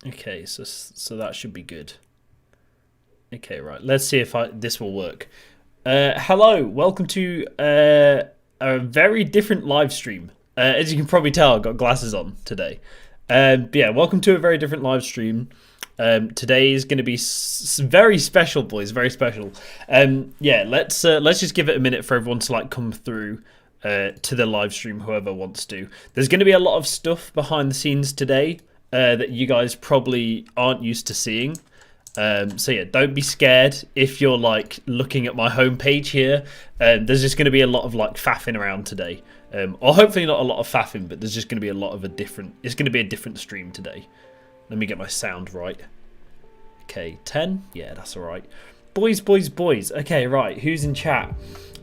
Okay, so that should be good. Okay, right. Let's see if this will work. Hello, welcome to a very different live stream. As you can probably tell, I've got glasses on today. But yeah, welcome to a very different live stream. Today is going to be very special, boys. Very special. Yeah, let's just give it a minute for everyone to like come through to the live stream. Whoever wants to. There's going to be a lot of stuff behind the scenes today that you guys probably aren't used to seeing. So yeah, don't be scared if you're like looking at my homepage here. There's just going to be a lot of like faffing around today, or hopefully not a lot of faffing, but there's just going to be a lot of it's going to be a different stream today. Let me get my sound right. Okay, 10. Yeah, that's all right. Boys. Okay, right. Who's in chat?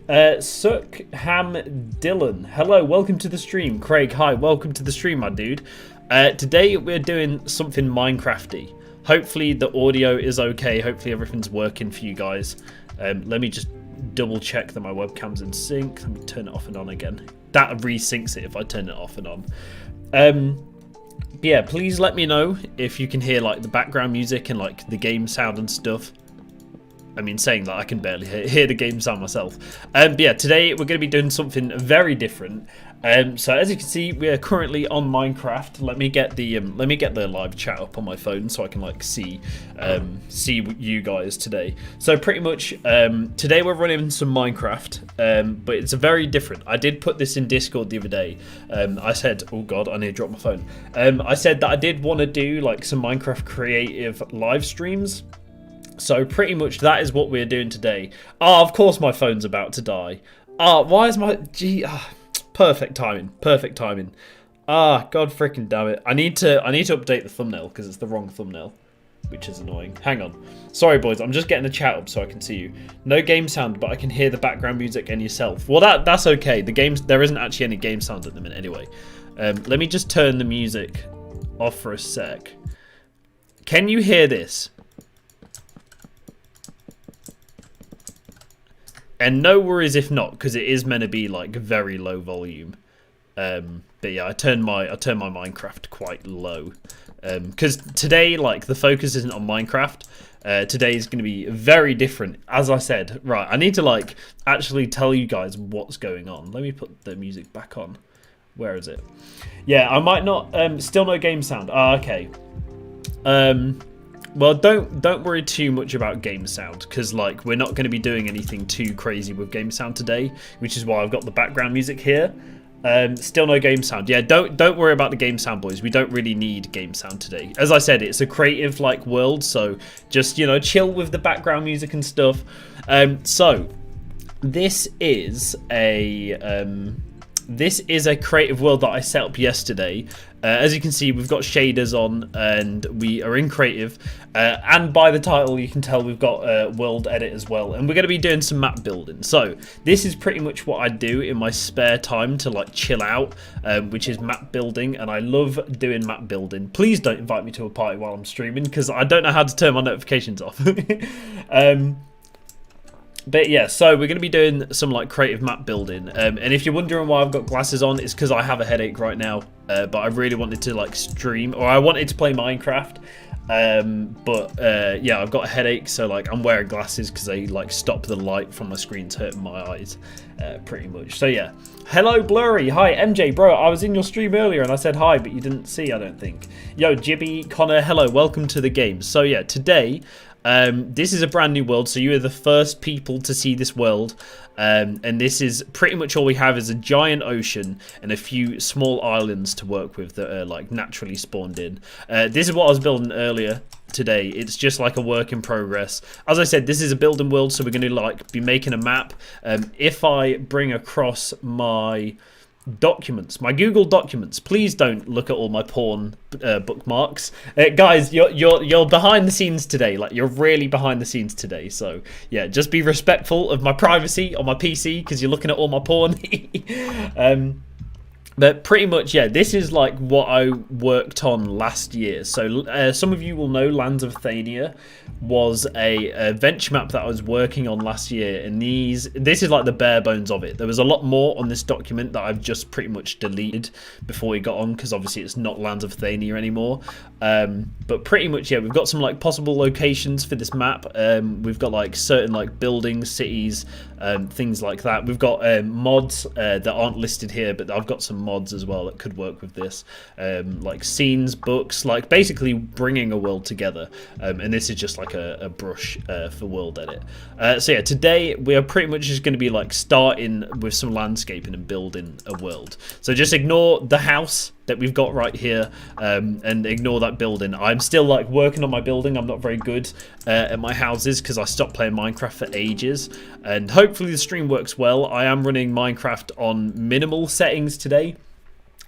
Sukham Dylan. Hello, welcome to the stream. Craig, hi, welcome to the stream, my dude. Today we're doing something Minecrafty. Hopefully the audio is okay. Hopefully everything's working for you guys. Let me just double check that my webcam's in sync. Let me turn it off and on again. That resyncs it if I turn it off and on. Yeah, please let me know if you can hear like the background music and like the game sound and stuff. I mean, saying that I can barely hear the game sound myself. But yeah, today we're going to be doing something very different. So as you can see, we are currently on Minecraft. Let me get the live chat up on my phone so I can like see you guys today. So pretty much today we're running some Minecraft, but it's a very different. I did put this in Discord the other day. I said, oh god, I need to drop my phone. I said that I did want to do like some Minecraft creative live streams. So pretty much that is what we're doing today. Of course my phone's about to die. Why is my... perfect timing. God freaking damn it. I need to update the thumbnail because it's the wrong thumbnail, which is annoying. Hang on. Sorry, boys. I'm just getting the chat up so I can see you. No game sound, but I can hear the background music and yourself. Well, that's okay. There isn't actually any game sound at the minute anyway. Let me just turn the music off for a sec. Can you hear this? And no worries if not, because it is meant to be like very low volume. But yeah, I turned my Minecraft quite low, because today like the focus isn't on Minecraft. Today is going to be very different. As I said, right, I need to like actually tell you guys what's going on. Let me put the music back on. Where is it? Yeah, I might not. Still no game sound. Okay. Well, don't worry too much about game sound, because like we're not going to be doing anything too crazy with game sound today, which is why I've got the background music here. Still no game sound. Yeah, don't worry about the game sound, boys. We don't really need game sound today. As I said, it's a creative like world, so just chill with the background music and stuff. So this is a creative world that I set up yesterday. As you can see, we've got shaders on and we are in creative. And by the title, you can tell we've got world edit as well. And we're going to be doing some map building. So this is pretty much what I do in my spare time to like chill out, which is map building. And I love doing map building. Please don't invite me to a party while I'm streaming, because I don't know how to turn my notifications off. But yeah, so we're going to be doing some like creative map building, and if you're wondering why I've got glasses on, it's because I have a headache right now, but I really wanted to like stream, or I wanted to play Minecraft, but yeah, I've got a headache, so like I'm wearing glasses because they like stop the light from my screens hurting my eyes, pretty much. So yeah, hello Blurry, hi MJ, bro, I was in your stream earlier and I said hi, but you didn't see, I don't think. Yo Jibby, Connor, hello, welcome to the game. So yeah, today this is a brand new world, so you are the first people to see this world, and this is pretty much all we have is a giant ocean and a few small islands to work with that are like naturally spawned in. This is what I was building earlier today. It's just like a work in progress. As I said, this is a building world, so we're going to like be making a map. If I bring across my documents, my Google documents, please don't look at all my porn bookmarks, guys. You're behind the scenes today, like you're really behind the scenes today, so yeah, just be respectful of my privacy on my PC because you're looking at all my porn. But pretty much, yeah, this is like what I worked on last year. So some of you will know Lands of Thania was a adventure map that I was working on last year, and this is like the bare bones of it. There was a lot more on this document that I've just pretty much deleted before we got on, because obviously it's not Lands of Thania anymore. But pretty much, yeah, we've got some like possible locations for this map. We've got like certain like buildings, cities, things like that. We've got mods that aren't listed here, but I've got some mods as well that could work with this, like scenes, books, like basically bringing a world together. And this is just like a brush for world edit. So yeah, today we are pretty much just going to be like starting with some landscaping and building a world. So just ignore the house that we've got right here, and ignore that building. I'm still like working on my building. I'm not very good at my houses because I stopped playing Minecraft for ages, and hopefully the stream works well. I am running Minecraft on minimal settings today,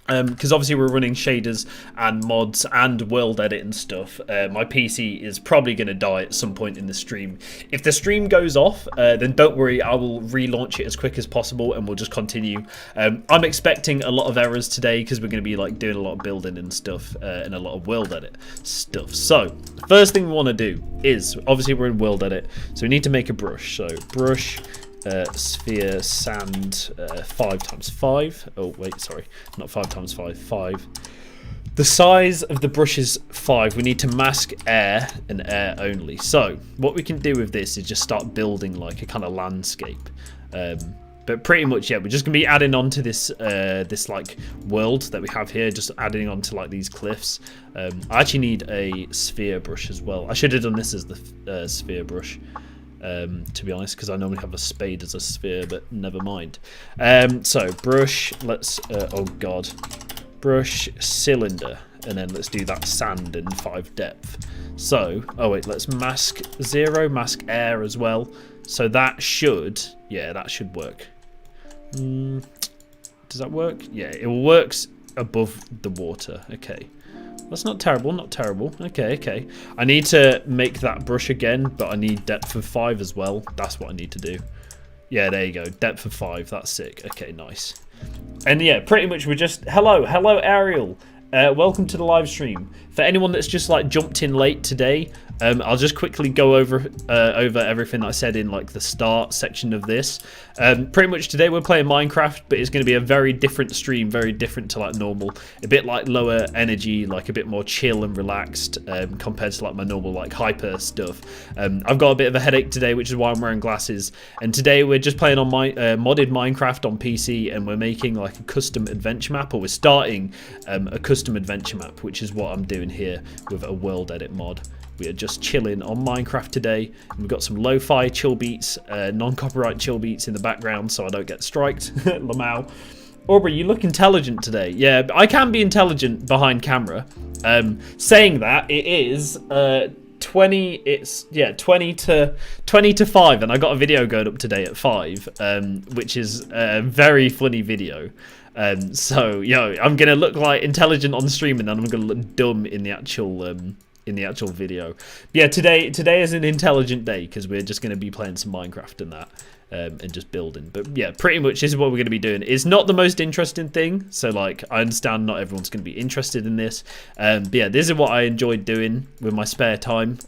because obviously we're running shaders and mods and world edit and stuff. My PC is probably going to die at some point in the stream. If the stream goes off, then don't worry, I will relaunch it as quick as possible and we'll just continue. I'm expecting a lot of errors today because we're going to be like doing a lot of building and stuff, and a lot of world edit stuff. So first thing we want to do is, obviously we're in world edit, so we need to make a brush. So brush, sphere, sand, 5 times 5. Oh wait, sorry, not 5 times 5, 5. The size of the brush is 5. We need to mask air and air only. So what we can do with this is just start building like a kind of landscape. But pretty much, yeah, we're just gonna be adding on to this this like world that we have here, just adding on to like these cliffs. I actually need a sphere brush as well. I should have done this as the sphere brush, to be honest, because I normally have a spade as a sphere, but never mind. So brush, let's oh god, brush, cylinder, and then let's do that sand in 5 depth. So, oh wait, let's mask 0, mask air as well. So that should, yeah, that should work. Does that work? Yeah, it works above the water. Okay. That's not terrible, not terrible. Okay, okay. I need to make that brush again, but I need depth of 5 as well. That's what I need to do. Yeah, there you go. Depth of 5. That's sick. Okay, nice. And yeah, pretty much we're just... Hello, Ariel. Welcome to the live stream. For anyone that's just like jumped in late today, I'll just quickly go over everything I said in like the start section of this. Pretty much today we're playing Minecraft, but it's going to be a very different stream, very different to like normal, a bit like lower energy, like a bit more chill and relaxed, compared to like my normal like hyper stuff. I've got a bit of a headache today, which is why I'm wearing glasses, and today we're just playing on my modded Minecraft on PC, and we're making like a custom adventure map, or we're starting a custom adventure map, which is what I'm doing here with a world edit mod. We are just chilling on Minecraft today. We've got some lo-fi chill beats, non-copyright chill beats in the background so I don't get striked. Lamau. Aubrey, you look intelligent today. Yeah, I can be intelligent behind camera. Saying that, it is 20 to 5, and I got a video going up today at 5, which is a very funny video. So, yo, I'm gonna look like intelligent on the stream, and then I'm gonna look dumb in the actual video. Yeah, today is an intelligent day because we're just going to be playing some Minecraft and that, and just building. But yeah, pretty much this is what we're going to be doing. It's not the most interesting thing, so like I understand not everyone's going to be interested in this, but yeah, this is what I enjoyed doing with my spare time,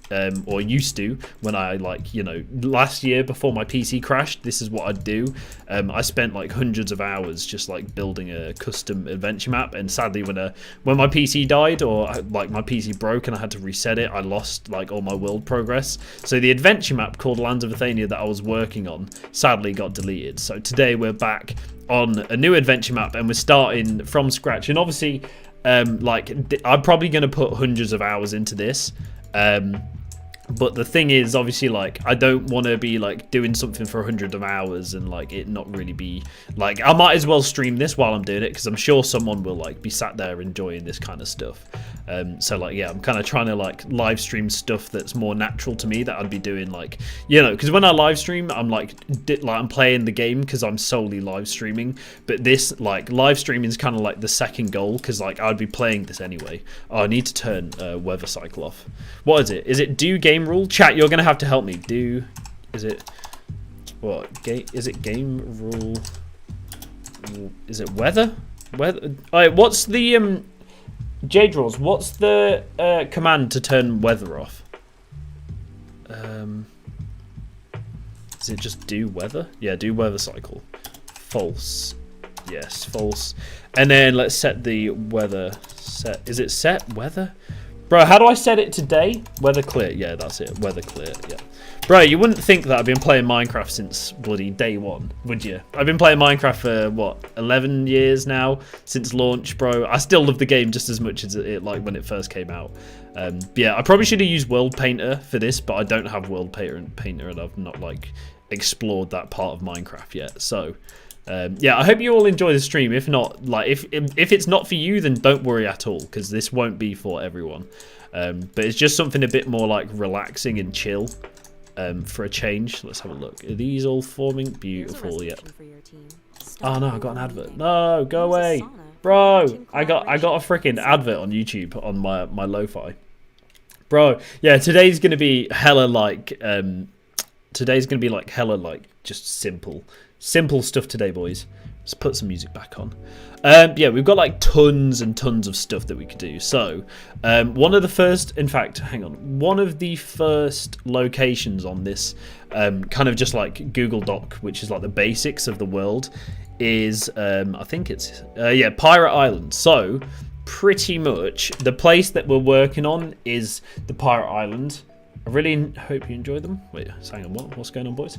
or used to when I, like, you know, last year before my PC crashed. This is what I'd do. I spent like hundreds of hours just like building a custom adventure map, and sadly when my PC died, or like my PC broke and I had to reset it, I lost like all my world progress. So the adventure map called Lands of Athenia that I was working on sadly got deleted. So today we're back on a new adventure map, and we're starting from scratch. And obviously, like I'm probably going to put hundreds of hours into this. But the thing is, obviously, like, I don't want to be, like, doing something for 100 of hours and, like, it not really be, like, I might as well stream this while I'm doing it, because I'm sure someone will, like, be sat there enjoying this kind of stuff. So, like, yeah, I'm kind of trying to, like, live stream stuff that's more natural to me that I'd be doing, like, you know, because when I live stream, I'm, like, I'm playing the game because I'm solely live streaming. But this, like, live streaming is kind of, like, the second goal, because, like, I'd be playing this anyway. Oh, I need to turn weather cycle off. What is it? Is it do game rule? Chat, you're gonna have to help me. Is it what game? Is it game rule? Is it weather? Alright, what's the J-Draws, what's the command to turn weather off? Is it just do weather? Yeah, do weather cycle. False. Yes, false. And then let's set the weather set. Is it set weather? Bro, how do I set it today? Weather clear. Yeah, that's it. Weather clear. Yeah. Bro, you wouldn't think that I've been playing Minecraft since bloody day one, would you? I've been playing Minecraft for, what, 11 years now? Since launch, bro. I still love the game just as much as it like when it first came out. Yeah, I probably should have used World Painter for this, but I don't have World Painter and I've not, like, explored that part of Minecraft yet. So, yeah, I hope you all enjoy the stream. If not, like, if it's not for you, then don't worry at all, because this won't be for everyone. But it's just something a bit more, like, relaxing and chill. For a change. Let's have a look. Are these all forming? Beautiful, yeah. Oh no, I got an advert. No, go away. Bro, I got a freaking advert on YouTube on my lo-fi. Bro, yeah, today's gonna be hella like just simple stuff today, boys. Let's put some music back on. Yeah, we've got like tons and tons of stuff that we could do. So, one of the first locations on this kind of just like Google Doc, which is like the basics of the world, is I think it's yeah, Pirate Island. So, pretty much the place that we're working on is the Pirate Island. I really hope you enjoy them. Wait, hang on, what's going on, boys?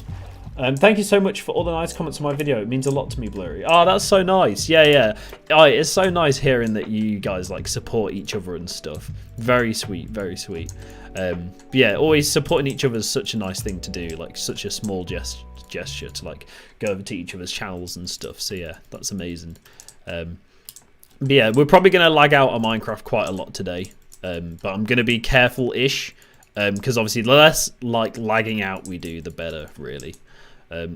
Thank you so much for all the nice comments on my video. It means a lot to me, Blurry. Oh, that's so nice. Yeah. Oh, it's so nice hearing that you guys like support each other and stuff. Very sweet, very sweet. Yeah, always supporting each other is such a nice thing to do. Like such a small gesture to like go over to each other's channels and stuff. So yeah, that's amazing. But yeah, we're probably gonna lag out on Minecraft quite a lot today. But I'm gonna be careful-ish. Because obviously the less like lagging out we do, the better, really.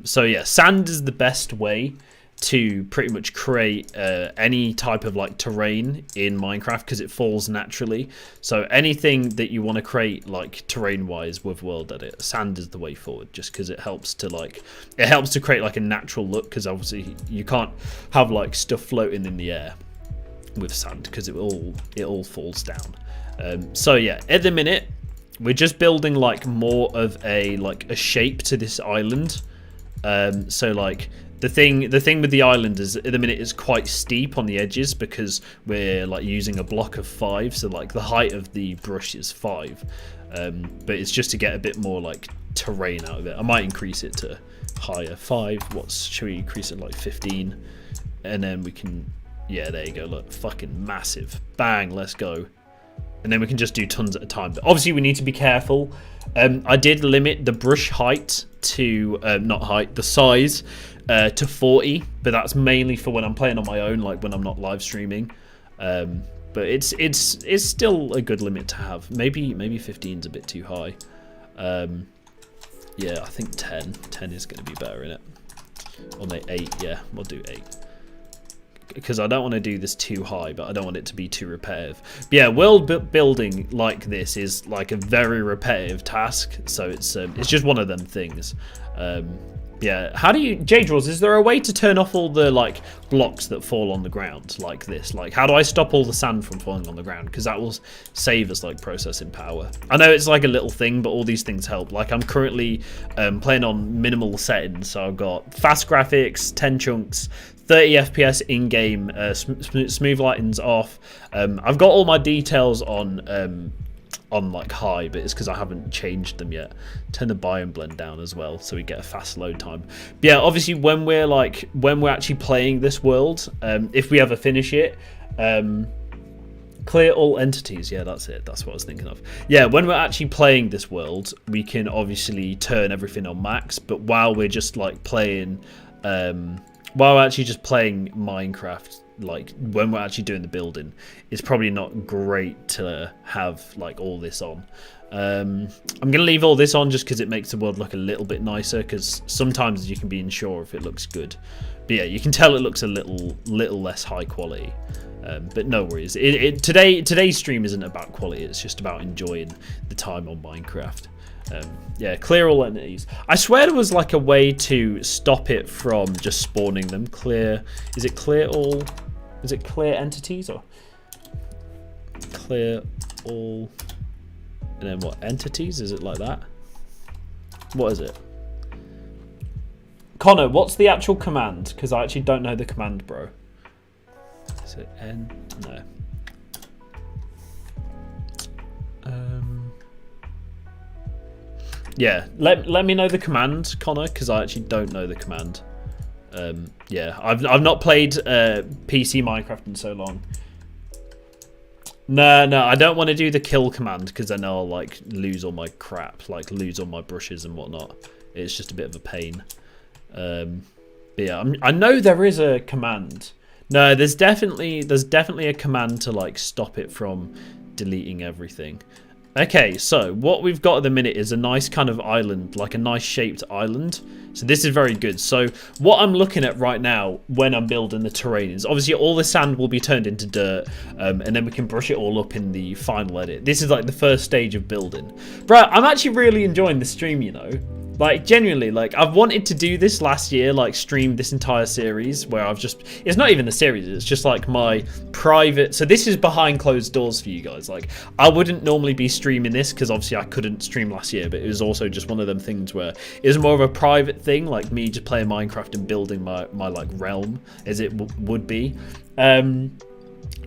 So yeah, sand is the best way to pretty much create any type of like terrain in Minecraft because it falls naturally. So anything that you want to create like terrain wise with World Edit, sand is the way forward, just because it helps to create like a natural look, because obviously you can't have like stuff floating in the air with sand because it all falls down. So yeah, at the minute we're just building like more of a shape to this island. So like the thing with the island is at the minute it's quite steep on the edges because we're like using a block of 5, so like the height of the brush is 5, but it's just to get a bit more like terrain out of it. I might increase it to higher. 5, should we increase it like 15, and then we can, yeah, there you go, look, fucking massive, bang, let's go. And then we can just do tons at a time. But obviously we need to be careful. I did limit the brush height to, the size to 40. But that's mainly for when I'm playing on my own, like when I'm not live streaming. But it's still a good limit to have. Maybe 15 is a bit too high. Yeah, I think 10. 10 is going to be better, innit? Or maybe 8, yeah, we'll do 8. Because I don't want to do this too high, but I don't want it to be too repetitive. But yeah, world building like this is like a very repetitive task, so it's just one of them things. Yeah, how do you, J-Draws, is there a way to turn off all the like blocks that fall on the ground like this? Like, how do I stop all the sand from falling on the ground? Because that will save us like processing power. I know it's like a little thing, but all these things help. Like I'm currently playing on minimal settings, so I've got fast graphics, 10 chunks, 30 FPS in-game, smooth lighting's off. I've got all my details on like high, but it's because I haven't changed them yet. Turn the biome blend down as well, so we get a fast load time. But yeah, obviously when we're actually playing this world, if we ever finish it, clear all entities. Yeah, that's it. That's what I was thinking of. Yeah, when we're actually playing this world, we can obviously turn everything on max. But while we're just like playing, while we're actually just playing Minecraft, like when we're actually doing the building, it's probably not great to have like all this on. I'm gonna leave all this on just because it makes the world look a little bit nicer, because sometimes you can be unsure if it looks good. But yeah, you can tell it looks a little less high quality. But no worries. Today's stream isn't about quality, it's just about enjoying the time on Minecraft. Yeah, clear all entities. I swear there was like a way to stop it from just spawning them. Clear, is it clear all? Is it clear entities or clear all? And then what, entities? Is it like that? What is it? Connor, what's the actual command? Because I actually don't know the command, bro. Is it N? No. Yeah, let me know the command, Connor, because I actually don't know the command. Yeah, I've not played PC Minecraft in so long. No, I don't want to do the kill command because then I'll like lose all my crap, like lose all my brushes and whatnot. It's just a bit of a pain. But yeah, I know there is a command. No, there's definitely a command to like stop it from deleting everything. Okay, so what we've got at the minute is a nice kind of island, like a nice shaped island. So this is very good. So what I'm looking at right now when I'm building the terrain is obviously all the sand will be turned into dirt, and then we can brush it all up in the final edit. This is like the first stage of building. Bro, I'm actually really enjoying the stream, you know. Like, genuinely, like, I've wanted to do this last year, like, stream this entire series where I've just... It's not even a series, it's just, like, my private... So this is behind closed doors for you guys. Like, I wouldn't normally be streaming this because, obviously, I couldn't stream last year, but it was also just one of them things where it was more of a private thing, like me just playing Minecraft and building my like, realm, as it would be.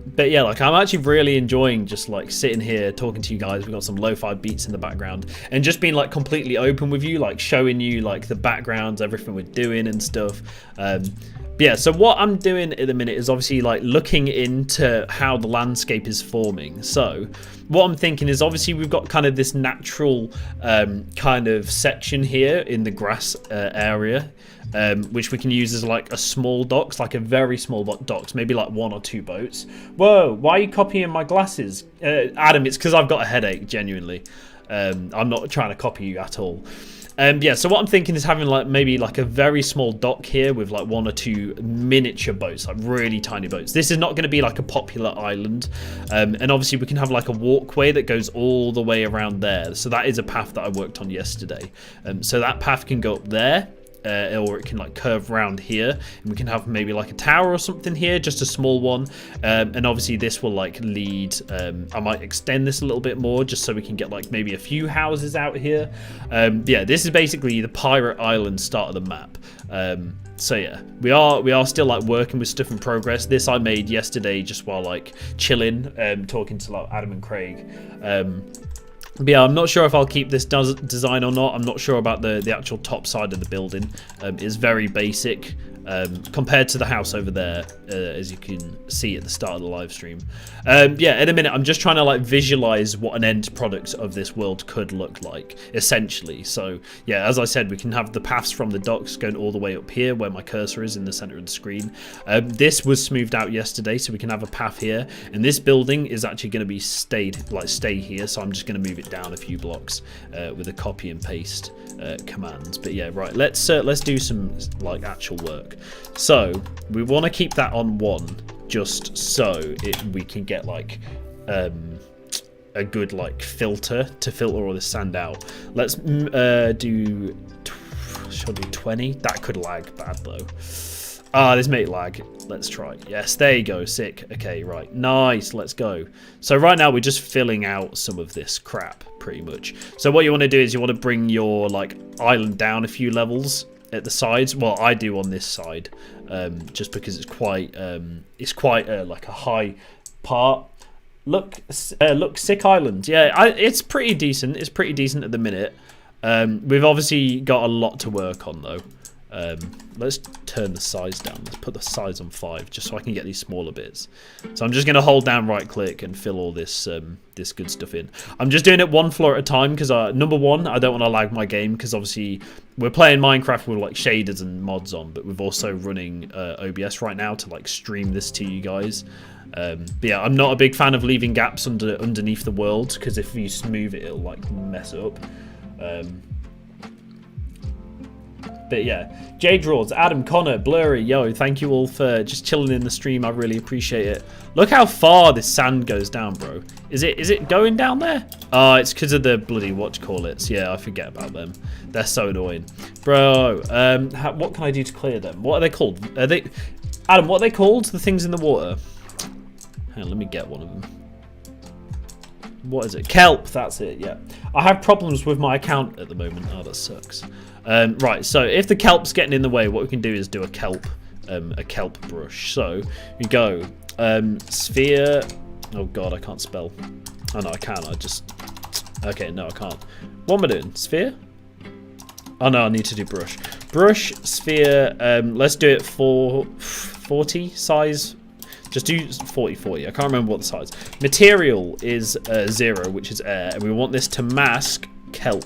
But yeah, like I'm actually really enjoying just like sitting here talking to you guys. We've got some lo-fi beats in the background and just being like completely open with you, like showing you like the backgrounds, everything we're doing and stuff. But yeah, so what I'm doing at the minute is obviously like looking into how the landscape is forming. So what I'm thinking is obviously we've got kind of this natural kind of section here in the grass area. Which we can use as like a small docks, like a very small docks, maybe like 1 or 2 boats. Whoa, why are you copying my glasses? Adam, it's because I've got a headache, genuinely. I'm not trying to copy you at all. Yeah, so what I'm thinking is having like maybe like a very small dock here with like 1 or 2 miniature boats, like really tiny boats. This is not going to be like a popular island. And obviously we can have like a walkway that goes all the way around there. So that is a path that I worked on yesterday. So that path can go up there. Or it can like curve around here and we can have maybe like a tower or something here, just a small one, and obviously this will like lead I might extend this a little bit more just so we can get like maybe a few houses out here. Yeah, this is basically the pirate island start of the map. So yeah, we are still like working with stuff in progress. This I made yesterday just while like chilling, talking to like Adam and Craig. But yeah, I'm not sure if I'll keep this design or not. I'm not sure about the actual top side of the building. It's very basic compared to the house over there, as you can see at the start of the live stream. Yeah, in a minute, I'm just trying to like visualize what an end product of this world could look like, essentially. So yeah, as I said, we can have the paths from the docks going all the way up here where my cursor is in the center of the screen. This was smoothed out yesterday, so we can have a path here. And this building is actually going to be stay here. So I'm just going to move it down a few blocks with a copy and paste command. But yeah, right, let's do some like actual work. So we want to keep that on 1 just so we can get like a good like filter to filter all the sand out. Let's do, shall I do 20? That could lag bad though. This may lag. Let's try. Yes, there you go. Sick. Okay, right. Nice. Let's go. So right now we're just filling out some of this crap pretty much. So what you want to do is you want to bring your like island down a few levels at the sides. Well, I do on this side, just because it's quite like a high part. Look, sick island. Yeah, it's pretty decent. It's pretty decent at the minute. We've obviously got a lot to work on though. Let's turn the size down. Let's put the size on 5 just so I can get these smaller bits. So I'm just going to hold down right click and fill all this this good stuff in. I'm just doing it 1 floor at a time because number 1, I don't want to lag my game because obviously we're playing Minecraft with like shaders and mods on, but we're also running OBS right now to like stream this to you guys. But yeah, I'm not a big fan of leaving gaps underneath the world because if you smooth it, it'll like mess it up. But yeah, Jade Draws, Adam, Connor, Blurry, yo, thank you all for just chilling in the stream. I really appreciate it. Look how far this sand goes down, bro. Is it going down there? Oh, it's because of the bloody whatchamacallits. Yeah, I forget about them. They're so annoying. Bro, what can I do to clear them? What are they called? Adam, what are they called? The things in the water? Hang on, let me get one of them. What is it? Kelp, that's it, yeah. I have problems with my account at the moment. Oh, that sucks. Right, so if the kelp's getting in the way, what we can do is do a kelp brush. So we go sphere. Oh god, I can't spell. Oh no, I can. Okay, no, I can't. What am I doing? Sphere? Oh no, I need to do brush. Brush, sphere. Let's do it for 40 size. Just do 40. I can't remember what the size. Material is 0, which is air, and we want this to mask kelp.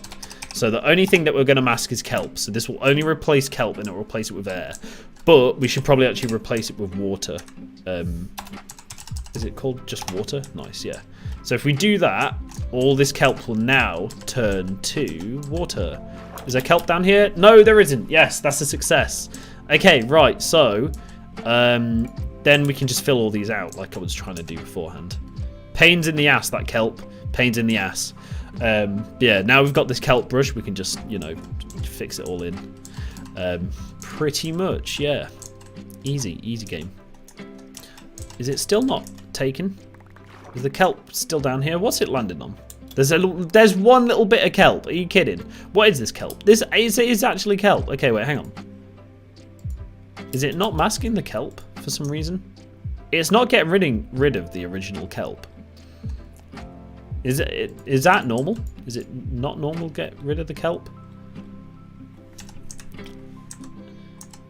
So the only thing that we're going to mask is kelp. So this will only replace kelp, and it will replace it with air. But we should probably actually replace it with water. Is it called just water? Nice, yeah. So if we do that, all this kelp will now turn to water. Is there kelp down here? No, there isn't. Yes, that's a success. Okay, right. So then we can just fill all these out like I was trying to do beforehand. Pains in the ass, that kelp. Pains in the ass. Yeah, now we've got this kelp brush, we can just, you know, fix it all in. Pretty much, yeah. Easy game. Is it still not taken? Is the kelp still down here? What's it landing on? There's one little bit of kelp. Are you kidding? What is this kelp? This is actually kelp. Okay, wait, hang on. Is it not masking the kelp for some reason? It's not getting rid of the original kelp. Is that normal? Is it not normal to get rid of the kelp?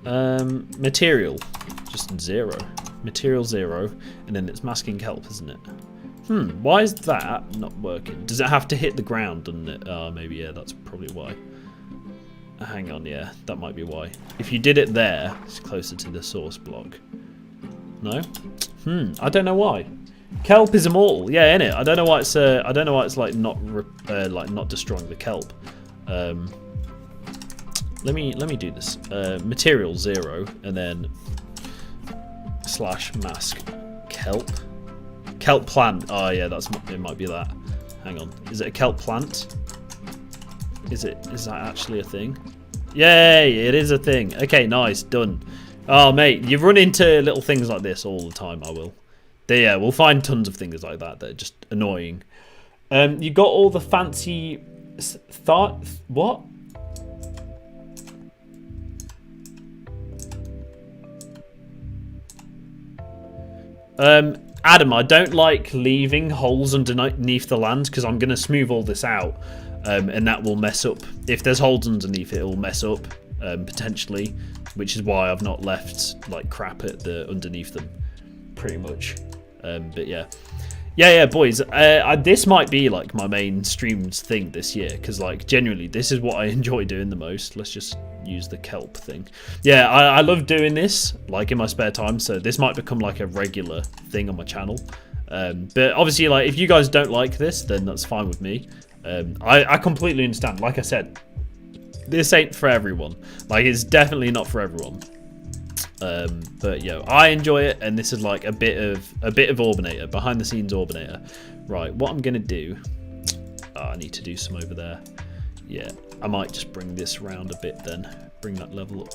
Material, just 0. Material 0, and then it's masking kelp, isn't it? Why is that not working? Does it have to hit the ground, doesn't it? Maybe, yeah, that's probably why. Hang on, yeah, that might be why. If you did it there, it's closer to the source block. No? I don't know why. Kelp is immortal, yeah, innit? I don't know why it's like not destroying the kelp. Let me do this. Material 0, and then / mask kelp. Kelp plant. Oh yeah, it might be that. Hang on. Is it a kelp plant? Is that actually a thing? Yay, it is a thing. Okay, nice, done. Oh mate, you run into little things like this all the time. I will. Yeah, we'll find tons of things like that are just annoying. You got all the fancy what? Adam, I don't like leaving holes underneath the land because I'm going to smooth all this out, and that will mess up. If there's holes underneath it will mess up, potentially, which is why I've not left like crap at the underneath them, pretty much. But yeah, boys, this might be like my main streams thing this year, because like genuinely this is what I enjoy doing the most. Let's just use the kelp thing. Yeah, I love doing this like in my spare time, so this might become like a regular thing on my channel. But obviously, like, if you guys don't like this, then that's fine with me. I completely understand. Like I said, this ain't for everyone. Like, it's definitely not for everyone. But yo, I enjoy it, and this is like a bit of Aubanater, behind the scenes Aubanater. Right, what I'm gonna do, I need to do some over there. Yeah, I might just bring this around a bit then, bring that level up,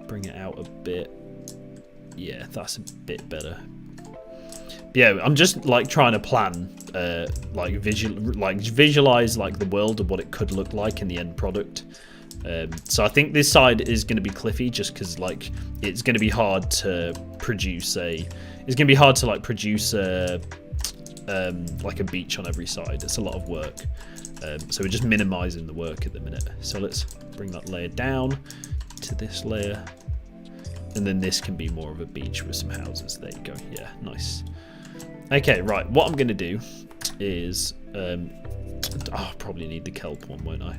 bring it out a bit. Yeah, that's a bit better. Yeah, I'm just like trying to plan, visualize like the world of what it could look like in the end product. So I think this side is going to be cliffy, just because like it's going to be hard to produce like a beach on every side. It's a lot of work. So we're just minimizing the work at the minute. So let's bring that layer down to this layer, and then this can be more of a beach with some houses. There you go. Yeah, nice. Okay, right. What I'm going to do is I'll probably need the kelp one, won't I?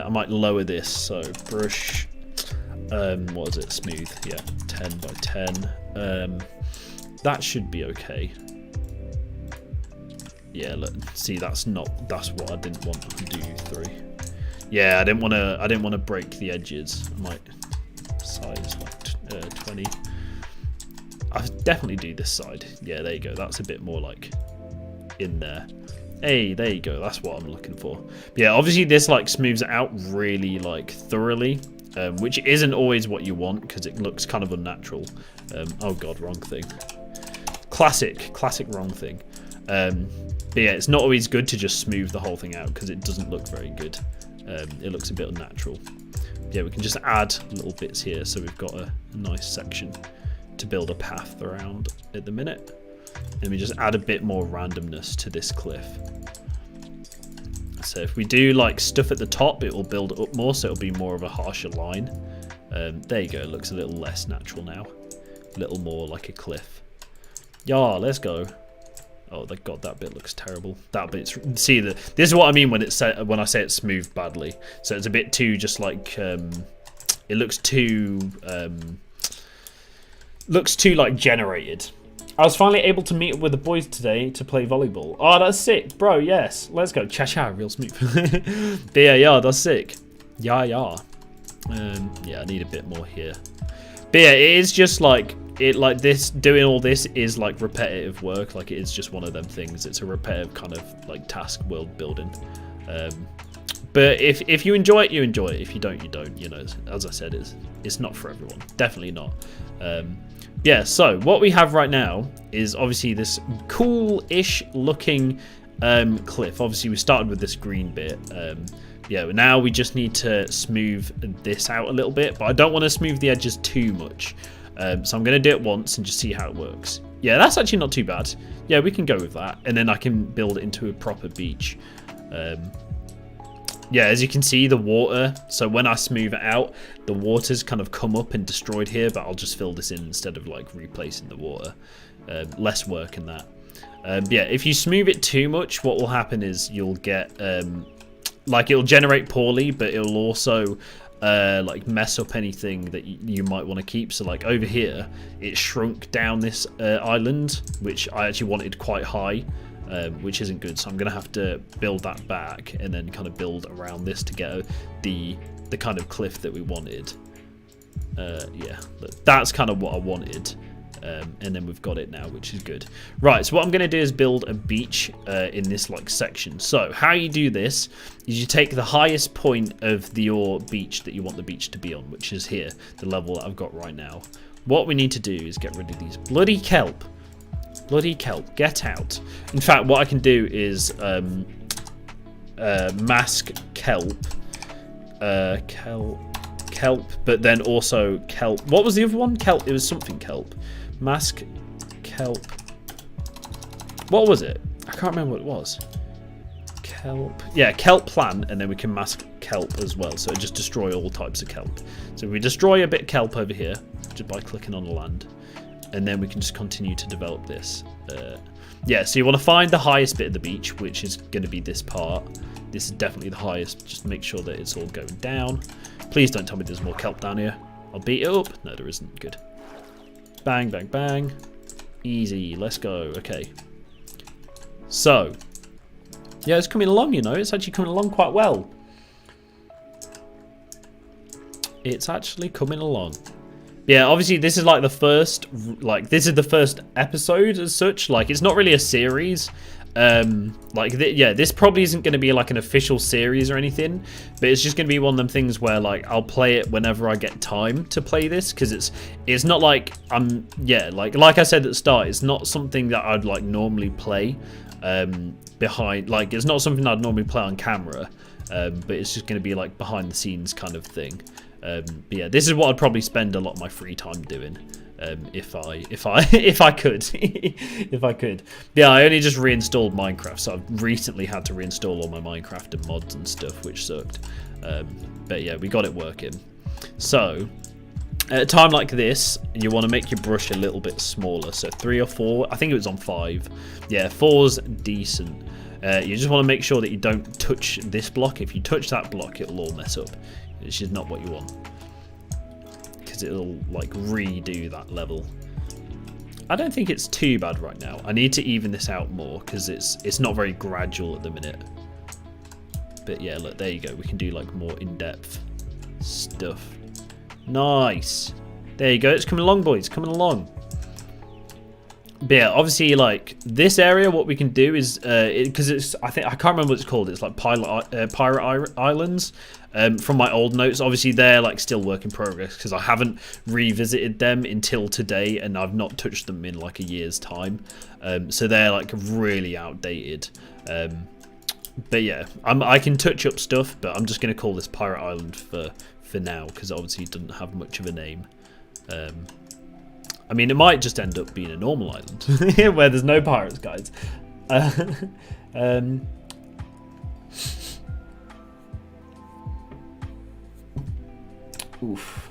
I might lower this, so brush, what is it, smooth, yeah, 10 by 10, that should be okay. Yeah, look, see, that's what I didn't want to do 3. Yeah, I didn't want to break the edges. I might size like 20. I'll definitely do this side. Yeah, there you go, that's a bit more like in there. Hey, there you go. That's what I'm looking for. But yeah, obviously this like smooths it out really like thoroughly. which isn't always what you want because it looks kind of unnatural. Oh god, wrong thing. Classic wrong thing. But yeah, it's not always good to just smooth the whole thing out because it doesn't look very good. It looks a bit unnatural. Yeah, we can just add little bits here so we've got a nice section to build a path around at the minute. And we just add a bit more randomness to this cliff. So if we do like stuff at the top, it will build up more, so it'll be more of a harsher line. There you go, it looks a little less natural now. A little more like a cliff. Yeah, let's go. Oh, god, that bit looks terrible. That bit's, see, this is what I mean when it's when I say it's smooth badly. So it's a bit too just like it looks too like generated. I was finally able to meet up with the boys today to play volleyball. Oh, that's sick, bro. Yes, let's go. Cha-cha, real smooth. But yeah, that's sick. Yeah. Yeah, I need a bit more here. But yeah, it is just like this. Doing all this is like repetitive work. Like it is just one of them things. It's a repetitive kind of like task world building. But if you enjoy it, you enjoy it. If you don't, you don't. You know, as I said, it's not for everyone. Definitely not. Yeah, so what we have right now is obviously this cool-ish looking cliff. Obviously, we started with this green bit. Yeah, now we just need to smooth this out a little bit, but I don't want to smooth the edges too much. So I'm going to do it once and just see how it works. Yeah, that's actually not too bad. Yeah, we can go with that, and then I can build it into a proper beach. Yeah, as you can see, the water, so when I smooth it out, the water's kind of come up and destroyed here, but I'll just fill this in instead of like replacing the water. Less work in that. Yeah, if you smooth it too much, what will happen is you'll get, like it'll generate poorly, but it'll also like mess up anything that you might want to keep. So like over here, it shrunk down this island, which I actually wanted quite high. Which isn't good, so I'm gonna have to build that back and then kind of build around this to get the kind of cliff that we wanted. Yeah, that's kind of what I wanted, and then we've got it now, which is good. Right, so what I'm gonna do is build a beach in this like section. So how you do this is you take the highest point of your beach that you want the beach to be on, which is here, the level that I've got right now. What we need to do is get rid of these bloody kelp. Bloody kelp, get out. In fact, what I can do is mask kelp. Kelp, but then also kelp. What was the other one? Kelp, it was something kelp. Mask kelp. What was it? I can't remember what it was. Kelp. Yeah, kelp plant, and then we can mask kelp as well. So it just destroy all types of kelp. So we destroy a bit of kelp over here, just by clicking on the land. And then we can just continue to develop this. Yeah, so you want to find the highest bit of the beach, which is going to be this part. This is definitely the highest. Just make sure that it's all going down. Please don't tell me there's more kelp down here. I'll beat it up. No, there isn't. Good. Bang, bang, bang. Easy. Let's go. Okay. So. Yeah, it's coming along, you know. It's actually coming along quite well. It's actually coming along. Yeah, obviously this is like the first, this is the first episode as such. Like, it's not really a series. Yeah, this probably isn't going to be like an official series or anything, but it's just going to be one of them things where like I'll play it whenever I get time to play this, because it's not like like I said at the start, it's not something that I'd like normally play behind, like it's not something I'd normally play on camera, but it's just going to be like behind the scenes kind of thing. But yeah, this is what I'd probably spend a lot of my free time doing, if I could. If I could. Yeah, I only just reinstalled Minecraft, so I've recently had to reinstall all my Minecraft and mods and stuff, which sucked. But yeah, we got it working. So at a time like this, you want to make your brush a little bit smaller. So 3 or 4. I think it was on 5. Yeah, 4's decent. You just want to make sure that you don't touch this block. If you touch that block, it'll all mess up. It's just not what you want, because it'll like redo that level. I don't think it's too bad right now. I need to even this out more because it's not very gradual at the minute. But yeah, look, there you go. We can do like more in-depth stuff. Nice. There you go. It's coming along, boys. Coming along. But yeah, obviously, like this area, what we can do is because it's I can't remember what it's called. It's like Pirate Islands. From my old notes, obviously they're like still work in progress because I haven't revisited them until today, and I've not touched them in like a year's time. So they're like really outdated. But yeah, I can touch up stuff, but I'm just gonna call this Pirate Island for now because obviously it doesn't have much of a name. I mean, it might just end up being a normal island where there's no pirates, guys. Oof.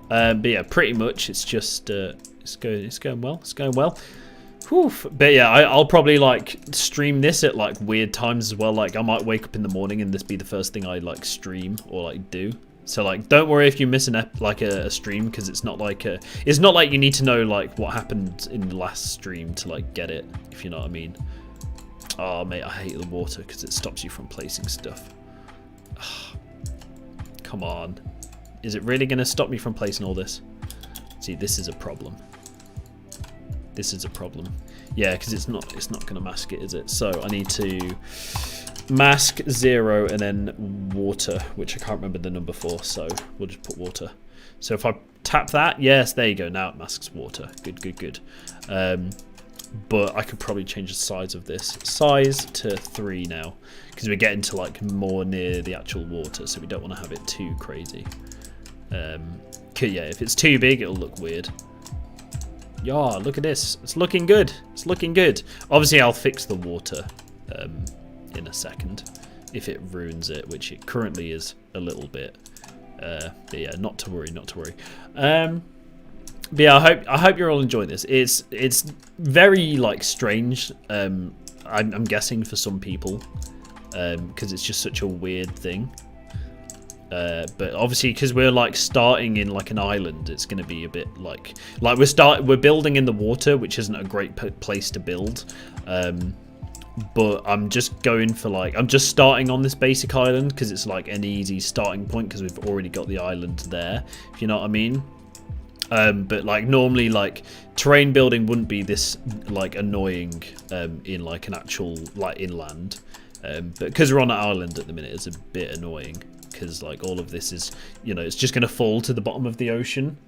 But yeah, pretty much it's just it's going well. It's going well. Oof. But yeah, I'll probably like stream this at like weird times as well. Like I might wake up in the morning and this be the first thing I like stream or like do. So like, don't worry if you miss a stream because it's not like you need to know like what happened in the last stream to like get it, if you know what I mean. Oh mate, I hate the water because it stops you from placing stuff. Come on, is it really gonna stop me from placing all this? See, this is a problem. This is a problem. Yeah, because it's not gonna mask it, is it? So I need to mask 0 and then water, which I can't remember the number for, so we'll just put water. So if I tap that, yes, there you go, now it masks water. Good. But I could probably change the size of this. Size to 3 now, because we're getting to like more near the actual water, so we don't want to have it too crazy. Yeah, if it's too big, it'll look weird. Yeah, look at this. It's looking good. It's looking good. Obviously, I'll fix the water in a second if it ruins it, which it currently is a little bit. But yeah, not to worry. But yeah, I hope you're all enjoying this. It's very like strange. I'm guessing for some people, because it's just such a weird thing. But obviously, because we're like starting in like an island, it's going to be a bit like we're building in the water, which isn't a great place to build. But I'm just going for like I'm just starting on this basic island because it's like an easy starting point because we've already got the island there, if you know what I mean. But like normally like terrain building wouldn't be this like annoying in like an actual like inland, but because we're on an island at the minute, it's a bit annoying because like all of this is, you know, it's just going to fall to the bottom of the ocean,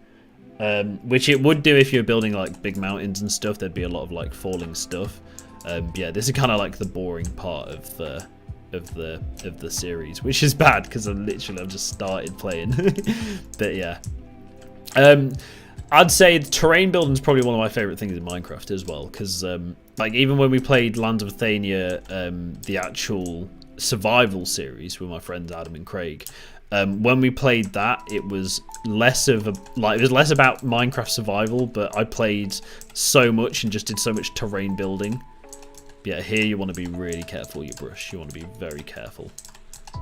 which it would do if you're building like big mountains and stuff. There'd be a lot of like falling stuff. Yeah, this is kind of like the boring part of the series, which is bad because I've just started playing. But yeah, I'd say terrain building is probably one of my favorite things in Minecraft as well, because like even when we played Lands of Athenia, the actual survival series with my friends Adam and Craig, when we played that, it was less about Minecraft survival, but I played so much and just did so much terrain building. Yeah, here you want to be really careful with your brush. You want to be very careful.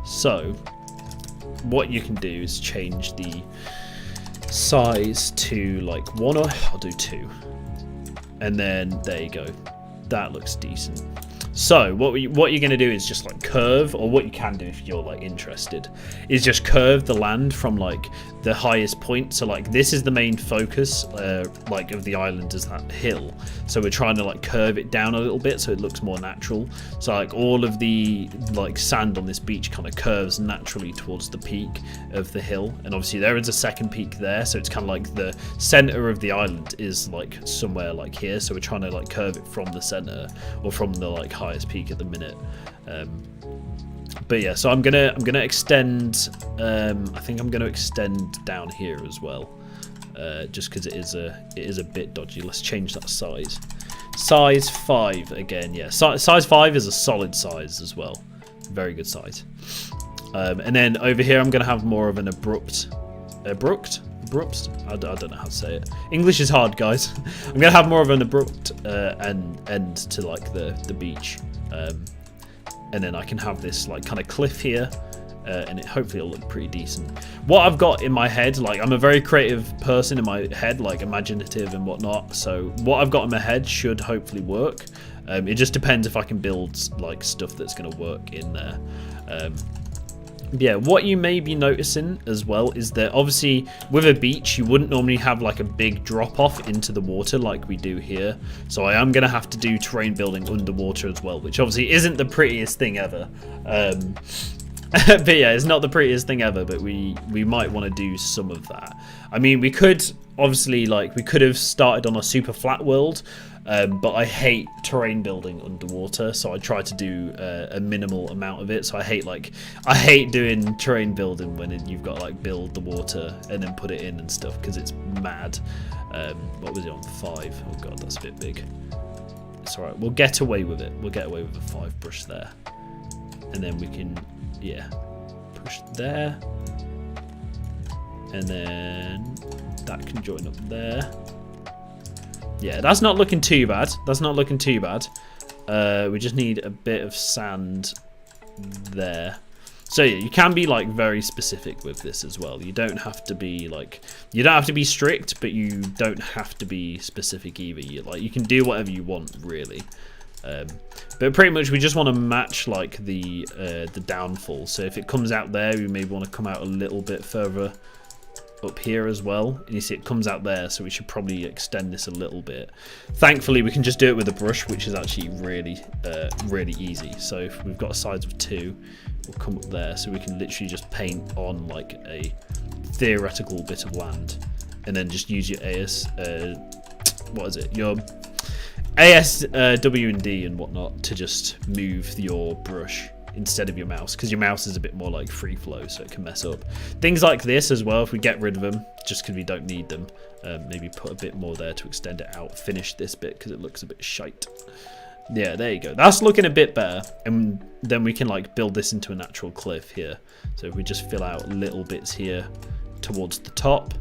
So what you can do is change the size to like 1, or I'll do 2, and then there you go. That looks decent. So what you're going to do is just like curve, or what you can do if you're like interested is just curve the land from like the highest point. So like this is the main focus like of the island, is that hill. So we're trying to like curve it down a little bit so it looks more natural. So like all of the like sand on this beach kind of curves naturally towards the peak of the hill, and obviously there is a second peak there, so it's kind of like the center of the island is like somewhere like here, so we're trying to like curve it from the center or from the like highest peak at the minute. But yeah, so I'm gonna extend. I think I'm gonna extend down here as well, just because it is a bit dodgy. Let's change that size. Size 5 again. Yeah, size 5 is a solid size as well. Very good size. And then over here, I'm gonna have more of an abrupt. I don't know how to say it. English is hard, guys. I'm gonna have more of an abrupt end to like the beach. And then I can have this like kind of cliff here, and hopefully it'll look pretty decent. What I've got in my head, like I'm a very creative person in my head, like imaginative and whatnot, so what I've got in my head should hopefully work. It just depends if I can build like stuff that's going to work in there. Yeah, what you may be noticing as well is that obviously with a beach you wouldn't normally have like a big drop off into the water like we do here. So I am going to have to do terrain building underwater as well, which obviously isn't the prettiest thing ever. But yeah, it's not the prettiest thing ever, but we might want to do some of that. I mean, we could obviously, like, we could have started on a super flat world, but I hate terrain building underwater, so I try to do a minimal amount of it. So I hate doing terrain building when you've got to like build the water and then put it in and stuff, because it's mad. What was it on 5? Oh god, that's a bit big. It's alright, we'll get away with it. We'll get away with a 5 brush there, and then we can, yeah, push there, and then that can join up there. Yeah, that's not looking too bad. That's not looking too bad. We just need a bit of sand there. So yeah, you can be like very specific with this as well. You don't have to be like, you don't have to be strict, but you don't have to be specific either. You can do whatever you want really. But pretty much we just want to match like the downfall. So if it comes out there, we maybe want to come out a little bit further up here as well, and you see it comes out there, so we should probably extend this a little bit. Thankfully we can just do it with a brush, which is actually really really easy. So if we've got a size of 2, we'll come up there, so we can literally just paint on like a theoretical bit of land, and then just use your your AS W and D and whatnot to just move your brush instead of your mouse, because your mouse is a bit more like free flow, so it can mess up things like this as well. If we get rid of them just because we don't need them, maybe put a bit more there to extend it out, finish this bit because it looks a bit shite. Yeah, there you go, that's looking a bit better, and then we can like build this into a natural cliff here. So if we just fill out little bits here towards the top,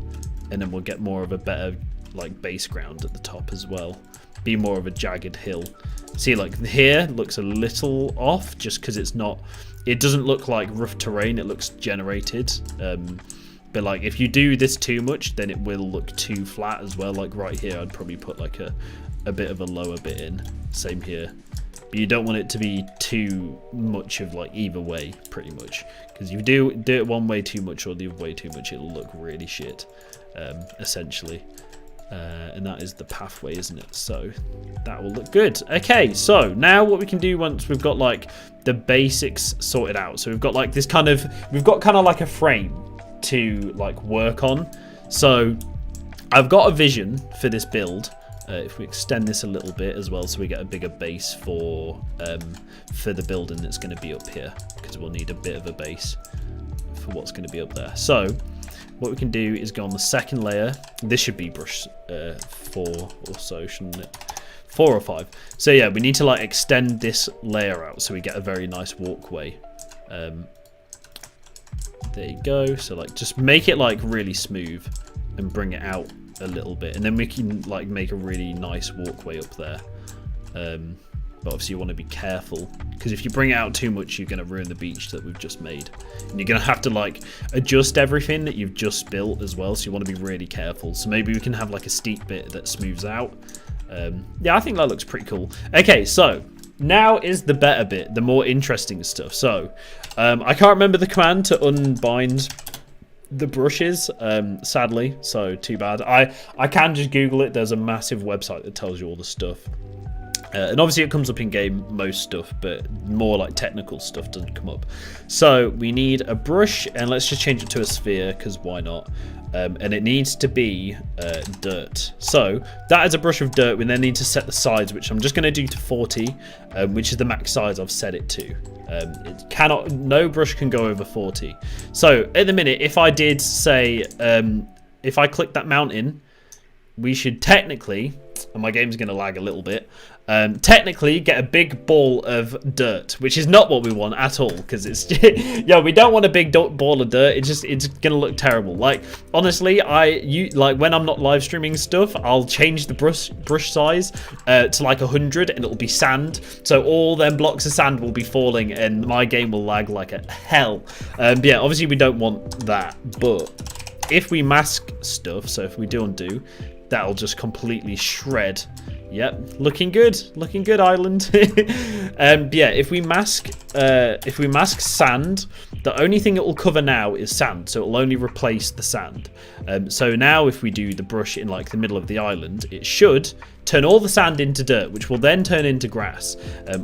and then we'll get more of a better like base ground at the top as well, be more of a jagged hill. See, like here looks a little off just because it's not, it doesn't look like rough terrain, it looks generated. But like if you do this too much, then it will look too flat as well. Like right here I'd probably put like a bit of a lower bit in, same here. But you don't want it to be too much of like either way pretty much, because if you do it one way too much or the other way too much, it'll look really shit essentially. And that is the pathway, isn't it? So that will look good. Okay, so now what we can do once we've got like the basics sorted out, so we've got like this kind of, we've got kind of like a frame to like work on. So I've got a vision for this build. If we extend this a little bit as well, so we get a bigger base for the building that's going to be up here, because we'll need a bit of a base for what's going to be up there. So what we can do is go on the second layer. This should be brush 4 or so, shouldn't it? 4 or 5. So yeah, we need to like extend this layer out so we get a very nice walkway. There you go. So like just make it like really smooth and bring it out a little bit, and then we can like make a really nice walkway up there. But obviously you want to be careful, because if you bring it out too much, you're going to ruin the beach that we've just made, and you're going to have to like adjust everything that you've just built as well, so you want to be really careful. So maybe we can have like a steep bit that smooths out. Yeah, I think that looks pretty cool. Okay, so now is the better bit, the more interesting stuff. So I can't remember the command to unbind the brushes, sadly, so too bad. I can just Google it. There's a massive website that tells you all the stuff. And obviously it comes up in game, most stuff, but more like technical stuff doesn't come up. So we need a brush, and let's just change it to a sphere, because why not? And it needs to be dirt. So that is a brush of dirt. We then need to set the size, which I'm just going to do to 40, which is the max size I've set it to. It cannot, no brush can go over 40. So at the minute, if I did say, if I click that mountain, we should technically, and my game's going to lag a little bit, technically get a big ball of dirt, which is not what we want at all, because it's yeah, we don't want a big ball of dirt. It's gonna look terrible. Like honestly, like when I'm not live streaming stuff, I'll change the brush size to like 100, and it'll be sand, so all them blocks of sand will be falling and my game will lag like a hell. But yeah, obviously we don't want that, but if we mask stuff, so if we do undo, that'll just completely shred Yep, looking good, island. Yeah, if we mask sand, the only thing it will cover now is sand, so it will only replace the sand. So now if we do the brush in like the middle of the island, it should turn all the sand into dirt, which will then turn into grass,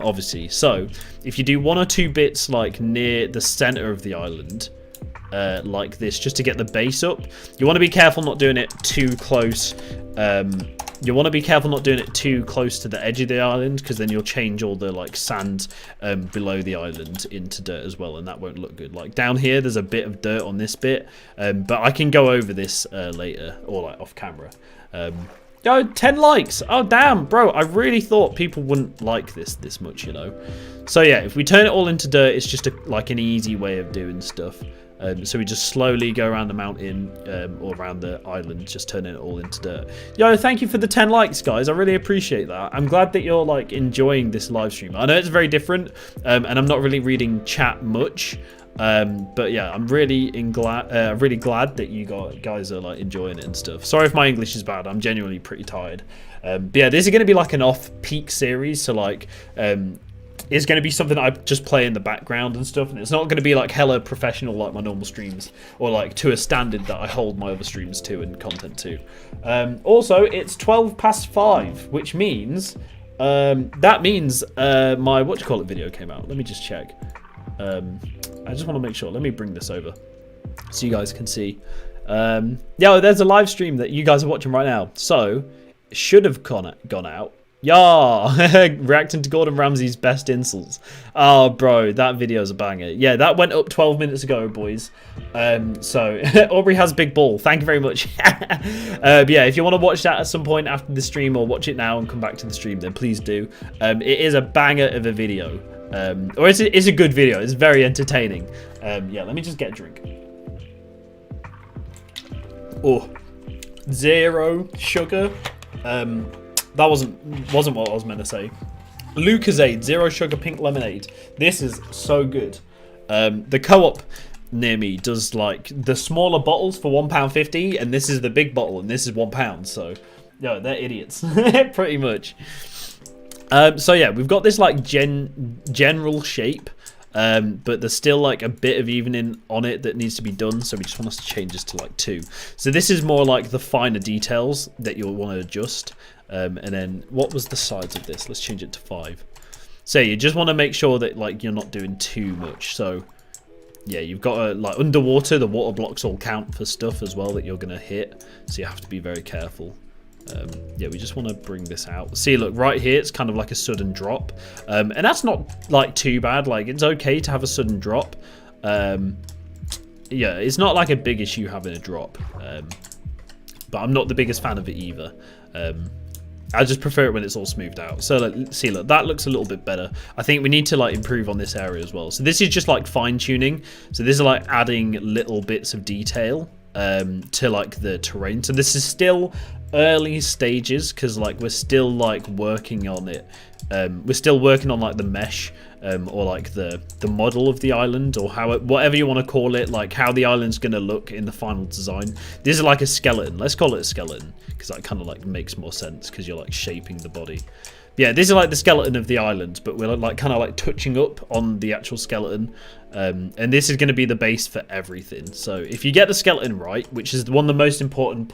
obviously. So if you do 1 or 2 bits like near the center of the island, like this, just to get the base up, you want to be careful not doing it too close. You want to be careful not doing it too close to the edge of the island, because then you'll change all the like sand below the island into dirt as well, and that won't look good. Like down here, there's a bit of dirt on this bit, but I can go over this later, or like off camera. Oh, 10 likes! Oh damn, bro! I really thought people wouldn't like this much, you know. So yeah, if we turn it all into dirt, it's just like an easy way of doing stuff. So we just slowly go around the mountain or around the island, just turning it all into dirt. Yo, thank you for the 10 likes, guys. I really appreciate that. I'm glad that you're like enjoying this live stream. I know it's very different, and I'm not really reading chat much. But yeah, I'm really glad that you guys are like enjoying it and stuff. Sorry if my English is bad. I'm genuinely pretty tired. But yeah, this is going to be like an off-peak series. So like, it's going to be something that I just play in the background and stuff, and it's not going to be like hella professional like my normal streams, or like to a standard that I hold my other streams to and content to. Also, it's 5:12, which means my video came out. Let me just check. I just want to make sure. Let me bring this over so you guys can see. Yeah, there's a live stream that you guys are watching right now, so it should have gone out. Yeah, reacting to Gordon Ramsay's best insults. Oh, bro, that video is a banger. Yeah, that went up 12 minutes ago, boys. So Aubrey has big ball. Thank you very much. But yeah, if you want to watch that at some point after the stream, or watch it now and come back to the stream, then please do. It is a banger of a video. Or it's a good video. It's very entertaining. Yeah, let me just get a drink. Oh, 0 sugar. That wasn't what I was meant to say. Lucozade 0 sugar pink lemonade. This is so good. The co-op near me does like the smaller bottles for £1.50, and this is the big bottle, and this is £1. So, yeah, they're idiots, pretty much. So yeah, we've got this like general shape, but there's still like a bit of evening on it that needs to be done. So we just want us to change this to like 2. So this is more like the finer details that you'll want to adjust. And then what was the size of this? Let's change it to 5. So you just want to make sure that like you're not doing too much. So yeah, you've got to like underwater, the water blocks all count for stuff as well that you're going to hit. So you have to be very careful. Yeah, we just want to bring this out. See, look, right here, it's kind of like a sudden drop. And that's not like too bad. Like it's okay to have a sudden drop. Yeah, it's not like a big issue having a drop. But I'm not the biggest fan of it either. I just prefer it when it's all smoothed out. So like, see, look, that looks a little bit better. I think we need to like improve on this area as well. So this is just like fine tuning. So this is like adding little bits of detail to like the terrain. So this is still early stages, because like we're still like working on it. We're still working on like the mesh, or like the model of the island, or whatever you want to call it, like how the island's going to look in the final design. This is like a skeleton. Let's call it a skeleton, because that kind of like makes more sense, because you're like shaping the body. Yeah, this is like the skeleton of the island, but we're like kind of like touching up on the actual skeleton. And this is going to be the base for everything. So if you get the skeleton right, which is one of the most important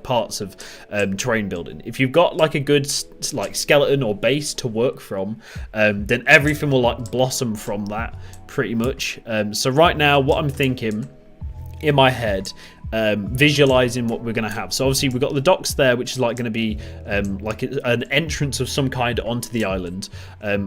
parts of terrain building, if you've got like a good like skeleton or base to work from, then everything will like blossom from that pretty much. So right now, what I'm thinking in my head, visualizing what we're going to have. So obviously we've got the docks there, which is like going to be like an entrance of some kind onto the island,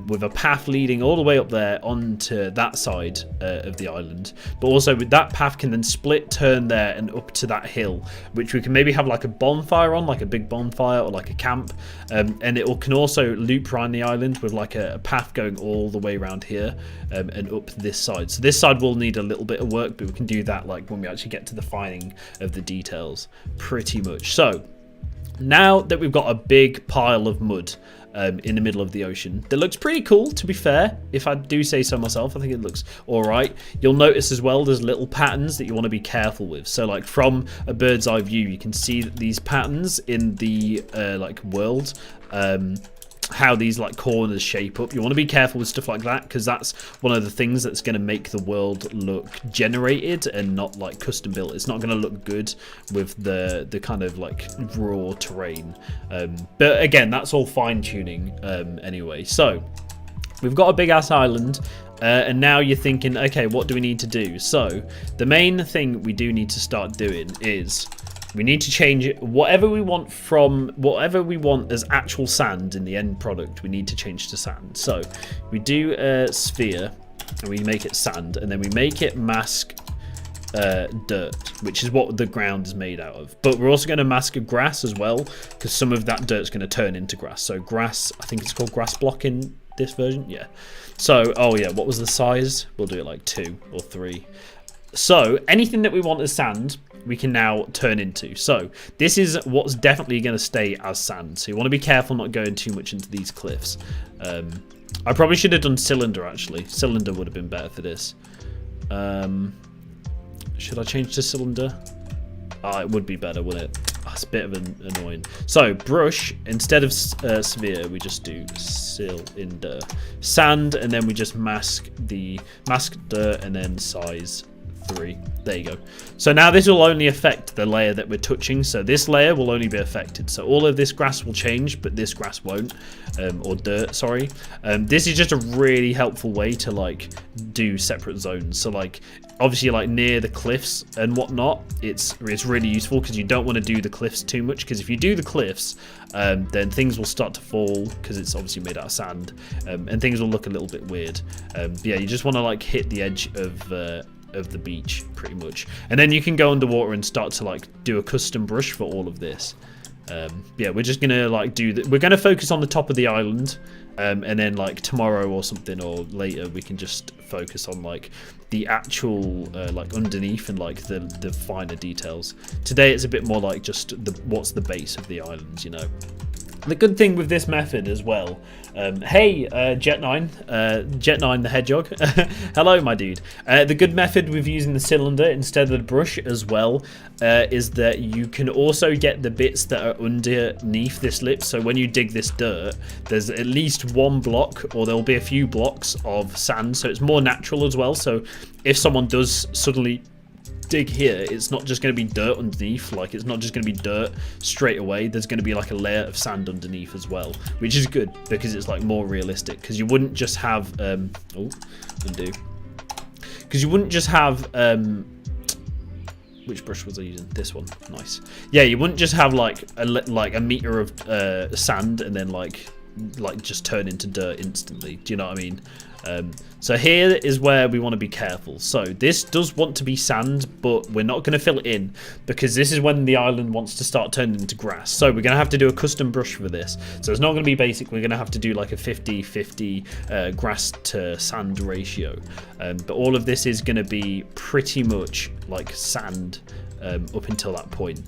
with a path leading all the way up there onto that side of the island. But also with that path can then split, turn there and up to that hill, which we can maybe have like a bonfire on, like a big bonfire, or like a camp. And it can also loop around the island with like a path going all the way around here, and up this side. So this side will need a little bit of work, but we can do that like when we actually get to the fining of the details, pretty much. So now that we've got a big pile of mud, in the middle of the ocean. That looks pretty cool, to be fair, if I do say so myself. I think it looks alright. You'll notice as well there's little patterns that you want to be careful with. So like from a bird's eye view, you can see that these patterns in the like world, how these like corners shape up. You want to be careful with stuff like that, because that's one of the things that's going to make the world look generated and not like custom built. It's not going to look good with the kind of like raw terrain, but again, that's all fine-tuning anyway. So we've got a big ass island, and now you're thinking, okay, what do we need to do? So the main thing we do need to start doing is we need to change it. Whatever we want as actual sand in the end product, we need to change to sand. So we do a sphere and we make it sand, and then we make it mask dirt, which is what the ground is made out of. But we're also going to mask a grass as well, because some of that dirt's going to turn into grass. So grass, I think it's called grass block in this version. Yeah. So, oh yeah, what was the size? We'll do it like 2 or 3. So anything that we want as sand, we can now turn into. So this is what's definitely going to stay as sand. So you want to be careful not going too much into these cliffs. I probably should have done cylinder, actually. Cylinder would have been better for this. Should I change to cylinder? Oh, it would be better, wouldn't it? Oh, it's a bit of an annoying. So brush, instead of sphere, we just do cylinder. Sand, and then we just mask dirt, and then size 3. There you go. So now this will only affect the layer that we're touching. So this layer will only be affected. So all of this grass will change, but this grass won't, or dirt, sorry. This is just a really helpful way to like do separate zones. So like obviously like near the cliffs and whatnot, it's really useful, because you don't want to do the cliffs too much, because if you do the cliffs, then things will start to fall, because it's obviously made out of sand, and things will look a little bit weird. Yeah, you just want to like hit the edge of the beach pretty much, and then you can go underwater and start to like do a custom brush for all of this. Yeah, we're just gonna like we're gonna focus on the top of the island, and then like tomorrow or something, or later, we can just focus on like the actual like underneath and like the finer details. Today it's a bit more like just what's the base of the island, you know. The good thing with this method as well, hey Jet9 the Hedgehog, hello my dude. The good method with using the cylinder instead of the brush as well is that you can also get the bits that are underneath this lip. So when you dig this dirt, there's at least one block, or there'll be a few blocks of sand, so it's more natural as well. So if someone does suddenly dig here, it's not just going to be dirt underneath, like it's not just going to be dirt straight away. There's going to be like a layer of sand underneath as well, which is good because it's like more realistic, because you wouldn't just have because you wouldn't just have which brush was I using? This one. Nice. Yeah, you wouldn't just have like a meter of sand and then like just turn into dirt instantly. Do you know what I mean? So here is where we want to be careful. So this does want to be sand, but we're not going to fill it in, because this is when the island wants to start turning into grass. So we're going to have to do a custom brush for this. So it's not going to be basic. We're going to have to do like a 50-50 grass to sand ratio. But all of this is going to be pretty much like sand up until that point.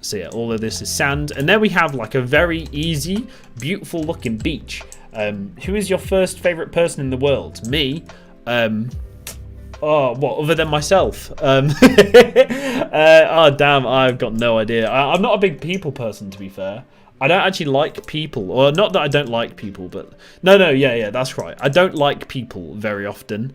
So yeah, all of this is sand. And then we have like a very easy, beautiful looking beach. Who is your first favorite person in the world? Me. Oh, what, other than myself? Oh damn, I've got no idea. I'm not a big people person, to be fair. I don't actually like people, or not that I don't like people, but yeah, that's right. I don't like people very often.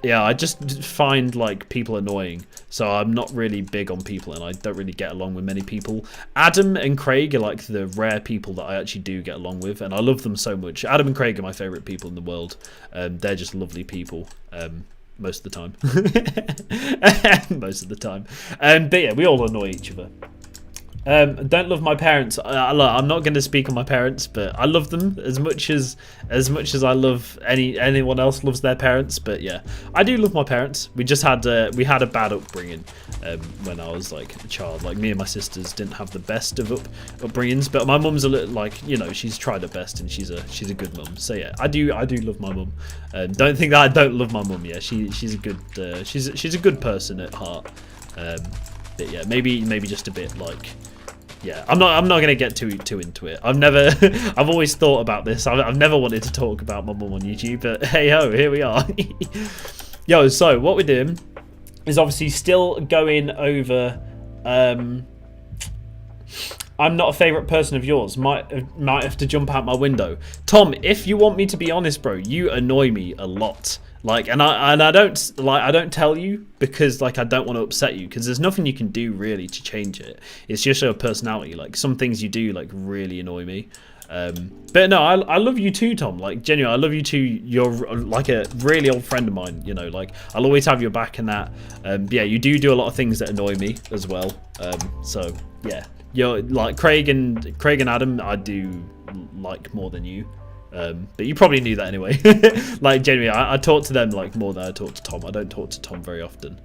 Yeah, I just find like people annoying, so I'm not really big on people, and I don't really get along with many people. Adam and Craig are like the rare people that I actually do get along with, and I love them so much. Adam and Craig are my favorite people in the world. They're just lovely people. Most of the time. Most of the time. But yeah, we all annoy each other. Don't love my parents. I'm not going to speak on my parents, but I love them as much as I love anyone else loves their parents. But yeah, I do love my parents. We just had a bad upbringing when I was like a child. Like me and my sisters didn't have the best of upbringings, but my mum's a little like, you know, she's tried her best, and she's a good mum. So yeah, I do love my mum. Don't think that I don't love my mum. Yeah, she's a good she's a good person at heart. But yeah, maybe just a bit like yeah, I'm not gonna get too into it. I've always thought about this. I've never wanted to talk about my mum on YouTube, but hey ho, here we are. Yo, so what we're doing is obviously still going over. I'm not a favourite person of yours. Might have to jump out my window. Tom, if you want me to be honest, bro, you annoy me a lot. Like, and I don't tell you because like I don't want to upset you, because there's nothing you can do really to change it. It's just your personality. Like some things you do like really annoy me. But no, I love you too, Tom. Like genuinely, I love you too. You're like a really old friend of mine. You know, like I'll always have your back in that. Yeah, you do a lot of things that annoy me as well. So yeah, you're like Craig and Adam. I do like more than you. But you probably knew that anyway. Like genuinely, I talk to them like more than I talk to Tom. I don't talk to Tom very often.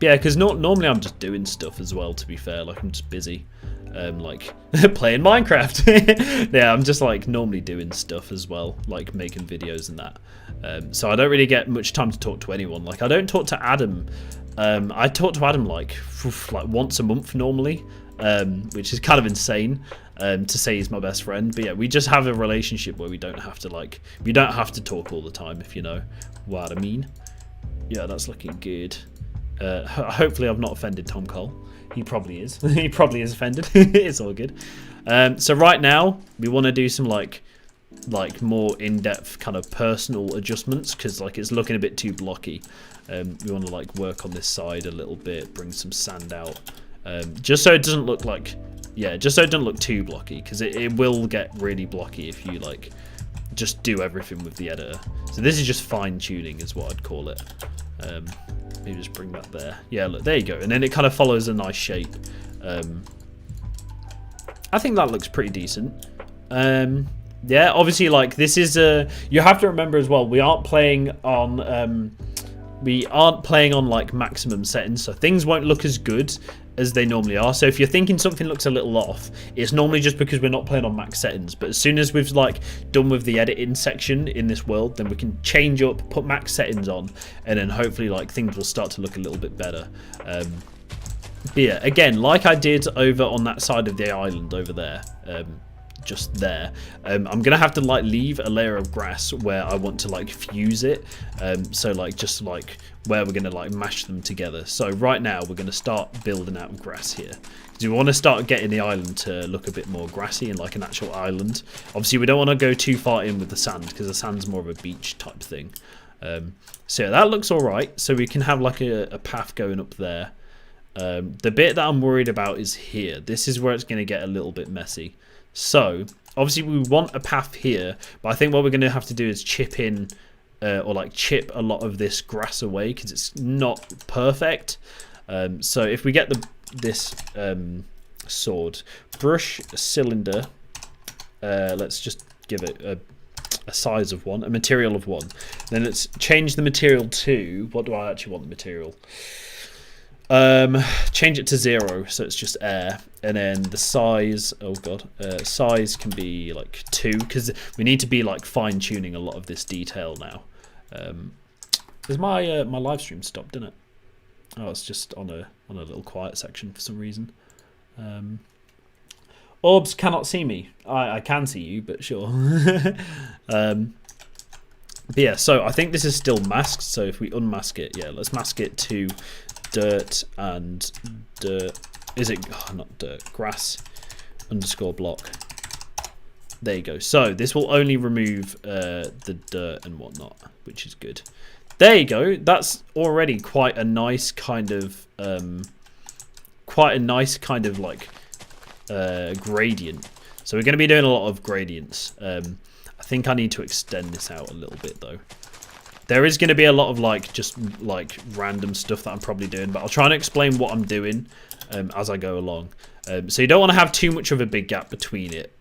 Yeah, because normally I'm just doing stuff as well, to be fair. Like I'm just busy, like playing Minecraft. Yeah, I'm just like normally doing stuff as well, like making videos and that. So I don't really get much time to talk to anyone. Like I don't talk to Adam. I talk to Adam like once a month normally, which is kind of insane to say he's my best friend. But yeah, we just have a relationship where we don't have to talk all the time, if you know what I mean. Yeah, that's looking good. Hopefully I've not offended Tom Cole. He probably is. He probably is offended. It's all good. So right now we want to do some like more in-depth kind of personal adjustments, because like it's looking a bit too blocky. We want to like work on this side a little bit, bring some sand out, just so it doesn't look like, yeah, just so it doesn't look too blocky, because it will get really blocky if you like just do everything with the editor. So this is just fine tuning is what I'd call it. Maybe just bring that there. Yeah, look, there you go. And then it kind of follows a nice shape. I think that looks pretty decent. Yeah, obviously, like this is you have to remember as well, we aren't playing on like maximum settings, so things won't look as good as they normally are. So if you're thinking something looks a little off, it's normally just because we're not playing on max settings. But as soon as we've like done with the editing section in this world, then we can change up, put max settings on, and then hopefully like things will start to look a little bit better. But yeah, again, like I did over on that side of the island over there, just there, I'm gonna have to like leave a layer of grass where I want to like fuse it, so like just like where we're gonna like mash them together. So right now we're gonna start building out grass here, because we want to start getting the island to look a bit more grassy and like an actual island. Obviously we don't want to go too far in with the sand, because the sand's more of a beach type thing. So yeah, that looks all right. So we can have like a path going up there. The bit that I'm worried about is here. This is where it's going to get a little bit messy. So obviously we want a path here, but I think what we're going to have to do is chip in or like chip a lot of this grass away, because it's not perfect. So if we get this sword, brush cylinder, let's just give it a size of 1, a material of 1. Then let's change the material to, what do I actually want the material? Change it to 0, so it's just air, and then the size, oh god, size can be like 2, because we need to be like fine-tuning a lot of this detail now. Is my my live stream stopped, didn't it? Oh, it's just on a little quiet section for some reason. Orbs cannot see me. I can see you, but sure. But yeah, so I think this is still masked, so if we unmask it, yeah, let's mask it to dirt and dirt. Is it, oh, not dirt, grass underscore block. There you go. So this will only remove the dirt and whatnot, which is good. There you go. That's already quite a nice kind of like gradient. So we're going to be doing a lot of gradients. I think I need to extend this out a little bit though. There is going to be a lot of like just like random stuff that I'm probably doing, but I'll try and explain what I'm doing as I go along. So you don't want to have too much of a big gap between it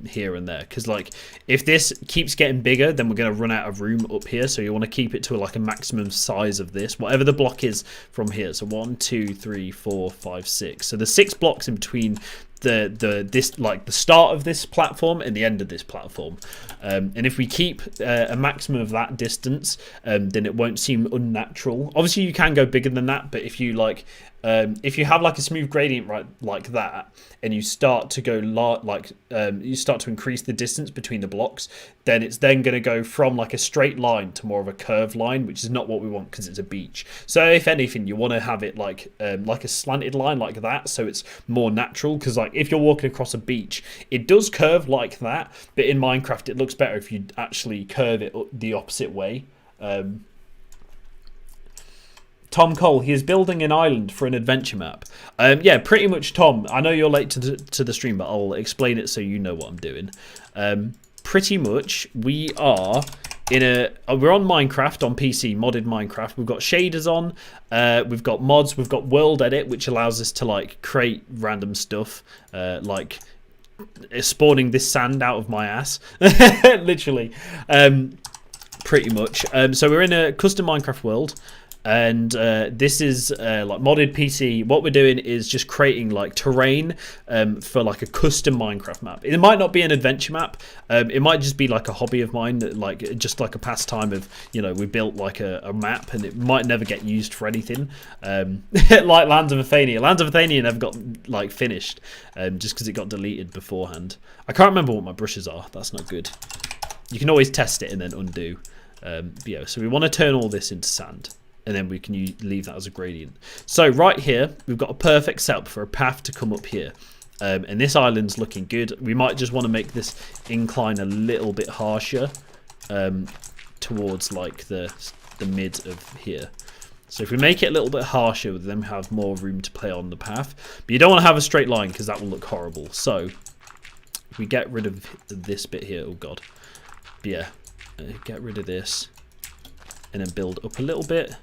here and there, because like if this keeps getting bigger, then we're going to run out of room up here. So you want to keep it to like a maximum size of this, whatever the block is from here. So 1, 2, 3, 4, 5, 6. So there's 6 blocks in between this like the start of this platform and the end of this platform, and if we keep a maximum of that distance, then it won't seem unnatural. Obviously you can go bigger than that, but if you like if you have like a smooth gradient right like that, and you start to go you start to increase the distance between the blocks, then it's then going to go from like a straight line to more of a curved line, which is not what we want because it's a beach. So if anything, you want to have it like a slanted line like that, so it's more natural. Because like if you're walking across a beach, it does curve like that, but in Minecraft it looks better if you actually curve it the opposite way. Tom Cole, he is building an island for an adventure map. Yeah, pretty much, Tom. I know you're late to the stream, but I'll explain it so you know what I'm doing. Pretty much, we're on Minecraft on PC, modded Minecraft. We've got shaders on, we've got mods, we've got world edit, which allows us to like create random stuff, like spawning this sand out of my ass, literally. Pretty much. So we're in a custom Minecraft world. And this is like modded PC. What we're doing is just creating like terrain for like a custom Minecraft map. It might not be an adventure map. It might just be like a hobby of mine, that like just like a pastime of, you know, we built like a map, and it might never get used for anything. Like Lands of Athenia. Lands of Athenia never got like finished just because it got deleted beforehand. I can't remember what my brushes are. That's not good. You can always test it and then undo. Yeah, so we want to turn all this into sand, and then we can leave that as a gradient. So right here, we've got a perfect setup for a path to come up here. And this island's looking good. We might just want to make this incline a little bit harsher towards like the mid of here. So if we make it a little bit harsher, then we have more room to play on the path. But you don't want to have a straight line because that will look horrible. So if we get rid of this bit here, oh god. But yeah, get rid of this and then build up a little bit.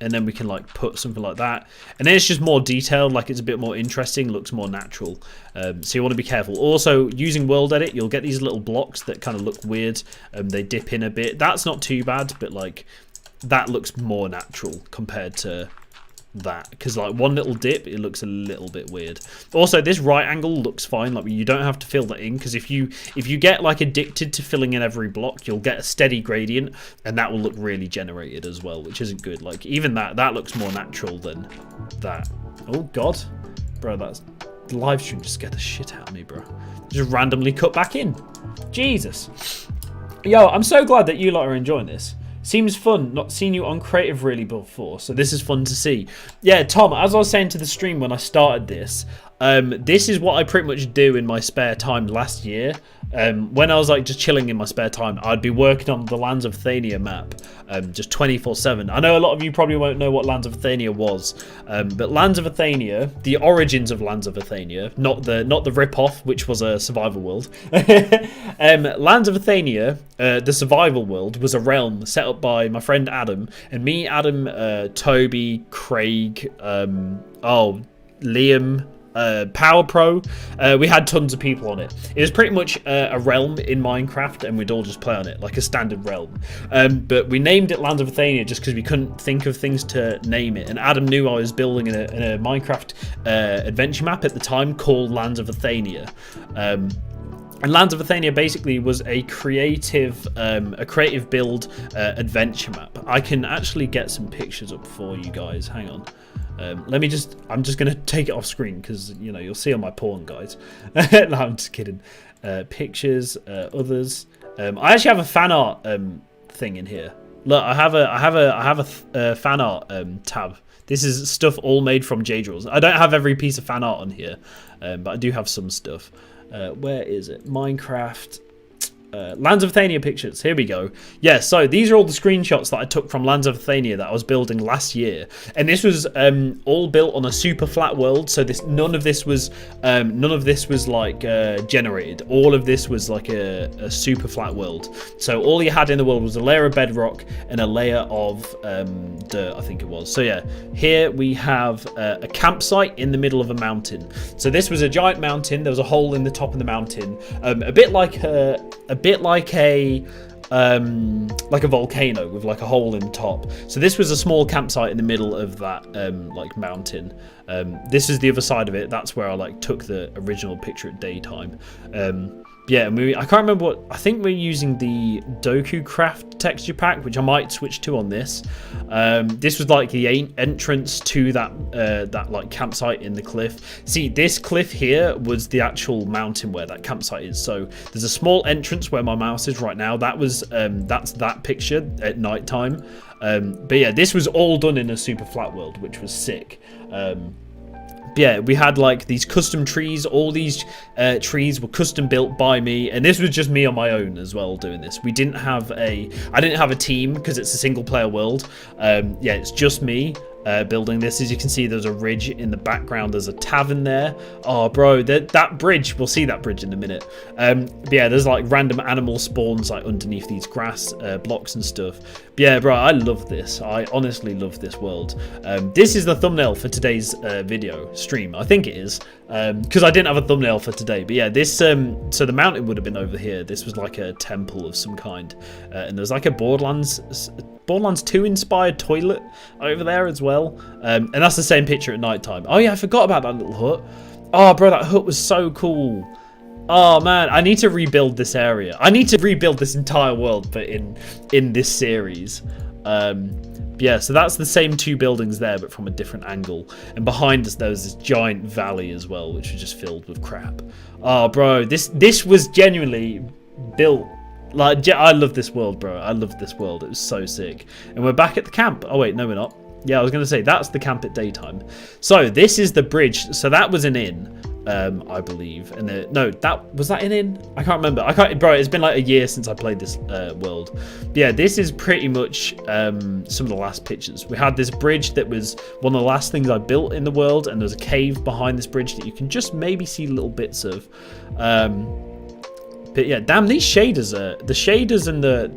And then we can like put something like that, and then it's just more detailed, like it's a bit more interesting, looks more natural. So you want to be careful. Also, using world edit, you'll get these little blocks that kind of look weird. They dip in a bit. That's not too bad, but like that looks more natural compared to that, because like one little dip, it looks a little bit weird. Also, this right angle looks fine. Like you don't have to fill that in, because if you get like addicted to filling in every block, you'll get a steady gradient, and that will look really generated as well, which isn't good. Like even that looks more natural than that. Oh god, bro, that's the live stream just scared the shit out of me, bro. Just randomly cut back in. Jesus. Yo, I'm so glad that you lot are enjoying this. Seems fun. Not seen you on creative really before, so this is fun to see. Yeah, Tom, as I was saying to the stream when I started this, this is what I pretty much do in my spare time last year. When I was like just chilling in my spare time, I'd be working on the Lands of Athenia map, just 24/7. I know a lot of you probably won't know what Lands of Athenia was, but Lands of Athenia, the origins of Lands of Athenia, not the rip-off, which was a survival world. Lands of Athenia, the survival world, was a realm set up by my friend Adam, and me, Adam, Toby, Craig, Liam, Power Pro. We had tons of people on it. It was pretty much a realm in Minecraft, and we'd all just play on it like a standard realm. But we named it Lands of Athenia just because we couldn't think of things to name it. And Adam knew I was building a Minecraft adventure map at the time called Lands of Athenia. And Lands of Athenia basically was a creative build adventure map. I can actually get some pictures up for you guys. Hang on. I'm just going to take it off screen because, you know, you'll see on my porn, guys. No, I'm just kidding. Pictures, others. I actually have a fan art thing in here. Look, I have a fan art tab. This is stuff all made from JDraws. I don't have every piece of fan art on here, but I do have some stuff. Where is it? Minecraft. Lands of Athenia pictures. Here we go. Yeah, so these are all the screenshots that I took from Lands of Athenia that I was building last year, and this was all built on a super flat world. So none of this was like generated. All of this was like a super flat world. So all you had in the world was a layer of bedrock and a layer of dirt, I think it was. So yeah, here we have a campsite in the middle of a mountain. So this was a giant mountain. There was a hole in the top of the mountain, a bit like a volcano with like a hole in the top. So this was a small campsite in the middle of that like mountain. This is the other side of it. That's where I like took the original picture at daytime. Yeah, I can't remember what. I think we're using the Doku Craft texture pack, which I might switch to on this. This was like the entrance to that like campsite in the cliff. See, this cliff here was the actual mountain where that campsite is. So there's a small entrance where my mouse is right now. That was that's that picture at night time. But yeah, this was all done in a super flat world, which was sick. Yeah, we had like these custom trees. All these trees were custom built by me, and this was just me on my own as well doing this. I didn't have a team because it's a single player world. Yeah, it's just me building this. As you can see, there's a ridge in the background. There's a tavern there. Oh, bro, that bridge. We'll see that bridge in a minute. But yeah, there's like random animal spawns like underneath these grass blocks and stuff. But yeah, bro, I love this. I honestly love this world. This is the thumbnail for today's video stream. I think it is because I didn't have a thumbnail for today. But yeah, this so the mountain would have been over here. This was like a temple of some kind, and there's like a Borderlands 2 inspired toilet over there as well. And that's the same picture at night time. Oh yeah, I forgot about that little hut. Oh, bro, that hut was so cool. Oh man, I need to rebuild this area. I need to rebuild this entire world, but in this series. Yeah, so that's the same two buildings there, but from a different angle. And behind us, there was this giant valley as well, which was just filled with crap. Oh, bro, this was genuinely built. Like, I love this world, bro. I love this world. It was so sick. And we're back at the camp. Oh wait, no, we're not. Yeah, I was gonna say that's the camp at daytime. So this is the bridge. So that was an inn. I believe, and no, that was that an inn. I can't remember. Bro. It's been like a year since I played this world. But yeah, this is pretty much some of the last pictures. We had this bridge that was one of the last things I built in the world, and there's a cave behind this bridge that you can just maybe see little bits of. But yeah, damn, these shaders the shaders and the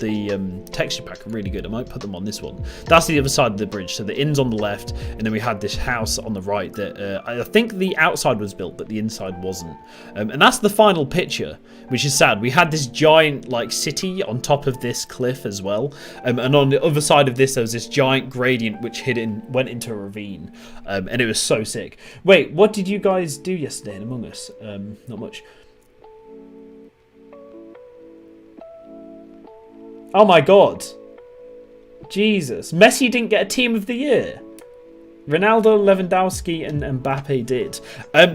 texture pack are really good. I might put them on this one. That's the other side of the bridge. So the inn's on the left, and then we had this house on the right that I think the outside was built, but the inside wasn't. And that's the final picture, which is sad. We had this giant like city on top of this cliff as well, and on the other side of this there was this giant gradient which went into a ravine, and it was so sick. Wait, what did you guys do yesterday in Among Us? Not much. Oh my god. Jesus. Messi didn't get a team of the year. Ronaldo, Lewandowski and Mbappe did.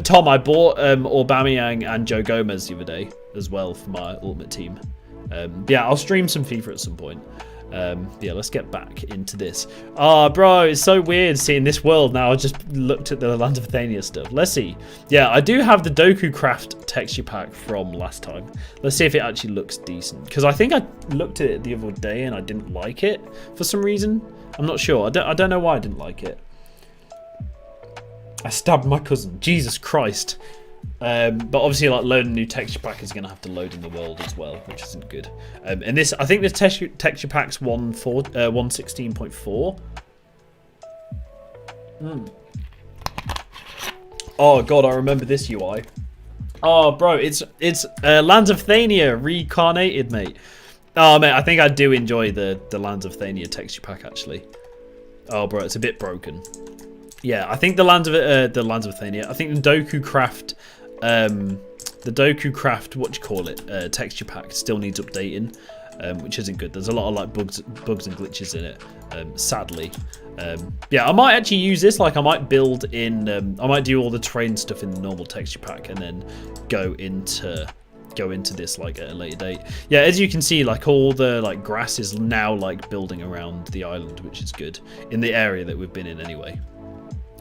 Tom, I bought Aubameyang and Joe Gomez the other day as well for my ultimate team. Yeah, I'll stream some FIFA at some point. Yeah, let's get back into this. Oh, bro, it's so weird seeing this world now. I just looked at the Land of Athenia stuff. Let's see. Yeah, I do have the Doku Craft texture pack from last time. Let's see if it actually looks decent. Because I think I looked at it the other day and I didn't like it for some reason. I'm not sure. I don't know why I didn't like it. I stabbed my cousin. Jesus Christ. But obviously, like, loading a new texture pack is going to have to load in the world as well, which isn't good. And this, I think this texture pack's 1.16.4. Oh god, I remember this UI. Oh, bro, it's Lands of Thania reincarnated, mate. Oh, mate, I think I do enjoy the Lands of Thania texture pack actually. Oh, bro, it's a bit broken. Yeah, I think the Lands of Athenia. I think the Doku Craft, what do you call it? Texture pack still needs updating, which isn't good. There's a lot of like bugs and glitches in it, sadly. Yeah, I might actually use this. Like, I might build in. I might do all the terrain stuff in the normal texture pack, and then go into this like at a later date. Yeah, as you can see, like all the like grass is now like building around the island, which is good in the area that we've been in anyway.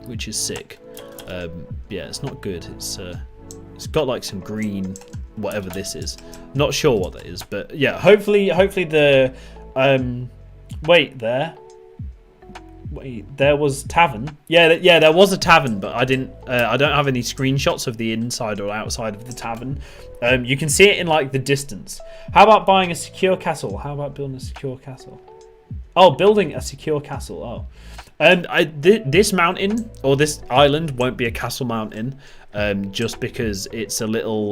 Which is sick. Yeah, it's not good. It's got like some green, whatever this is. Not sure what that is, but yeah. Hopefully the wait there was tavern. Yeah, there was a tavern, but I don't have any screenshots of the inside or outside of the tavern. You can see it in like the distance. How about buying a secure castle? How about building a secure castle? Oh, building a secure castle. Oh. This mountain or this island won't be a castle mountain, just because it's a little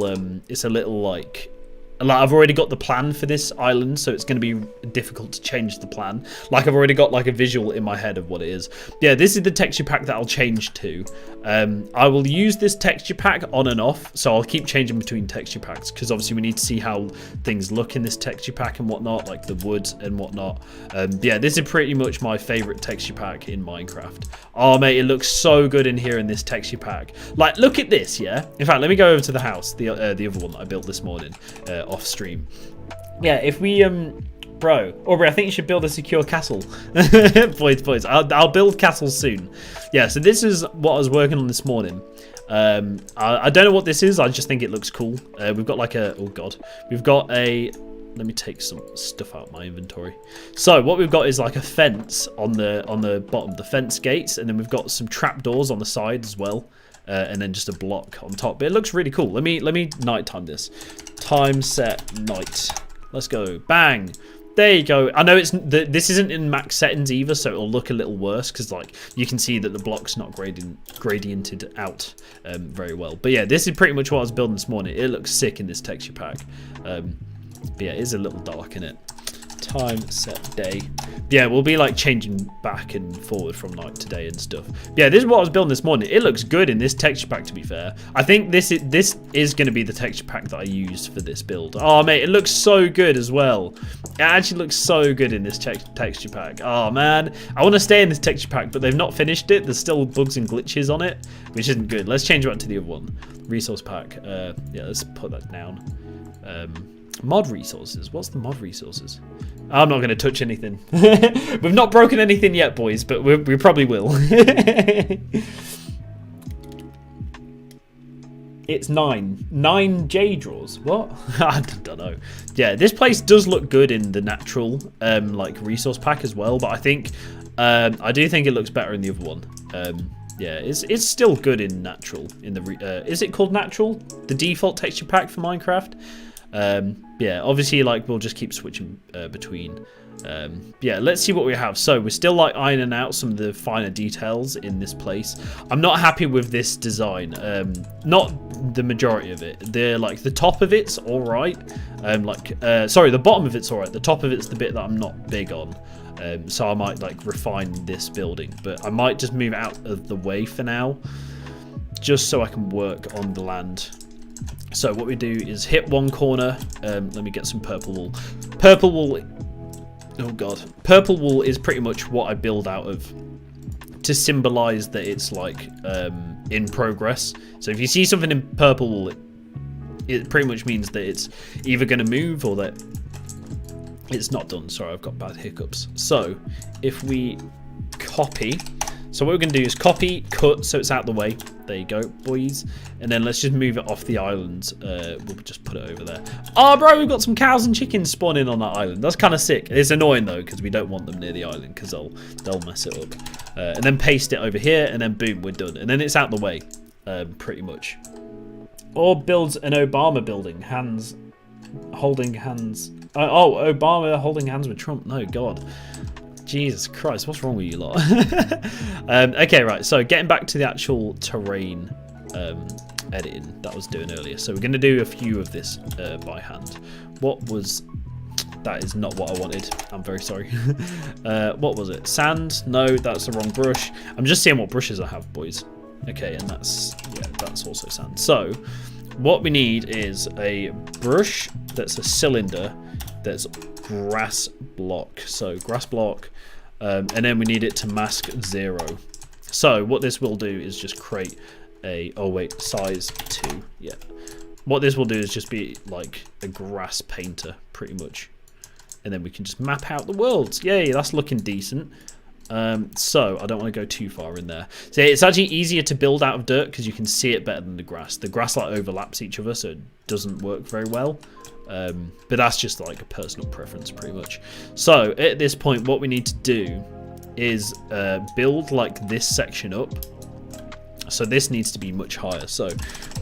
like like I've already got the plan for this island, so it's going to be difficult to change the plan. Like I've already got like a visual in my head of what it is. Yeah, this is the texture pack that I'll change to. I will use this texture pack on and off, so I'll keep changing between texture packs because obviously we need to see how things look in this texture pack and whatnot, like the wood and whatnot. Yeah, this is pretty much my favorite texture pack in Minecraft. Oh mate, it looks so good in here in this texture pack. Like, look at this, yeah. In fact, let me go over to the house, the other one that I built this morning off stream. Yeah, if we bro, Aubrey, I think you should build a secure castle. boys, I'll build castles soon. Yeah, so this is what I was working on this morning. I don't know what this is. I just think it looks cool. We've got like a, oh god, we've got a, let me take some stuff out of my inventory. So what we've got is like a fence on the bottom, the fence gates, and then we've got some trapdoors on the side as well, and then just a block on top. But it looks really cool. Let me nighttime this. Time set night. Let's go. Bang. There you go. I know this isn't in max settings either, so it'll look a little worse because like you can see that the block's not gradiented out very well. But yeah, this is pretty much what I was building this morning. It looks sick in this texture pack. But yeah, it is a little dark in it. Time set day. Yeah, we'll be like changing back and forward from night to day and stuff. Yeah, this is what I was building this morning. It looks good in this texture pack, to be fair. I think this is going to be the texture pack that I use for this build. Oh mate, it looks so good as well. It actually looks so good in this texture pack. Oh man, I want to stay in this texture pack, but they've not finished it. There's still bugs and glitches on it, which isn't good. Let's change it to the other one. Resource pack. Yeah, let's put that down. Mod resources. What's the mod resources? I'm not going to touch anything. We've not broken anything yet, boys, but we probably will. It's 9 J draws. What? I don't know. Yeah, this place does look good in the natural like resource pack as well, but I think I do think it looks better in the other one. Yeah, it's still good in natural. In the is it called natural? The default texture pack for Minecraft. Yeah, obviously like we'll just keep switching between. Yeah, let's see what we have. So we're still like ironing out some of the finer details in this place. I'm not happy with this design. Not the majority of it. The top of it's all right. Sorry, the bottom of it's all right. The top of it's the bit that I'm not big on. So I might like refine this building, but I might just move out of the way for now, just so I can work on the land. So what we do is hit one corner. Let me get some purple wool. Purple wool. Oh god. Purple wool is pretty much what I build out of to symbolize that it's like in progress. So if you see something in purple wool, it pretty much means that it's either going to move or that it's not done. Sorry, I've got bad hiccups. So if we copy. So what we're going to do is copy, cut, so it's out the way. There you go, boys. And then let's just move it off the island. We'll just put it over there. Oh, bro, we've got some cows and chickens spawning on that island. That's kind of sick. It's annoying, though, because we don't want them near the island, because they'll mess it up. And then paste it over here, and then boom, we're done. And then it's out the way, pretty much. Or builds an Obama building. Holding hands. Oh, Obama holding hands with Trump. No, God. Jesus Christ, what's wrong with you lot? Okay, right, so getting back to the actual terrain editing that I was doing earlier. So we're going to do a few of this by hand. That is not what I wanted. I'm very sorry. What was it? Sand? No, that's the wrong brush. I'm just seeing what brushes I have, boys. Okay, and that's also sand. So what we need is a brush that's a cylinder that's grass block. So grass block, and then we need it to mask 0. So what this will do is just create a size 2. Yeah, what this will do is just be like a grass painter pretty much, and then we can just map out the worlds. Yay, that's looking decent. So I don't want to go too far in there. So it's actually easier to build out of dirt because you can see it better than the grass. The grass like overlaps each other, so it doesn't work very well. But that's just like a personal preference pretty much. So at this point what we need to do is build like this section up. So this needs to be much higher. So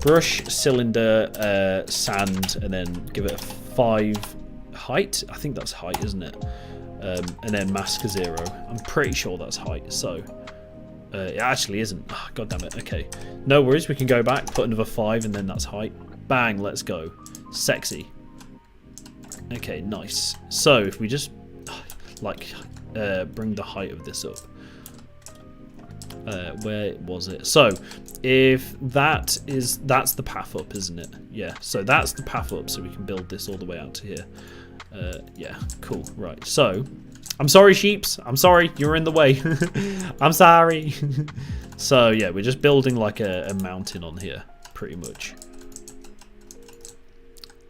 brush, cylinder, sand, and then give it a 5 height. I think that's height, isn't it? And then mask 0. I'm pretty sure that's height. So it actually isn't. Oh, God damn it. Okay, no worries. We can go back, put another 5, and then that's height. Bang, let's go. Sexy. Okay, nice. So if we just like bring the height of this up. Where was it? So if that's the path up, isn't it? Yeah, so that's the path up, so we can build this all the way out to here. Yeah, cool. Right, so I'm sorry, sheeps, I'm sorry, you're in the way. I'm sorry. So yeah, we're just building like a mountain on here, pretty much.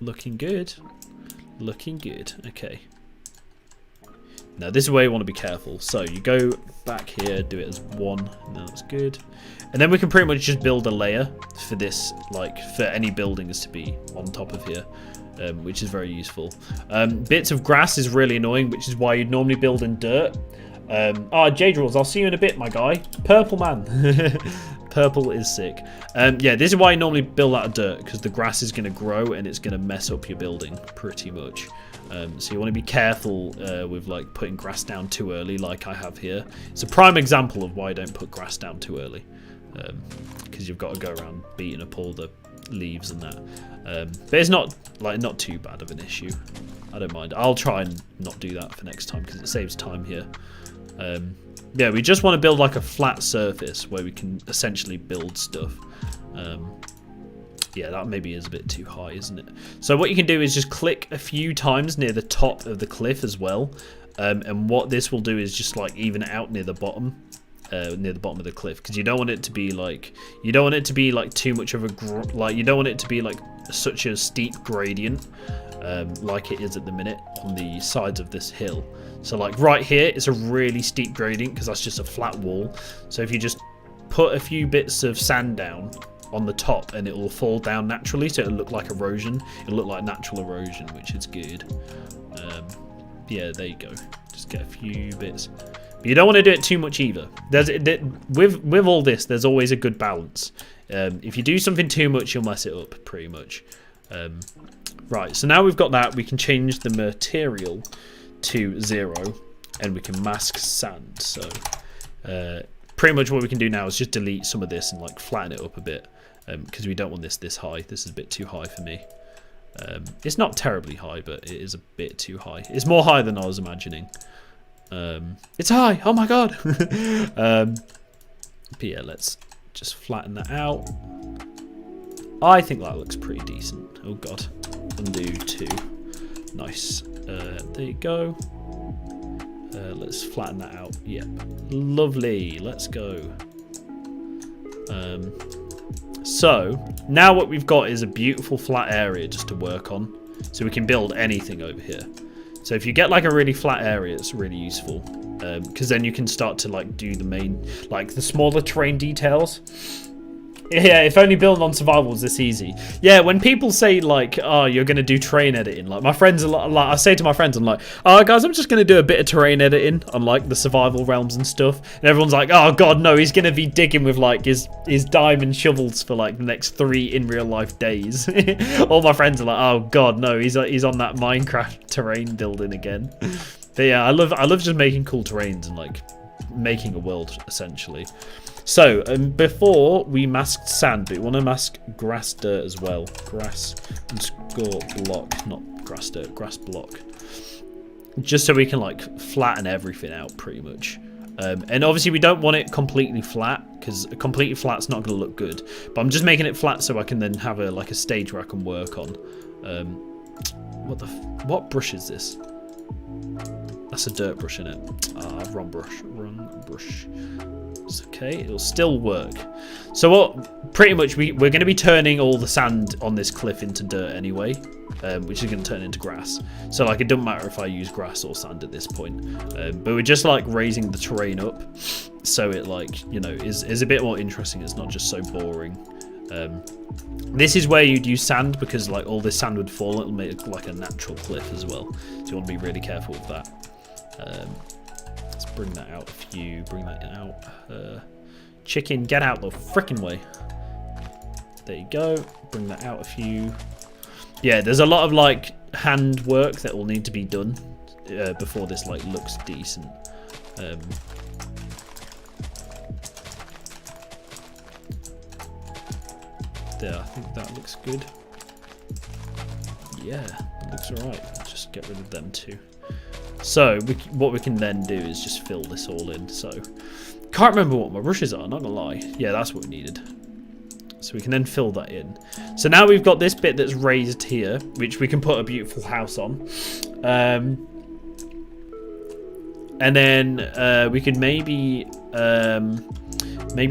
Looking good. Looking good. Okay. Now this is where you want to be careful. So you go back here, do it as 1, and then that's good. And then we can pretty much just build a layer for this, like for any buildings to be on top of here, which is very useful. Bits of grass is really annoying, which is why you'd normally build in dirt. Jade Rules, I'll see you in a bit, my guy. Purple man. Purple is sick. Yeah, this is why you normally build out of dirt, because the grass is going to grow and it's going to mess up your building pretty much. So you want to be careful with like putting grass down too early, like I have here. It's a prime example of why I don't put grass down too early, because you've got to go around beating up all the leaves and that. But it's not too bad of an issue. I don't mind. I'll try and not do that for next time because it saves time here. Yeah, we just want to build like a flat surface where we can essentially build stuff. Yeah, that maybe is a bit too high, isn't it? So what you can do is just click a few times near the top of the cliff as well. And what this will do is just like even it out near the bottom of the cliff, because you don't want it to be like too much of a you don't want it to be like such a steep gradient like it is at the minute on the sides of this hill. So like right here, it's a really steep gradient because that's just a flat wall. So if you just put a few bits of sand down on the top and it will fall down naturally, so it'll look like erosion. It'll look like natural erosion, which is good. Yeah, there you go. Just get a few bits. But you don't want to do it too much either. With all this, there's always a good balance. If you do something too much, you'll mess it up pretty much. Right, so now we've got that, we can change the material to 0 and we can mask sand. So pretty much what we can do now is just delete some of this and like flatten it up a bit, because we don't want this high. This is a bit too high for me. It's not terribly high, but it is a bit too high. It's more high than I was imagining. It's high, oh my god. But yeah, let's just flatten that out. I think that looks pretty decent. Oh god, undo 2. Nice. There you go. Let's flatten that out. Yep, lovely. Let's go. So now what we've got is a beautiful flat area just to work on, so we can build anything over here. So if you get like a really flat area, it's really useful, because then you can start to like do the main, like the smaller terrain details. Yeah, if only building on survival was this easy. Yeah, when people say like, oh, you're going to do terrain editing, like my friends are like, I say to my friends, I'm like, oh guys, I'm just going to do a bit of terrain editing on like the survival realms and stuff. And everyone's like, oh god, no, he's going to be digging with like his diamond shovels for like the next 3 in real life days. All my friends are like, oh god, no, he's on that Minecraft terrain building again. But yeah, I love just making cool terrains and like making a world essentially. So, before we masked sand, but we want to mask grass dirt as well. Grass underscore block, not grass dirt, grass block. Just so we can like flatten everything out pretty much. And obviously we don't want it completely flat, because completely flat's not going to look good. But I'm just making it flat so I can then have a stage where I can work on. What brush is this? That's a dirt brush, isn't it? Wrong brush. It's okay, it'll still work. So what? Pretty much we're going to be turning all the sand on this cliff into dirt anyway, which is going to turn into grass. So like it doesn't matter if I use grass or sand at this point. But we're just like raising the terrain up, so it like, you know, is a bit more interesting. It's not just so boring. This is where you'd use sand, because like all this sand would fall. It'll make like a natural cliff as well. So you want to be really careful with that. Let's bring that out a few. Bring that out. Chicken, get out the frickin' way. There you go. Bring that out a few. Yeah, there's a lot of like hand work that will need to be done before this like looks decent. There, I think that looks good. Yeah, looks alright. Just get rid of them too. So what we can then do is just fill this all in. So can't remember what my brushes are, not gonna lie. Yeah, that's what we needed. So we can then fill that in. So now we've got this bit that's raised here, which we can put a beautiful house on. And then we can maybe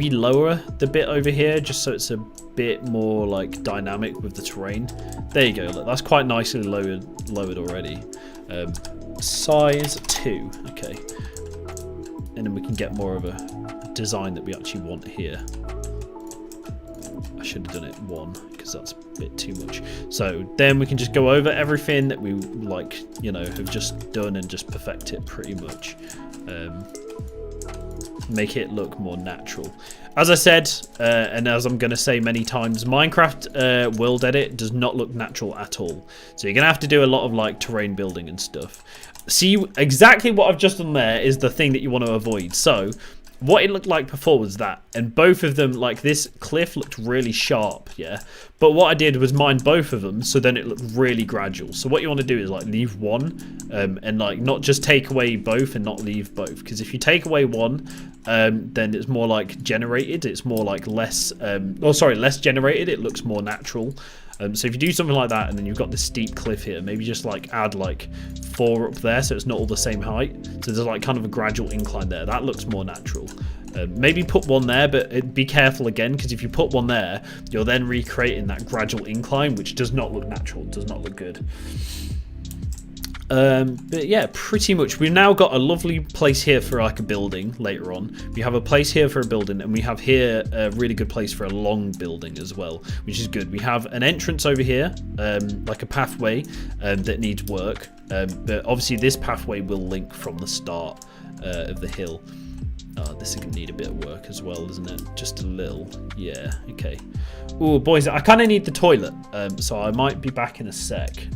lower the bit over here just so it's a bit more like dynamic with the terrain. There you go. Look, that's quite nicely lowered already. Size 2. Okay. And then we can get more of a design that we actually want here. I should have done it 1 because that's a bit too much. So then we can just go over everything that we like, you know, have just done and just perfect it pretty much. Make it look more natural. As I said, and as I'm going to say many times, Minecraft world edit does not look natural at all. So you're going to have to do a lot of like terrain building and stuff. See, exactly what I've just done there is the thing that you want to avoid. So what it looked like before was that, and both of them, like this cliff looked really sharp, yeah, but what I did was mine both of them, so then it looked really gradual. So what you want to do is like leave one, and like not just take away both and not leave both, because if you take away one, then it's more like generated, it's more like less generated, it looks more natural. So if you do something like that and then you've got this steep cliff here, maybe just like add like 4 up there so it's not all the same height. So there's like kind of a gradual incline there. That looks more natural. Maybe put 1 there, but be careful again, because if you put 1 there, you're then recreating that gradual incline, which does not look natural, does not look good. But yeah, pretty much we've now got a lovely place here for like a building later on. We have a place here for a building, and we have here a really good place for a long building as well, which is good. We have an entrance over here, like a pathway that needs work, but obviously this pathway will link from the start of the hill. This is going to need a bit of work as well, isn't it? Just a little. Yeah, okay. Oh, boys, I kind of need the toilet, so I might be back in a sec,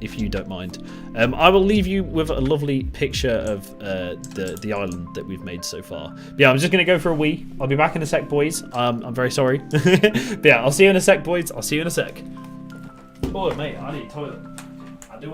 if you don't mind. I will leave you with a lovely picture of the island that we've made so far. But yeah, I'm just going to go for a wee. I'll be back in a sec, boys. I'm very sorry. But yeah, I'll see you in a sec, boys. I'll see you in a sec. Oh, mate, I need a toilet. I do.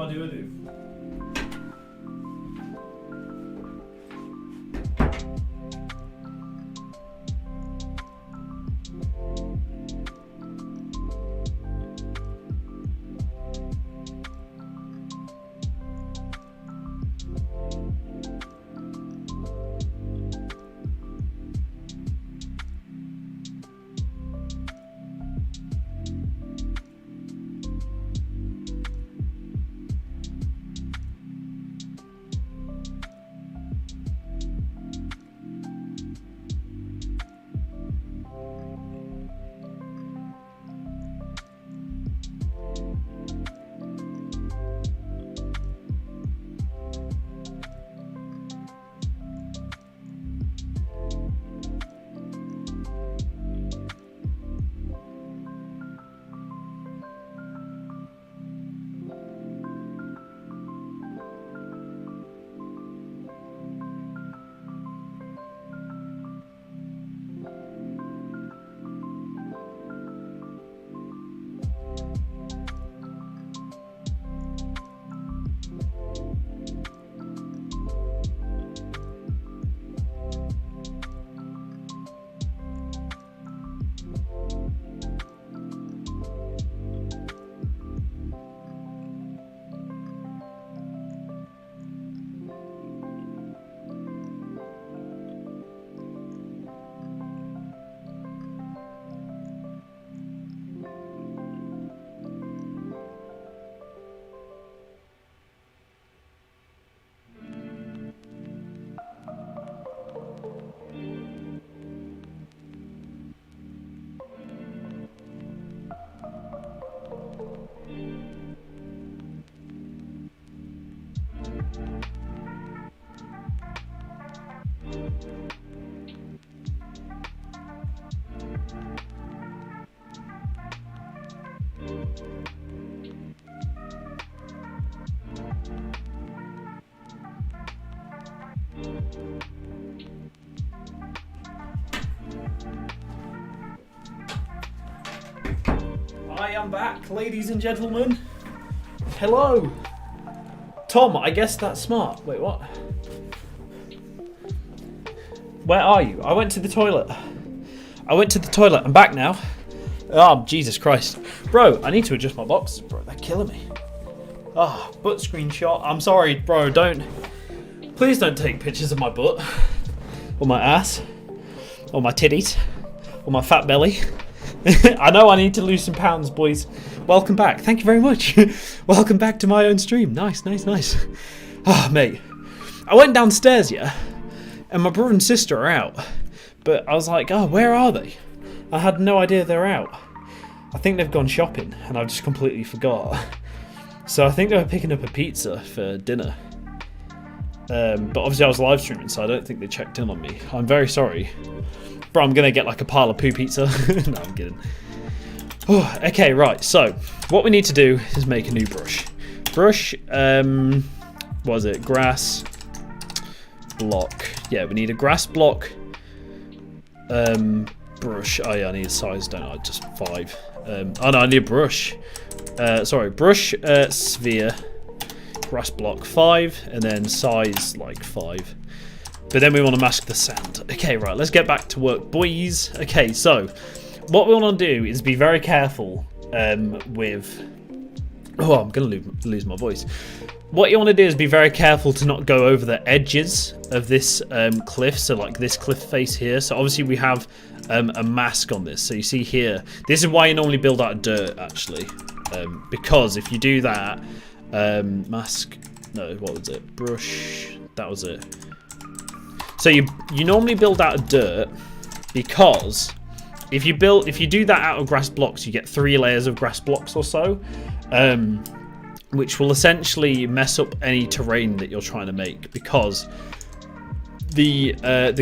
I am back, ladies and gentlemen. Hello. Tom, I guess that's smart. Wait, what? Where are you? I went to the toilet. I'm back now. Oh, Jesus Christ. Bro, I need to adjust my boxes, bro. They're killing me. Ah, oh, butt screenshot. I'm sorry, bro. Please don't take pictures of my butt. Or my ass. Or my titties. Or my fat belly. I know I need to lose some pounds, boys. Welcome back. Thank you very much. Welcome back to my own stream. Nice. Oh, mate. I went downstairs, yeah? And my brother and sister are out. But I was like, oh, where are they? I had no idea they're out. I think they've gone shopping, and I just completely forgot. So I think they were picking up a pizza for dinner. But obviously I was live streaming, so I don't think they checked in on me. I'm very sorry. Bro, I'm going to get like a pile of poo pizza. No, I'm kidding. Oh, okay, right. So what we need to do is make a new brush. Brush, what is it? Grass block. Yeah, we need a grass block brush. Oh yeah, I need a size, don't I? Just 5. Oh no, I need a brush. Brush sphere, grass block 5, and then size like 5. But then we want to mask the sand. Okay, right, let's get back to work, boys. Okay, so what we want to do is be very careful with... Oh, I'm going to lose my voice. What you want to do is be very careful to not go over the edges of this cliff. So like this cliff face here. So obviously we have a mask on this. So you see here, this is why you normally build out of dirt actually. Because if you do that, mask, no, what was it? Brush, that was it. So you normally build out of dirt because if you do that out of grass blocks, you get 3 layers of grass blocks or so. Which will essentially mess up any terrain that you're trying to make, because the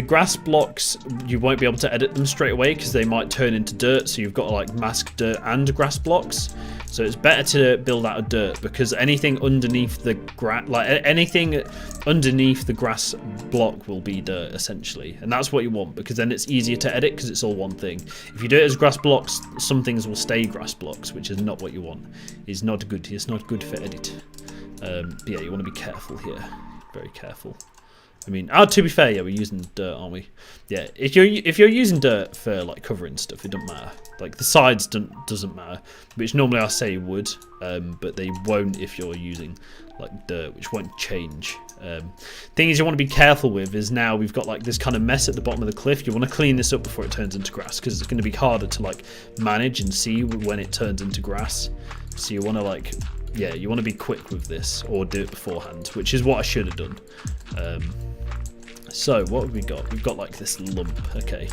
grass blocks, you won't be able to edit them straight away because they might turn into dirt, so you've got to like mask dirt and grass blocks. So it's better to build out of dirt, because anything underneath the grass block will be dirt essentially, and that's what you want, because then it's easier to edit because it's all one thing. If you do it as grass blocks, some things will stay grass blocks, which is not what you want. It's not good for edit. But yeah, you want to be careful here, very careful. I mean, to be fair, yeah, we're using dirt, aren't we? Yeah, if you're using dirt for like covering stuff, it doesn't matter. Like the sides doesn't matter, which normally I say would, but they won't if you're using like dirt, which won't change. Thing is, you want to be careful with is now we've got like this kind of mess at the bottom of the cliff. You want to clean this up before it turns into grass, because it's going to be harder to like manage and see when it turns into grass. So you want to like, yeah, you want to be quick with this or do it beforehand, which is what I should have done. So what have we got? We've got like this lump. Okay,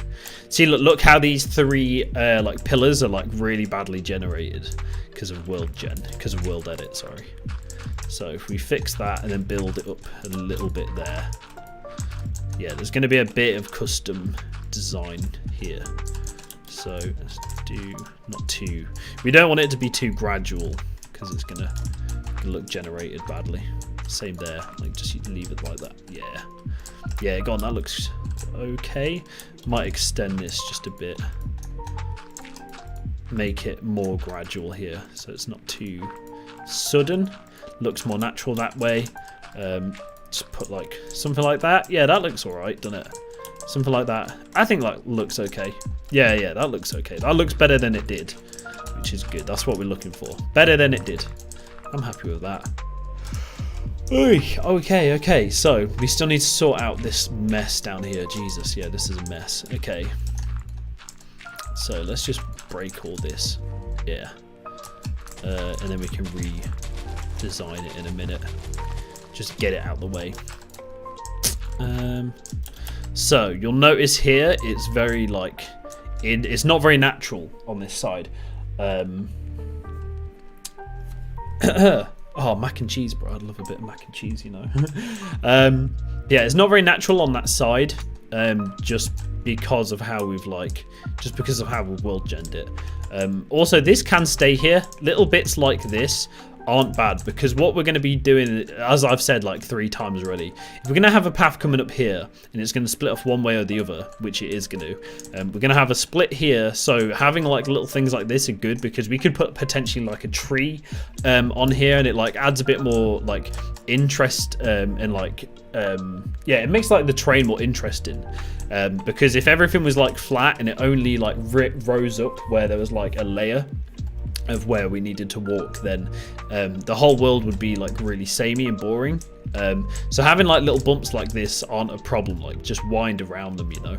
see, look how these 3 like pillars are like really badly generated because of world edit. Sorry. So if we fix that and then build it up a little bit there, yeah, there's going to be a bit of custom design here. So let's do not too. We don't want it to be too gradual because it's gonna look generated badly. Same there, like just leave it like that. Yeah, go on, that looks okay. Might extend this just a bit, make it more gradual here so it's not too sudden. Looks more natural that way. Just put like something like that. Yeah, that looks alright, doesn't it? Something like that. I think like looks okay. Yeah, that looks okay. That looks better than it did, which is good. That's what we're looking for. Better than it did. I'm happy with that. Okay, so we still need to sort out this mess down here. Jesus, yeah, this is a mess. Okay, so let's just break all this. Yeah, and then we can redesign it in a minute. Just get it out the way. So you'll notice here it's very like it's not very natural on this side. Oh, mac and cheese, bro. I'd love a bit of mac and cheese, you know. Yeah, it's not very natural on that side, just because of how we've world genned it. Also, this can stay here. Little bits like this aren't bad, because what we're going to be doing, as I've said like 3 times already, if we're going to have a path coming up here and it's going to split off one way or the other, which it is going to, we're going to have a split here. So having like little things like this are good, because we could put potentially like a tree on here, and it like adds a bit more like interest and like yeah, it makes like the terrain more interesting. Because if everything was like flat and it only like rose up where there was like a layer of where we needed to walk, then the whole world would be like really samey and boring. So having like little bumps like this aren't a problem, like just wind around them, you know,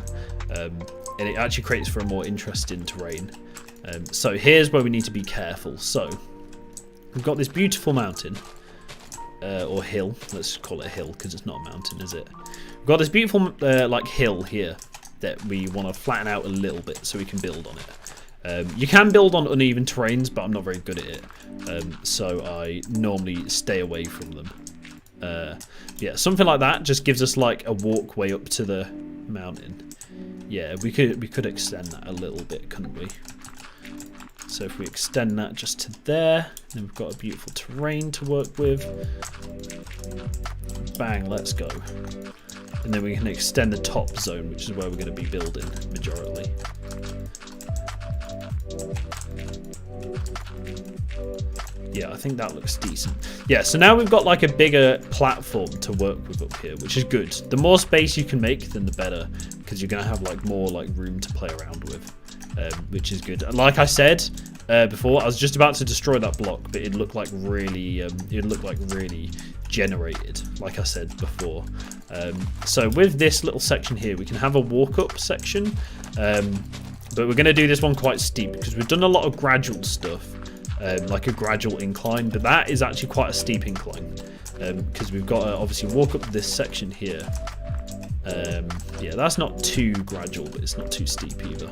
and it actually creates for a more interesting terrain. So here's where we need to be careful. So we've got this beautiful mountain, or hill, let's call it a hill because it's not a mountain, is it? We've got this beautiful like hill here that we want to flatten out a little bit so we can build on it. You can build on uneven terrains, but I'm not very good at it, so I normally stay away from them. Yeah, something like that just gives us like a walkway up to the mountain. Yeah, we could extend that a little bit, couldn't we? So if we extend that just to there, then we've got a beautiful terrain to work with. Bang, let's go. And then we can extend the top zone, which is where we're going to be building majorly. Yeah, I think that looks decent. Yeah, so now we've got like a bigger platform to work with up here, which is good. The more space you can make, then the better, because you're going to have like more like room to play around with, which is good. And like I said before, I was just about to destroy that block, but it looked like really, generated, like I said before. So with this little section here, we can have a walk-up section, but we're going to do this one quite steep because we've done a lot of gradual stuff. Like a gradual incline, but that is actually quite a steep incline, because we've got to obviously walk up this section here. Yeah, that's not too gradual, but it's not too steep either.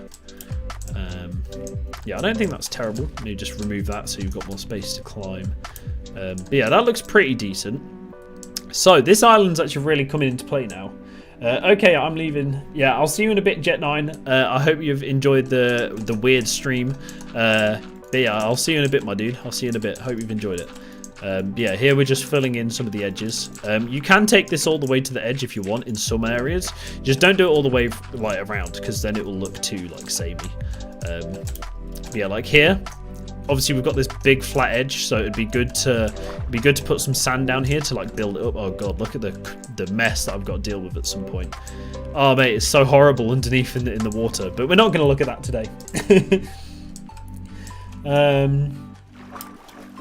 Yeah, I don't think that's terrible. Maybe just remove that so you've got more space to climb. But yeah, that looks pretty decent. So this island's actually really coming into play now. Okay, I'm leaving. Yeah, I'll see you in a bit, Jet9. I hope you've enjoyed the weird stream. But yeah, I'll see you in a bit, my dude. I'll see you in a bit. Hope you've enjoyed it. Yeah, here we're just filling in some of the edges. You can take this all the way to the edge if you want in some areas. Just don't do it all the way like around, because then it will look too like samey. Yeah, like here, obviously we've got this big flat edge, so it'd be good to put some sand down here to like build it up. Oh god, look at the mess that I've got to deal with at some point. Oh mate, it's so horrible underneath in the water. But we're not going to look at that today.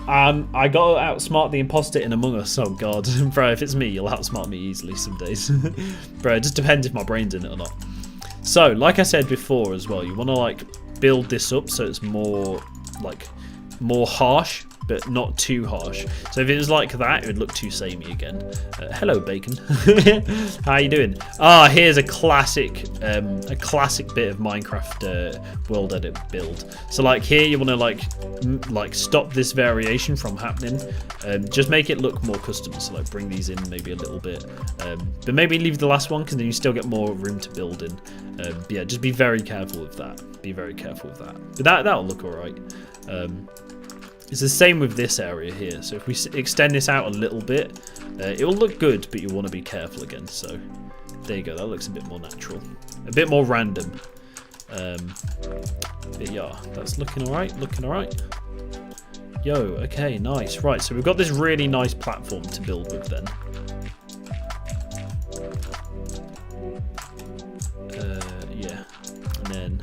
I got to outsmart the imposter in Among Us. Oh god, bro, if it's me, you'll outsmart me easily some days. Bro, it just depends if my brain's in it or not. So, like I said before as well, you want to like build this up so it's more harsh, but not too harsh. So if it was like that, it would look too samey again. Hello, Bacon. How you doing? Ah, here's a classic bit of Minecraft world edit build. So like here, you want to like stop this variation from happening. Just make it look more custom. So like bring these in maybe a little bit, but maybe leave the last one because then you still get more room to build in. Yeah, just be very careful with that. Be very careful with that. But that'll look alright. It's the same with this area here. So if we extend this out a little bit, it will look good, but you want to be careful again. So there you go. That looks a bit more natural, a bit more random. But yeah, that's looking alright. Looking alright. Yo, okay, nice. Right, so we've got this really nice platform to build with then. Yeah, and then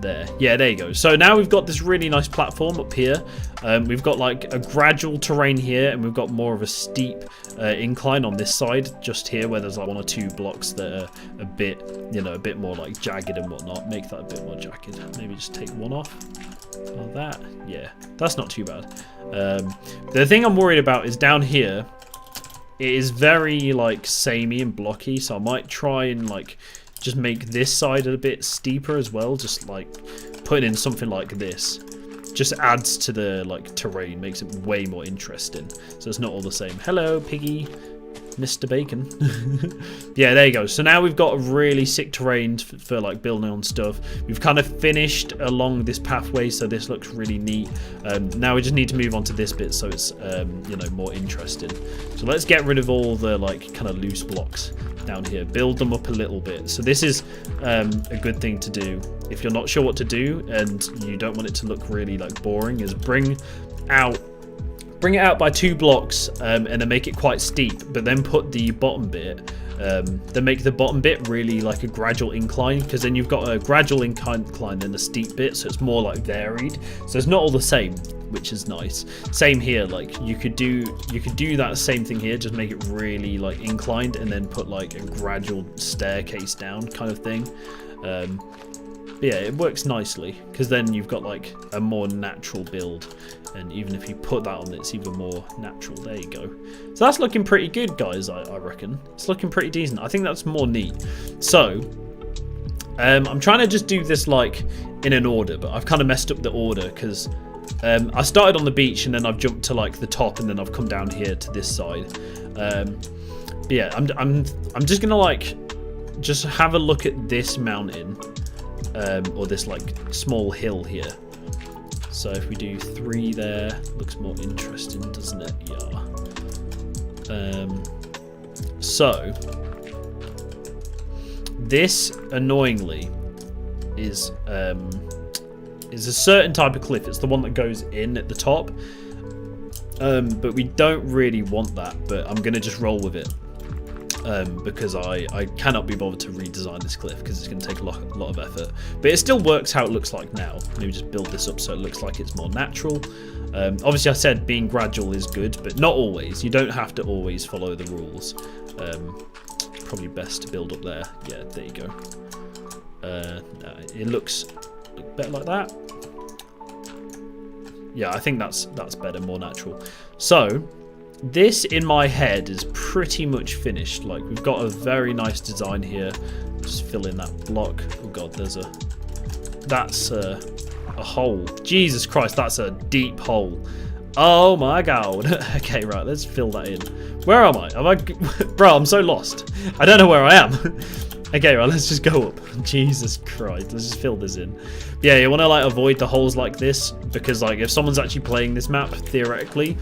there. Yeah, there you go. So now we've got this really nice platform up here. We've got like a gradual terrain here, and we've got more of a steep incline on this side, just here where there's like 1 or 2 blocks that are a bit, you know, a bit more like jagged and whatnot. Make that a bit more jagged. Maybe just take one off. Like that. Yeah, that's not too bad. The thing I'm worried about is down here. It is very like samey and blocky, so I might try and like just make this side a bit steeper as well. Just like putting in something like this just adds to the like terrain, makes it way more interesting, so it's not all the same. Hello, piggy. Mr. Bacon. Yeah, there you go. So now we've got a really sick terrain for like building on stuff. We've kind of finished along this pathway, so this looks really neat. Now we just need to move on to this bit so it's you know, more interesting. So let's get rid of all the like kind of loose blocks down here, build them up a little bit. So this is a good thing to do if you're not sure what to do and you don't want it to look really like boring, is bring it out by 2 blocks and then make it quite steep, but then put the bottom bit then make the bottom bit really like a gradual incline, because then you've got a gradual incline and a steep bit, so it's more like varied, so it's not all the same, which is nice. Same here, like you could do that same thing here, just make it really like inclined and then put like a gradual staircase down kind of thing. Yeah, it works nicely because then you've got like a more natural build, and even if you put that on, it's even more natural. There you go. So that's looking pretty good, guys. I reckon it's looking pretty decent. I think that's more neat. So I'm trying to just do this like in an order, but I've kind of messed up the order because I started on the beach and then I've jumped to like the top and then I've come down here to this side. But yeah, I'm just gonna like just have a look at this mountain. Or this like small hill here. So if we do 3 there, looks more interesting, doesn't it? Yeah. So this annoyingly is a certain type of cliff. It's the one that goes in at the top. But we don't really want that, but I'm gonna just roll with it. Because I cannot be bothered to redesign this cliff because it's going to take a lot of effort. But it still works how it looks like now. Maybe just build this up so it looks like it's more natural. Obviously, I said being gradual is good, but not always. You don't have to always follow the rules. Probably best to build up there. Yeah, there you go. It looks better like that. Yeah, I think that's better, more natural. So this in my head is pretty much finished. Like, we've got a very nice design here. Just fill in that block. Oh god, that's a hole. Jesus Christ, that's a deep hole. Oh my god. Okay, right, let's fill that in. Where am I? Bro, I'm so lost. I don't know where I am. Okay, right, let's just go up. Jesus Christ, let's just fill this in. Yeah, you want to like avoid the holes like this, because like if someone's actually playing this map theoretically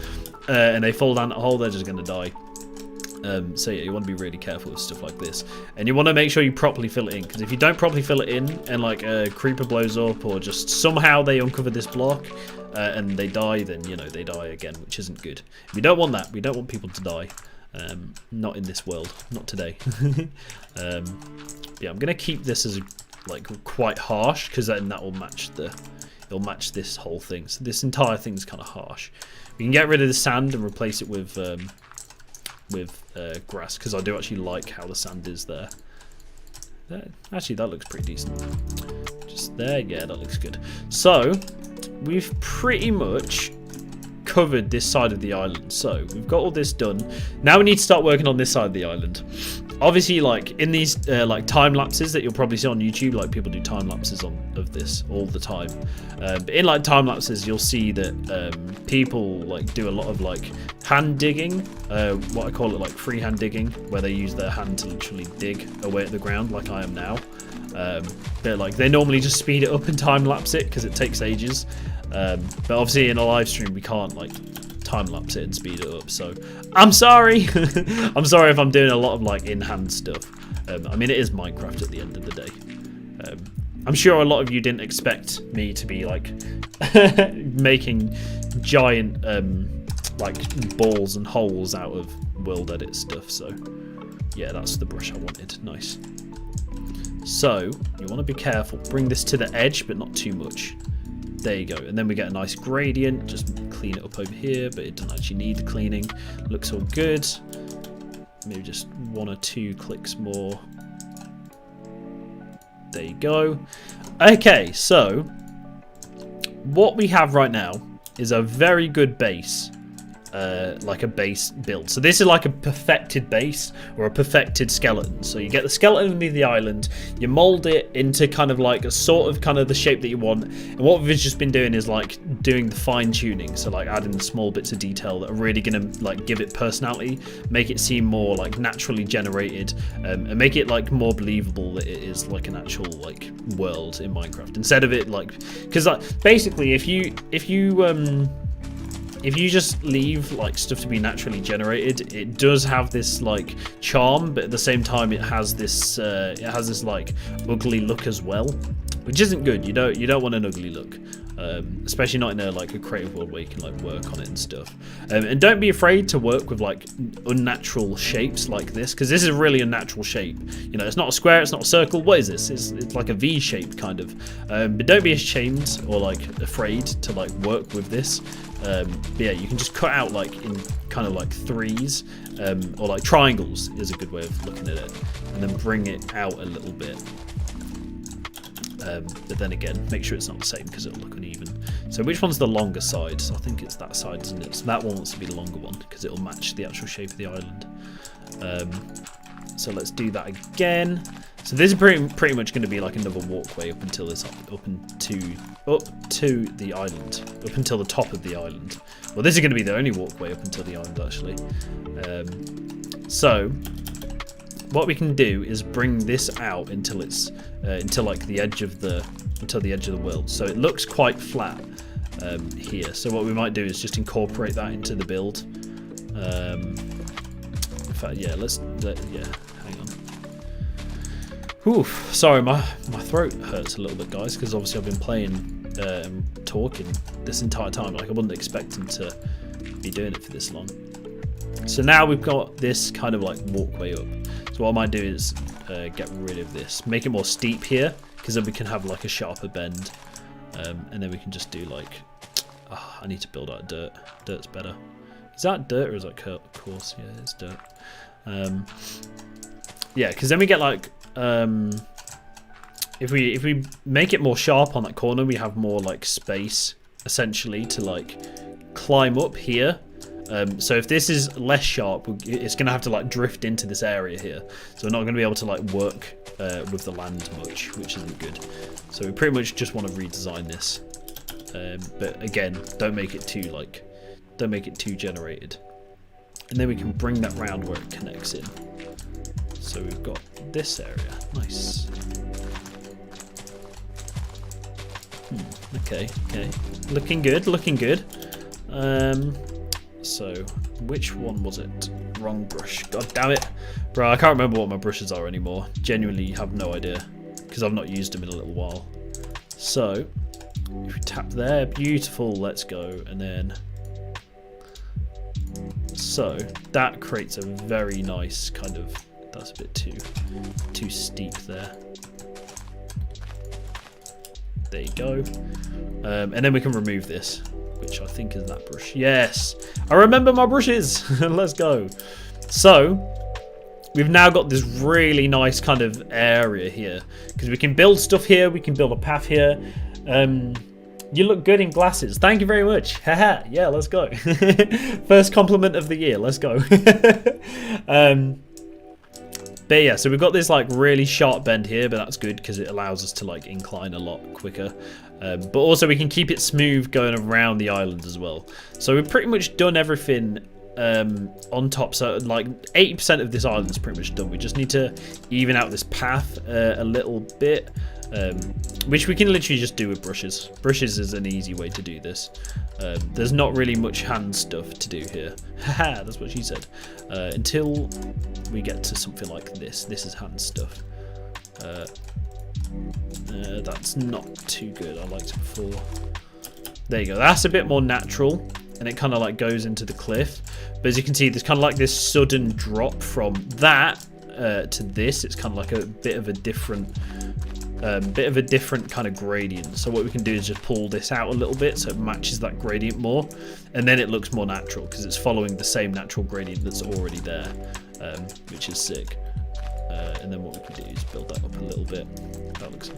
and they fall down that hole, they're just going to die. So yeah, you want to be really careful with stuff like this, and you want to make sure you properly fill it in, because if you don't properly fill it in and like a creeper blows up or just somehow they uncover this block and they die, then you know they die again, which isn't good. We don't want that. We don't want people to die. Not in this world, not today. Yeah, I'm gonna keep this as like quite harsh, because then that will match it'll match this whole thing. So this entire thing is kind of harsh. We can get rid of the sand and replace it with grass, because I do actually like how the sand is there. Actually, that looks pretty decent. Just there, yeah, that looks good. So we've pretty much covered this side of the island. So we've got all this done. Now we need to start working on this side of the island. Obviously, like in these like time lapses that you'll probably see on YouTube, like people do time lapses of this all the time. But in like time lapses, you'll see that people like do a lot of like hand digging, what I call it, like freehand digging, where they use their hand to literally dig away at the ground, like I am now. But like they normally just speed it up and time lapse it because it takes ages. But obviously in a live stream we can't like time lapse it and speed it up, so I'm sorry. I'm sorry if I'm doing a lot of like in-hand stuff. I mean, it is Minecraft at the end of the day. I'm sure a lot of you didn't expect me to be like making giant like balls and holes out of world edit stuff, so yeah, that's the brush I wanted. Nice. So you want to be careful, bring this to the edge but not too much. There you go, and then we get a nice gradient. Just clean it up over here, but it doesn't actually need the cleaning. Looks all good. Maybe just 1 or 2 clicks more. There you go. Okay, so what we have right now is a very good base like a base build. So this is like a perfected base or a perfected skeleton. So you get the skeleton underneath the island, you mold it into kind of like a sort of kind of the shape that you want. And what we've just been doing is like doing the fine tuning. So like adding the small bits of detail that are really going to like give it personality, make it seem more like naturally generated, and make it like more believable that it is like an actual like world in Minecraft, instead of it like, because like basically if you just leave like stuff to be naturally generated, it does have this like charm, but at the same time it has this like ugly look as well, which isn't good. You don't want an ugly look, especially not in a like a creative world where you can like work on it and stuff. And don't be afraid to work with like unnatural shapes like this, because this is a really unnatural shape. You know, it's not a square, it's not a circle. What is this? It's like a V shape kind of. But don't be ashamed or like afraid to like work with this. But yeah, you can just cut out like in kind of like threes, or like triangles is a good way of looking at it, and then bring it out a little bit. But then again, make sure it's not the same because it'll look uneven. So which one's the longer side? So I think it's that side, isn't it? So that one wants to be the longer one because it'll match the actual shape of the island. So let's do that again. So this is pretty much going to be like another walkway up until this up to the island, up until the top of the island. Well, this is going to be the only walkway up until the island actually. So what we can do is bring this out until it's until like the edge of the world. So it looks quite flat here. So what we might do is just incorporate that into the build. In fact, yeah, hang on. Whew, sorry, my throat hurts a little bit, guys, because obviously I've been playing and talking this entire time. Like I wasn't expecting to be doing it for this long. So now we've got this kind of like walkway up. So what I might do is get rid of this, make it more steep here, because then we can have like a sharper bend, and then we can just do like, I need to build out dirt. Dirt's better. Is that dirt or is that coarse? Yeah, it's dirt. Yeah, because then we get like, if we make it more sharp on that corner, we have more like space essentially to like climb up here. So if this is less sharp, it's going to have to like drift into this area here. So we're not going to be able to like work with the land much, which isn't good. So we pretty much just want to redesign this. But again, don't make it too generated. And then we can bring that round where it connects in. So we've got this area. Nice. Okay. Looking good. So, which one was it? Wrong brush. God damn it. Bro, I can't remember what my brushes are anymore. Genuinely have no idea, because I've not used them in a little while. So, if we tap there, beautiful, let's go. And then, so, that creates a very nice kind of, that's a bit too steep there. There you go. And then we can remove this, which I think is that brush. Yes, I remember my brushes. Let's go. So we've now got this really nice kind of area here, because we can build stuff here, we can build a path here. You look good in glasses. Thank you very much. Haha. Yeah, let's go. First compliment of the year. Let's go. But yeah, so we've got this like really sharp bend here, but that's good because it allows us to like incline a lot quicker. But also we can keep it smooth going around the island as well. So we've pretty much done everything on top. So like 80% of this island is pretty much done. We just need to even out this path a little bit, which we can literally just do with brushes. Brushes is an easy way to do this. There's not really much hand stuff to do here. Haha, that's what she said. Until we get to something like this. This is hand stuff. That's not too good. I liked it before. There you go. That's a bit more natural, and it kind of like goes into the cliff. But as you can see, there's kind of like this sudden drop from that to this. It's kind of like a bit of a different kind of gradient. So what we can do is just pull this out a little bit so it matches that gradient more, and then it looks more natural because it's following the same natural gradient that's already there, which is sick. And then what we can do is build that up a little bit. That looks.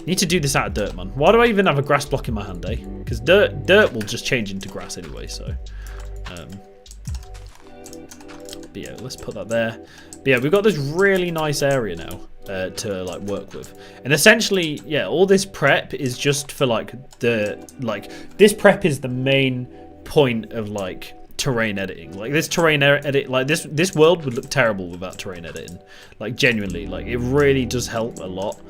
Need to do this out of dirt, man. Why do I even have a grass block in my hand, eh? Because dirt will just change into grass anyway. So But yeah, let's put that there. But yeah, we've got this really nice area now to like work with, and essentially, yeah, all this prep is just for like this prep is the main point of like terrain editing. Like this terrain edit, like this world would look terrible without terrain editing. Like genuinely, like it really does help a lot.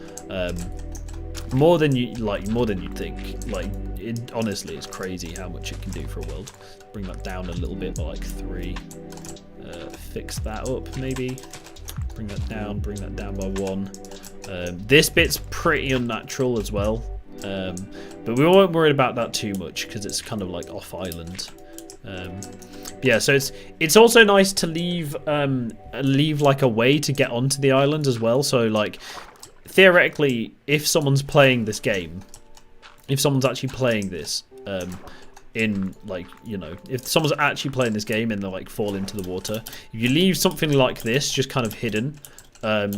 More than you'd think. Like it honestly is crazy how much it can do for a world. Bring that down a little bit by like 3. Fix that up maybe. Bring that down by 1. This bit's pretty unnatural as well. But we won't worry about that too much because it's kind of like off island. Yeah, so it's also nice to leave like a way to get onto the island as well. So like theoretically, if someone's playing this game, if someone's actually playing this, in like, you know, if someone's actually playing this game and they like fall into the water, if you leave something like this just kind of hidden,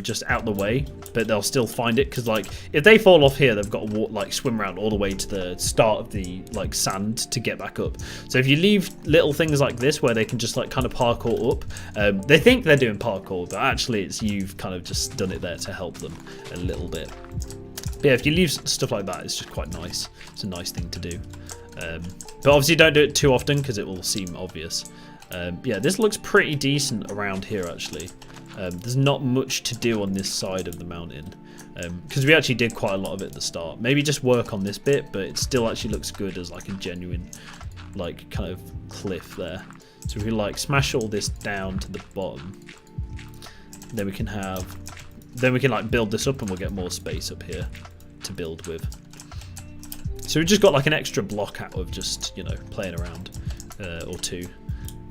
just out the way, but they'll still find it, because like if they fall off here, they've got to walk, like swim around all the way to the start of the like sand to get back up. So if you leave little things like this where they can just like kind of parkour up, they think they're doing parkour, but actually it's you've kind of just done it there to help them a little bit. But yeah, if you leave stuff like that, it's just quite nice. It's a nice thing to do. But obviously don't do it too often because it will seem obvious. Yeah, this looks pretty decent around here actually. There's not much to do on this side of the mountain because we actually did quite a lot of it at the start. Maybe just work on this bit, but it still actually looks good as like a genuine like kind of cliff there. So if we like smash all this down to the bottom, then we can like build this up and we'll get more space up here to build with. So we just got like an extra block out of just, you know, playing around or 2.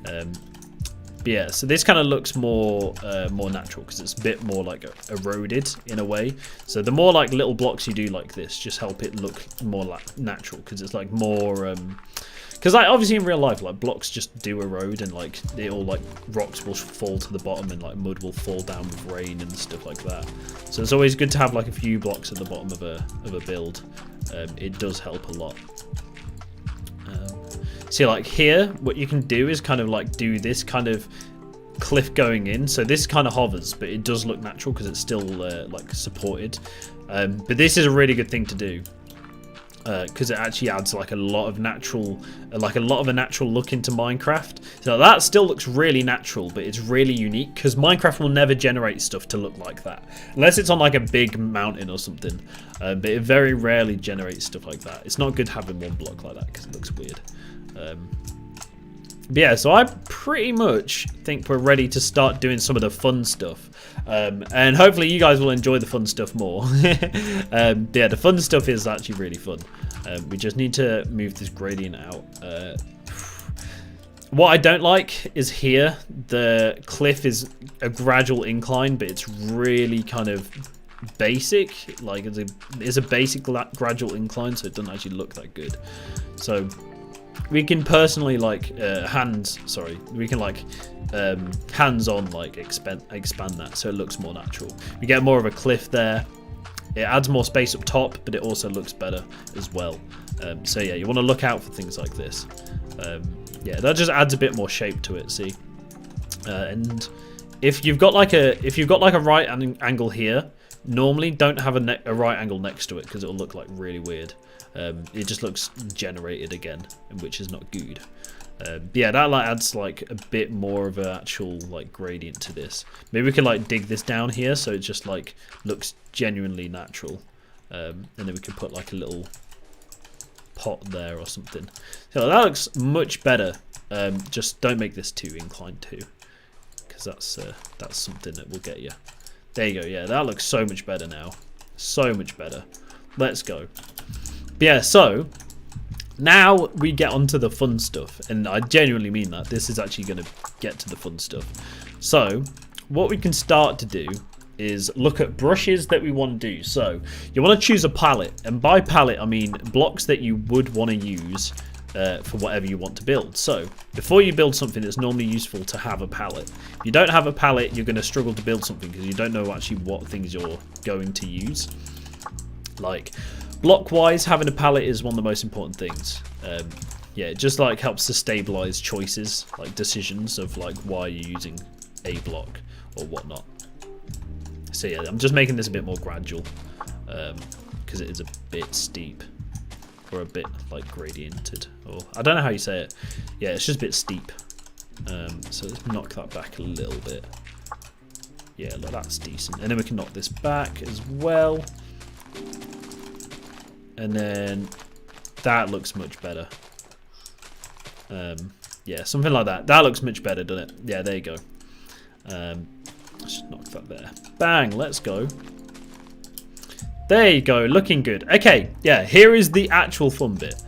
But yeah, so this kind of looks more natural because it's a bit more like eroded in a way. So the more like little blocks you do like this, just help it look more like natural, because it's like more. Because like obviously in real life, like blocks just do erode, and like they all like rocks will fall to the bottom and like mud will fall down with rain and stuff like that. So it's always good to have like a few blocks at the bottom of a build. It does help a lot. See, like here, what you can do is kind of like do this kind of cliff going in. So this kind of hovers, but it does look natural because it's still like supported. But this is a really good thing to do because it actually adds like a lot of a natural look into Minecraft. So that still looks really natural, but it's really unique because Minecraft will never generate stuff to look like that unless it's on like a big mountain or something. But it very rarely generates stuff like that. It's not good having one block like that because it looks weird. But yeah, so I pretty much think we're ready to start doing some of the fun stuff, and hopefully you guys will enjoy the fun stuff more. Yeah, the fun stuff is actually really fun. We just need to move this gradient out. What I don't like is here the cliff is a gradual incline, but it's really kind of basic. Like it's a basic gradual incline, so it doesn't actually look that good. So we can personally like we can like hands-on like expand that so it looks more natural. We get more of a cliff there. It adds more space up top, but it also looks better as well. So yeah, you want to look out for things like this. Yeah, that just adds a bit more shape to it. See, and if you've got like a right angle here, normally don't have a right angle next to it because it'll look like really weird. It just looks generated again, which is not good. Yeah, that like adds like a bit more of an actual like gradient to this. Maybe we can like dig this down here so it just like looks genuinely natural, and then we can put like a little pot there or something. So that looks much better. Just don't make this too inclined too, because that's something that will get you. There you go. Yeah, that looks so much better now. So much better. Let's go. But yeah, so now we get onto the fun stuff, and I genuinely mean that. This is actually going to get to the fun stuff. So what we can start to do is look at brushes that we want to do. So you want to choose a palette, and by palette I mean blocks that you would want to use for whatever you want to build. So before you build something, it's normally useful to have a palette. If you don't have a palette, you're going to struggle to build something because you don't know actually what things you're going to use. Like block wise, having a palette is one of the most important things. Yeah, it just like helps to stabilize choices, like decisions of like why you're using a block or whatnot. So yeah, I'm just making this a bit more gradual because it is a bit steep or a bit like gradiented, or I don't know how you say it. Yeah, it's just a bit steep. So let's knock that back a little bit. Yeah, look, that's decent. And then we can knock this back as well. And then that looks much better. Yeah, something like that. That looks much better, doesn't it? Yeah, there you go. Let's just knock that there. Bang, let's go. There you go, looking good. Okay, yeah, here is the actual fun bit.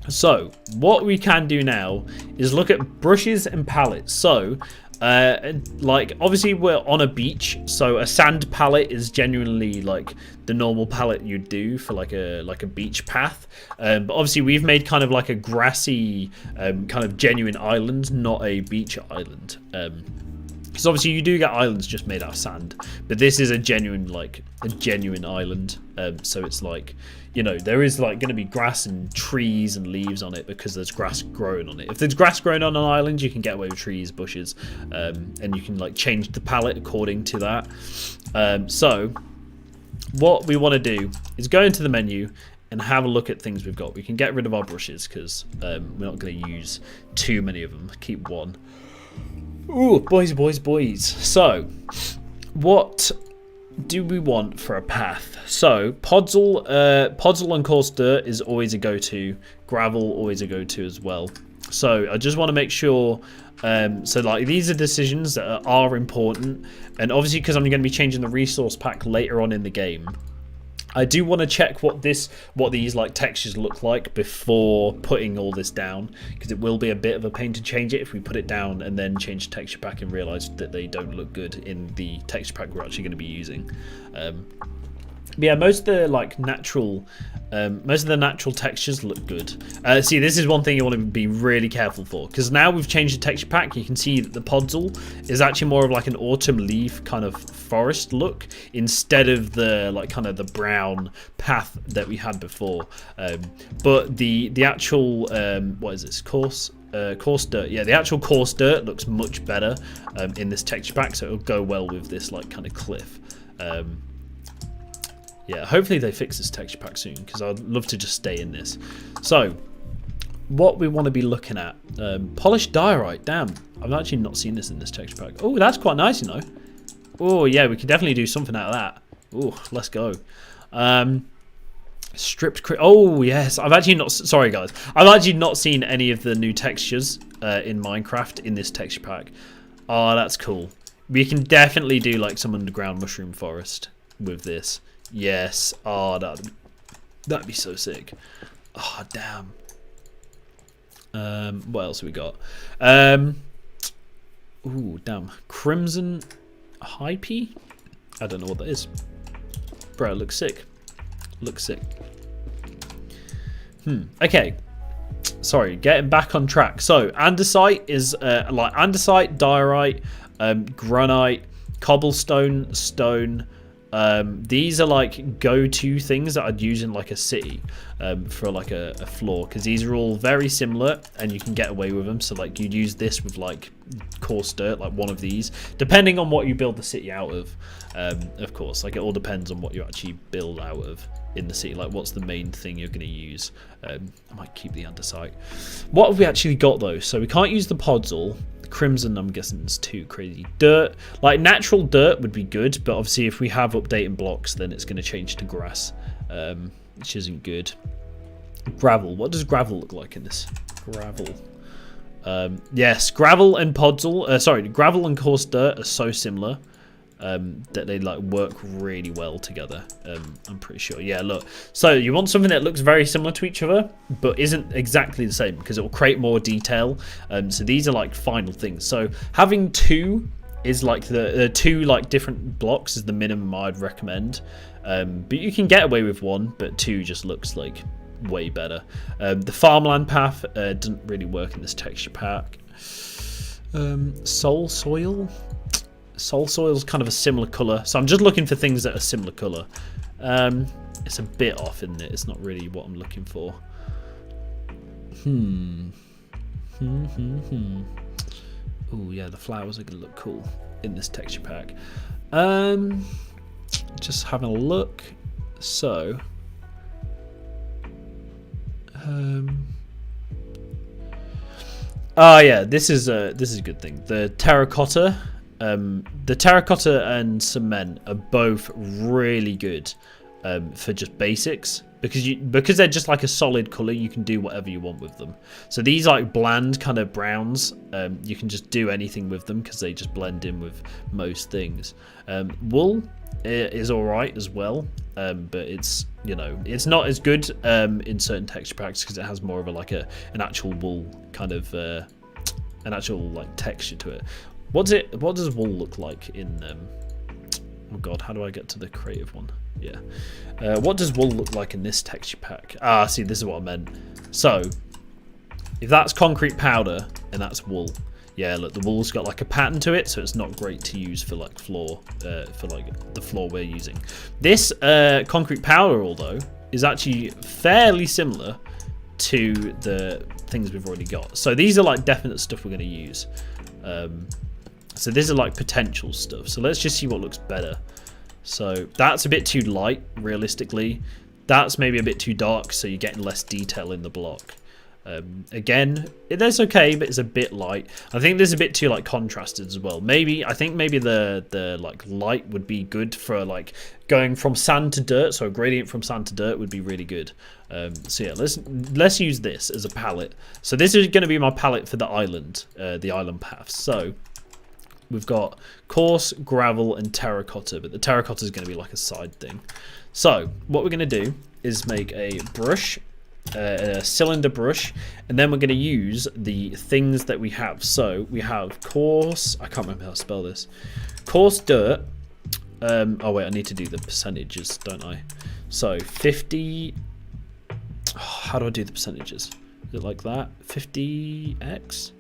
So, what we can do now is look at brushes and palettes. So, like, obviously we're on a beach, so a sand palette is genuinely like the normal palette you'd do for like a beach path. But obviously we've made kind of like a grassy, kind of genuine island, not a beach island. Because obviously you do get islands just made out of sand, but this is a genuine island. So it's like, you know, there is like going to be grass and trees and leaves on it because there's grass growing on it. If there's grass growing on an island, you can get away with trees, bushes, and you can like change the palette according to that. So what we want to do is go into the menu and have a look at things we've got. We can get rid of our brushes because we're not going to use too many of them. Keep one. Ooh, boys. So, what do we want for a path? So, podzol and coarse dirt is always a go-to. Gravel, always a go-to as well. So, I just want to make sure... so, like, these are decisions that are important. And obviously, because I'm going to be changing the resource pack later on in the game, I do want to check what these like textures look like before putting all this down, because it will be a bit of a pain to change it if we put it down and then change the texture pack and realize that they don't look good in the texture pack we're actually going to be using. But yeah, most of the natural textures look good. See, this is one thing you want to be really careful for, because now we've changed the texture pack. You can see that the podzol is actually more of like an autumn leaf kind of forest look instead of the like kind of the brown path that we had before. But the actual what is this, coarse dirt? Yeah, the actual coarse dirt looks much better in this texture pack, so it'll go well with this like kind of cliff. Yeah, hopefully they fix this texture pack soon, because I'd love to just stay in this. So, what we want to be looking at. Polished diorite. Damn, I've actually not seen this in this texture pack. Oh, that's quite nice, you know. Oh, yeah, we could definitely do something out of that. Oh, let's go. Oh, yes. I've actually not... Sorry, guys. I've actually not seen any of the new textures in Minecraft in this texture pack. Oh, that's cool. We can definitely do, like, some underground mushroom forest with this. Yes. Oh, that'd be so sick. Oh, damn. What else have we got? Ooh, damn. Crimson Hype? I don't know what that is. Bro, it looks sick. Looks sick. Okay. Sorry, getting back on track. So, andesite is like andesite, diorite, granite, cobblestone, stone. These are like go-to things that I'd use in like a city for like a floor, because these are all very similar and you can get away with them. So like you'd use this with like coarse dirt, like one of these, depending on what you build the city out of course. Like it all depends on what you actually build out of in the city, like what's the main thing you're going to use. I might keep the andesite. What have we actually got though? So we can't use the podzol. Crimson, I'm guessing, is too crazy. Dirt, like natural dirt would be good, but obviously if we have updating blocks, then it's going to change to grass, which isn't good. Gravel, what does gravel look like in this? Gravel. Yes, gravel and podzol, sorry, gravel and coarse dirt are so similar that they like work really well together. I'm pretty sure. Yeah, look. So you want something that looks very similar to each other, but isn't exactly the same, because it will create more detail. So these are like final things. So having two is like the two like different blocks is the minimum I'd recommend. But you can get away with one, but two just looks like way better. The farmland path doesn't really work in this texture pack. Soul soil is kind of a similar color, so I'm just looking for things that are similar color. It's a bit off, isn't it? It's not really what I'm looking for. Oh yeah, the flowers are gonna look cool in this texture pack. Just having a look. So, oh yeah, this is a good thing. The terracotta and cement are both really good for just basics, because they're just like a solid color. You can do whatever you want with them. So these like bland kind of browns, you can just do anything with them because they just blend in with most things. Wool is all right as well, but it's, you know, it's not as good in certain texture packs because it has more of a an actual wool kind of an actual like texture to it. What does wool look like in oh god, how do I get to the creative one? Yeah. What does wool look like in this texture pack? Ah, see, this is what I meant. So, if that's concrete powder and that's wool, yeah, look, the wool's got like a pattern to it, so it's not great to use for like floor, for like the floor we're using. This concrete powder, although, is actually fairly similar to the things we've already got. So these are like definite stuff we're going to use. So these are like potential stuff. So let's just see what looks better. So that's a bit too light, realistically. That's maybe a bit too dark, so you're getting less detail in the block. Again, that's okay, but it's a bit light. I think there's a bit too like contrasted as well. I think maybe the like light would be good for like going from sand to dirt. So a gradient from sand to dirt would be really good. So yeah, let's use this as a palette. So this is going to be my palette for the island path. So we've got coarse, gravel, and terracotta, but the terracotta is going to be like a side thing. So what we're going to do is make a brush, a cylinder brush, and then we're going to use the things that we have. So we have coarse, I can't remember how to spell this, coarse dirt. Oh wait, I need to do the percentages, don't I? So 50, how do I do the percentages? Is it like that? 50x?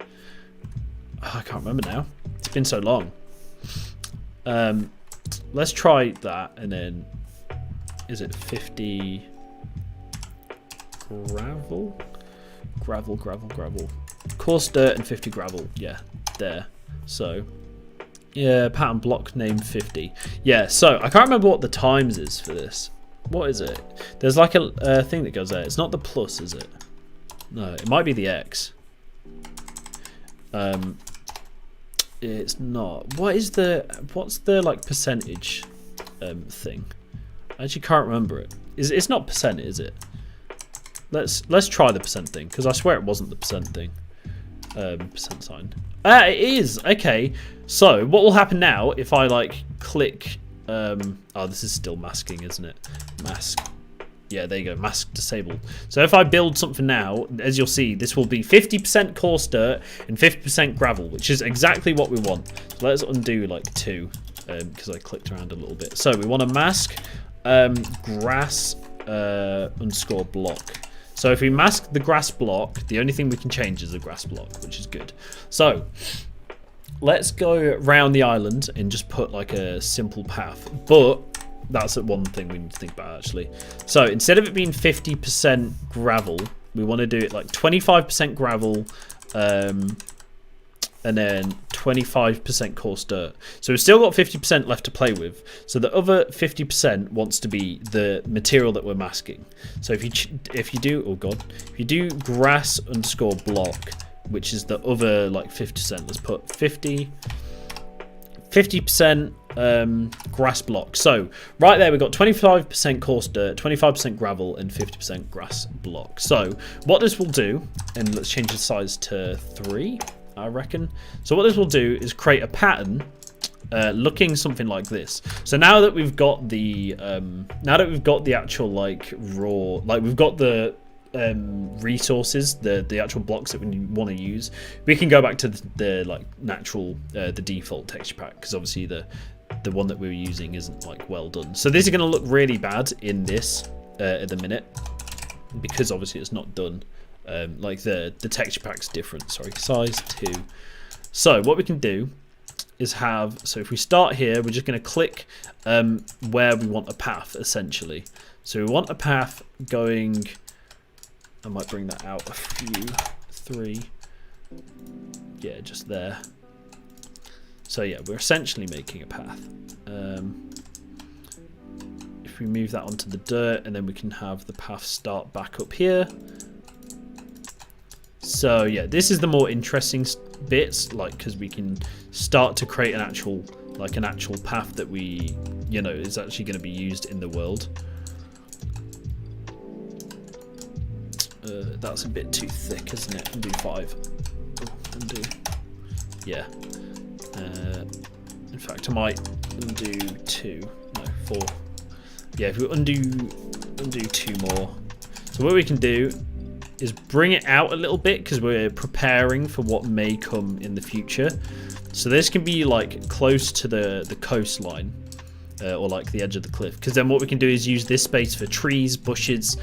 Oh, I can't remember now. It's been so long. Let's try that, and then is it 50 gravel? Gravel. Coarse dirt and 50 gravel. Yeah, there. So, yeah, pattern block name 50. Yeah, so I can't remember what the times is for this. What is it? There's like a thing that goes there. It's not the plus, is it? No, it might be the X. It's not. What's the like percentage thing? I actually can't remember it. It's not percent, is it? Let's try the percent thing, because I swear it wasn't the percent thing. Percent sign. Ah, it is. Okay. So what will happen now if I like click? Oh, this is still masking, isn't it? Mask. Yeah, there you go. Mask disabled. So if I build something now, as you'll see, this will be 50% coarse dirt and 50% gravel, which is exactly what we want. So let's undo like 2, because I clicked around a little bit. So we want to mask grass underscore block. So if we mask the grass block, the only thing we can change is the grass block, which is good. So let's go around the island and just put like a simple path. But that's one thing we need to think about, actually. So instead of it being 50% gravel, we want to do it like 25% gravel, and then 25% coarse dirt. So we've still got 50% left to play with. So the other 50% wants to be the material that we're masking. So if you do grass underscore block, which is the other like 50%, let's put 50% grass block. So right there we've got 25% coarse dirt, 25% gravel, and 50% grass block. So what this will do, and let's change the size to 3, I reckon. So what this will do is create a pattern looking something like this. So now that we've got the actual like raw, like we've got the resources, the actual blocks that we want to use, we can go back to the like natural the default texture pack, because obviously the one that we were using isn't like well done. So this is going to look really bad in this at the minute, because obviously it's not done. Like the texture pack's different. Sorry, size 2. So what we can do is so if we start here, we're just going to click where we want a path, essentially. So we want a path going, I might bring that out a few, 3, yeah, just there. So yeah, we're essentially making a path. If we move that onto the dirt, and then we can have the path start back up here. So yeah, this is the more interesting bits, like, because we can start to create an actual path that we, you know, is actually going to be used in the world. That's a bit too thick, isn't it? Undo 5. Undo. Yeah. In fact, I might undo 2. No, 4. Yeah, if we undo 2 more. So what we can do is bring it out a little bit, because we're preparing for what may come in the future. So this can be like close to the coastline, or like the edge of the cliff, because then what we can do is use this space for trees, bushes,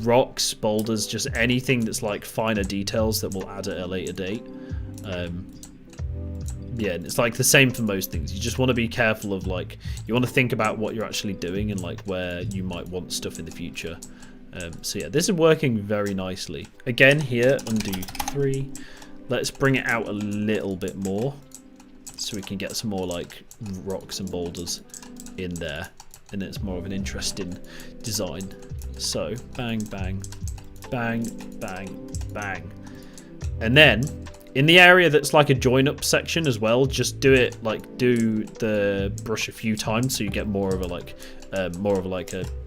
rocks, boulders, just anything that's like finer details that we'll add at a later date. Yeah, and it's like the same for most things. You just want to be careful of, like, you want to think about what you're actually doing and like where you might want stuff in the future. So yeah, this is working very nicely. Again, here, undo 3. Let's bring it out a little bit more so we can get some more like rocks and boulders in there, and it's more of an interesting design. So bang, bang, bang, bang, bang. And then in the area that's like a join up section as well, just do the brush a few times so you get more of a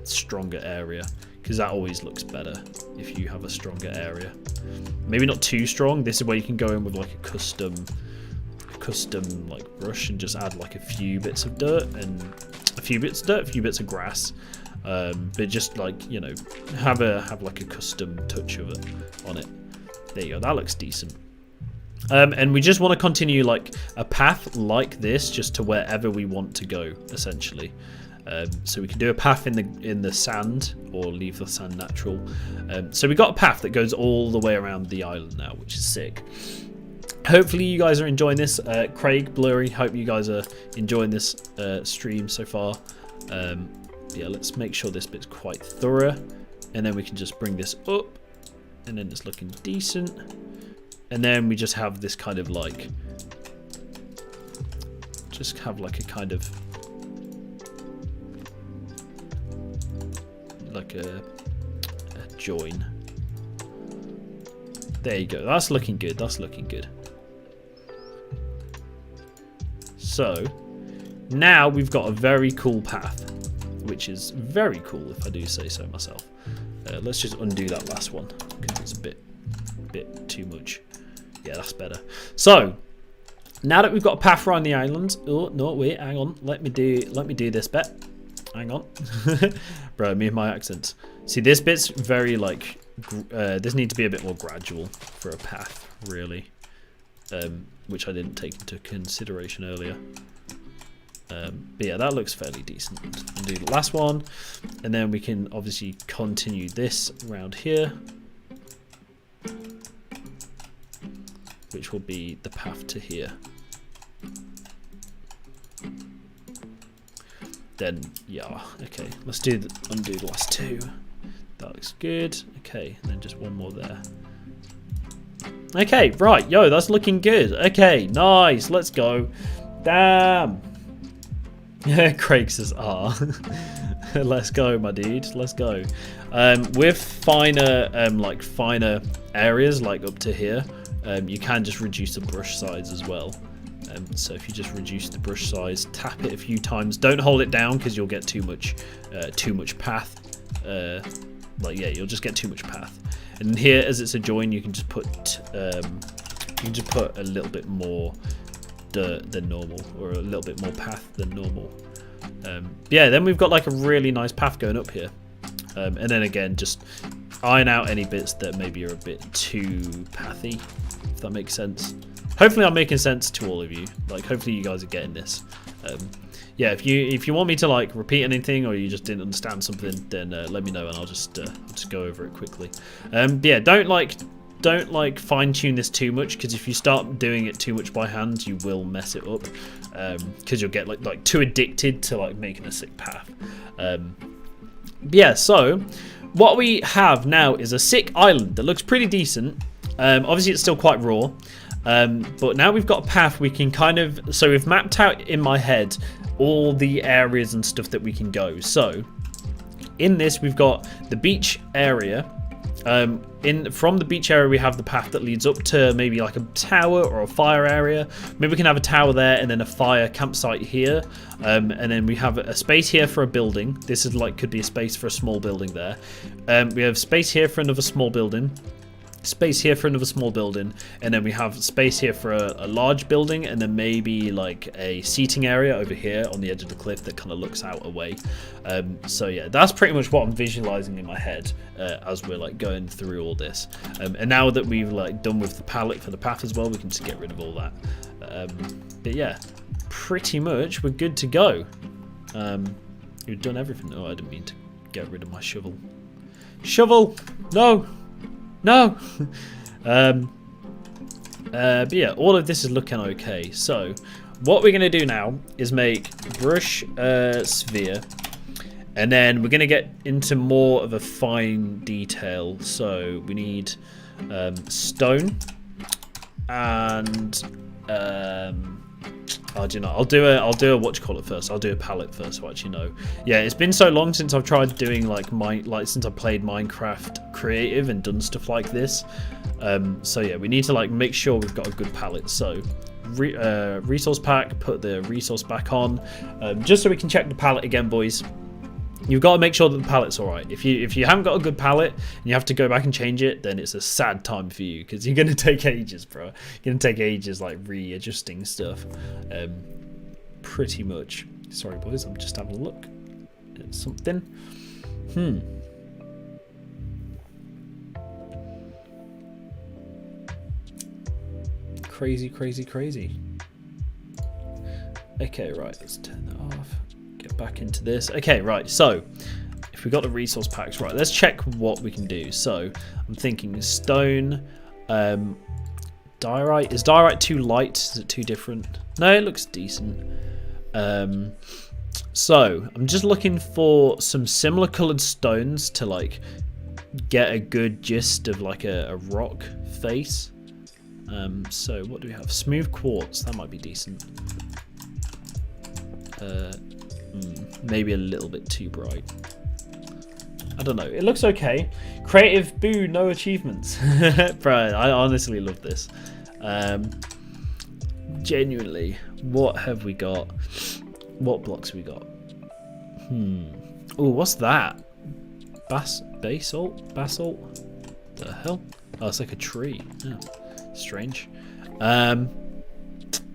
stronger area, because that always looks better if you have a stronger area. Maybe not too strong. This is where you can go in with like a custom like brush and just add like a few bits of dirt and a few bits of grass, but just like, you know, have like a custom touch of it on it. There you go. That looks decent. And we just want to continue like a path like this just to wherever we want to go, essentially. So we can do a path in the sand, or leave the sand natural. So we got a path that goes all the way around the island now, which is sick. Hopefully you guys are enjoying this. Craig, Blurry, hope you guys are enjoying this stream so far. Yeah, let's make sure this bit's quite thorough, and then we can just bring this up, and then it's looking decent. And then we just have this kind of like, a kind of like a join. There you go. That's looking good. That's looking good. So now we've got a very cool path, which is very cool if I do say so myself. Let's just undo that last one because it's a bit too much. Yeah, that's better. So now that we've got a path around the island, oh no, wait, hang on. Let me do this bit. Hang on, bro. Me and my accents. See, this bit's very like. This needs to be a bit more gradual for a path, really, which I didn't take into consideration earlier. But yeah, that looks fairly decent. Undo the last one, and then we can obviously continue this around here, which will be the path to here. Then yeah, okay, let's undo the last 2. That looks good. Okay, and then just one more there. Okay, right, yo, that's looking good. Okay, nice, let's go. Damn. Craig says, let's go, my dude, let's go. With finer areas, like up to here, you can just reduce the brush size as well. So if you just reduce the brush size, tap it a few times, don't hold it down because you'll get too much path. Like, yeah, you'll just get too much path. And here, as it's a join, you can just put a little bit more dirt than normal, or a little bit more path than normal. Yeah, then we've got like a really nice path going up here. And then again, just iron out any bits that maybe are a bit too pathy, if that makes sense. Hopefully I'm making sense to all of you. Like, hopefully you guys are getting this. Yeah, if you want me to like repeat anything, or you just didn't understand something, then let me know and I'll just go over it quickly. Yeah, don't fine tune this too much, because if you start doing it too much by hand, you will mess it up. Because you'll get like too addicted to like making a sick path. Yeah, so what we have now is a sick island that looks pretty decent. Obviously it's still quite raw. But now we've got a path we can kind of, so we've mapped out in my head all the areas and stuff that we can go. So in this we've got the beach area. From the beach area we have the path that leads up to maybe like a tower or a fire area. Maybe we can have a tower there and then a fire campsite here, and then we have a space here for a building. This is like, could be a space for a small building there. We have space here for another small building, space here for another small building, and then we have space here for a large building, and then maybe like a seating area over here on the edge of the cliff that kind of looks out away. So yeah, that's pretty much what I'm visualizing in my head as we're like going through all this. And now that we've like done with the palette for the path as well, we can just get rid of all that. But yeah, pretty much we're good to go. We've done everything. Oh, I didn't mean to get rid of my shovel. Shovel, no. No! But yeah, all of this is looking okay. So, what we're going to do now is make brush sphere. And then we're going to get into more of a fine detail. So, we need stone. And... oh, do you know? I'll do a what you call it first. I'll do a palette first, so actually no. Yeah, it's been so long since I've tried doing like since I played Minecraft creative and done stuff like this. So yeah, we need to like make sure we've got a good palette. So resource pack, put the resource back on, just so we can check the palette again, boys. You've got to make sure that the palette's alright. If you haven't got a good palette and you have to go back and change it, then it's a sad time for you, because you're going to take ages, bro. You're going to take ages like readjusting stuff. Pretty much. Sorry, boys, I'm just having a look at something. Crazy, crazy, crazy. Okay, right, let's turn that off. Get back into this. Okay, right, so if we got the resource packs, right, let's check what we can do. So I'm thinking stone, diorite. Is diorite too light? Is it too different? No, it looks decent. So I'm just looking for some similar colored stones to like get a good gist of like a rock face. So what do we have? Smooth quartz, that might be decent. Maybe a little bit too bright. I don't know. It looks okay. Creative, boo, no achievements. Bro, I honestly love this. Genuinely, what have we got? What blocks have we got? Oh, what's that? Basalt? Basalt? The hell? Oh, it's like a tree. Oh, strange.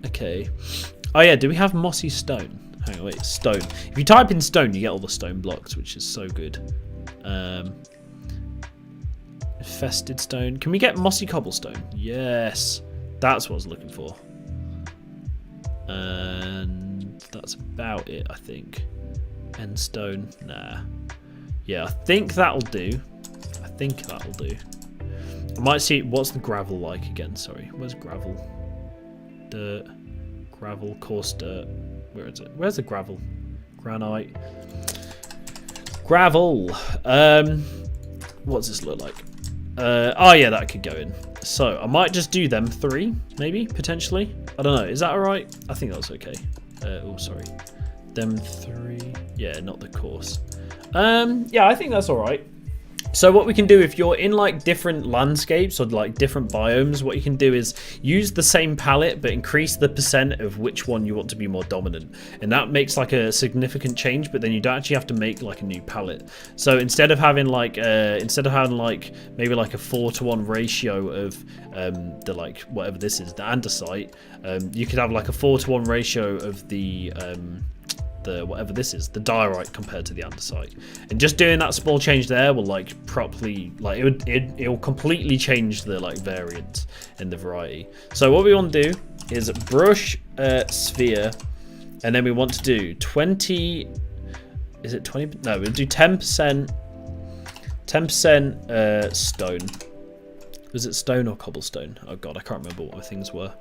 Okay. Oh yeah, do we have mossy stone? Hang on, wait, stone. If you type in stone, you get all the stone blocks, which is so good. Infested stone. Can we get mossy cobblestone? Yes. That's what I was looking for. And that's about it, I think. End stone. Nah. Yeah, I think that'll do. I think that'll do. I might see, what's the gravel like again? Sorry, where's gravel? Dirt. Gravel, coarse dirt. Where is it? Where's the gravel? Granite. Gravel. What does this look like? Oh yeah, that could go in. So I might just do them 3, maybe, potentially. I don't know. Is that alright? I think that's okay. Oh, sorry. Them 3. Yeah, not the coarse. Yeah, I think that's alright. So what we can do, if you're in like different landscapes or like different biomes, what you can do is use the same palette but increase the percent of which one you want to be more dominant, and that makes like a significant change. But then you don't actually have to make like a new palette. So instead of having like maybe like a 4:1 ratio of the like whatever this is, the andesite, you could have like a 4:1 ratio of the whatever this is, the diorite compared to the andesite, and just doing that small change there will like properly like it will completely change the like variance in the variety. So what we want to do is brush sphere, and then we want to do 20. Is it 20? No, we'll do 10%. 10% stone. Was it stone or cobblestone? Oh god, I can't remember what my things were.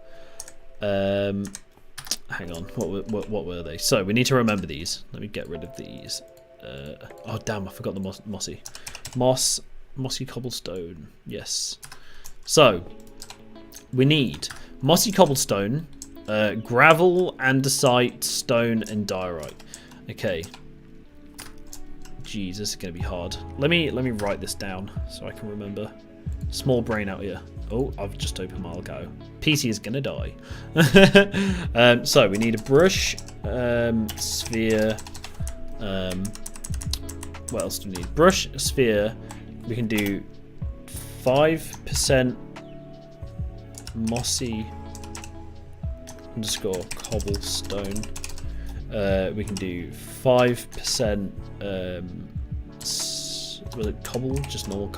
Hang on, what were they? So we need to remember these. Let me get rid of these. Oh damn, I forgot the mossy cobblestone. Yes. So we need mossy cobblestone, gravel, andesite, stone, and diorite. Okay. Jeez, this is going to be hard. Let me write this down so I can remember. Small brain out here. Oh, I've just opened my Elgato. PC is going to die. So we need a brush, sphere. What else do we need? Brush, sphere. We can do 5% mossy underscore cobblestone. We can do 5% was it cobble? Just normal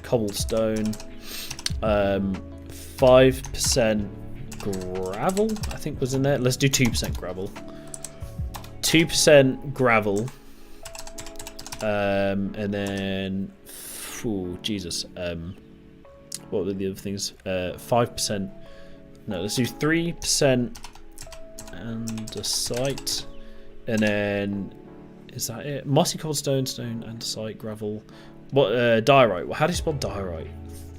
cobblestone. 5% gravel, I think was in there. Let's do 2% gravel. 2% gravel. And then, oh Jesus, what were the other things? 5%. No, let's do 3% andesite, and then is that it? Mossy cobblestone, stone, andesite, gravel. What? Diorite. Well, how do you spell diorite?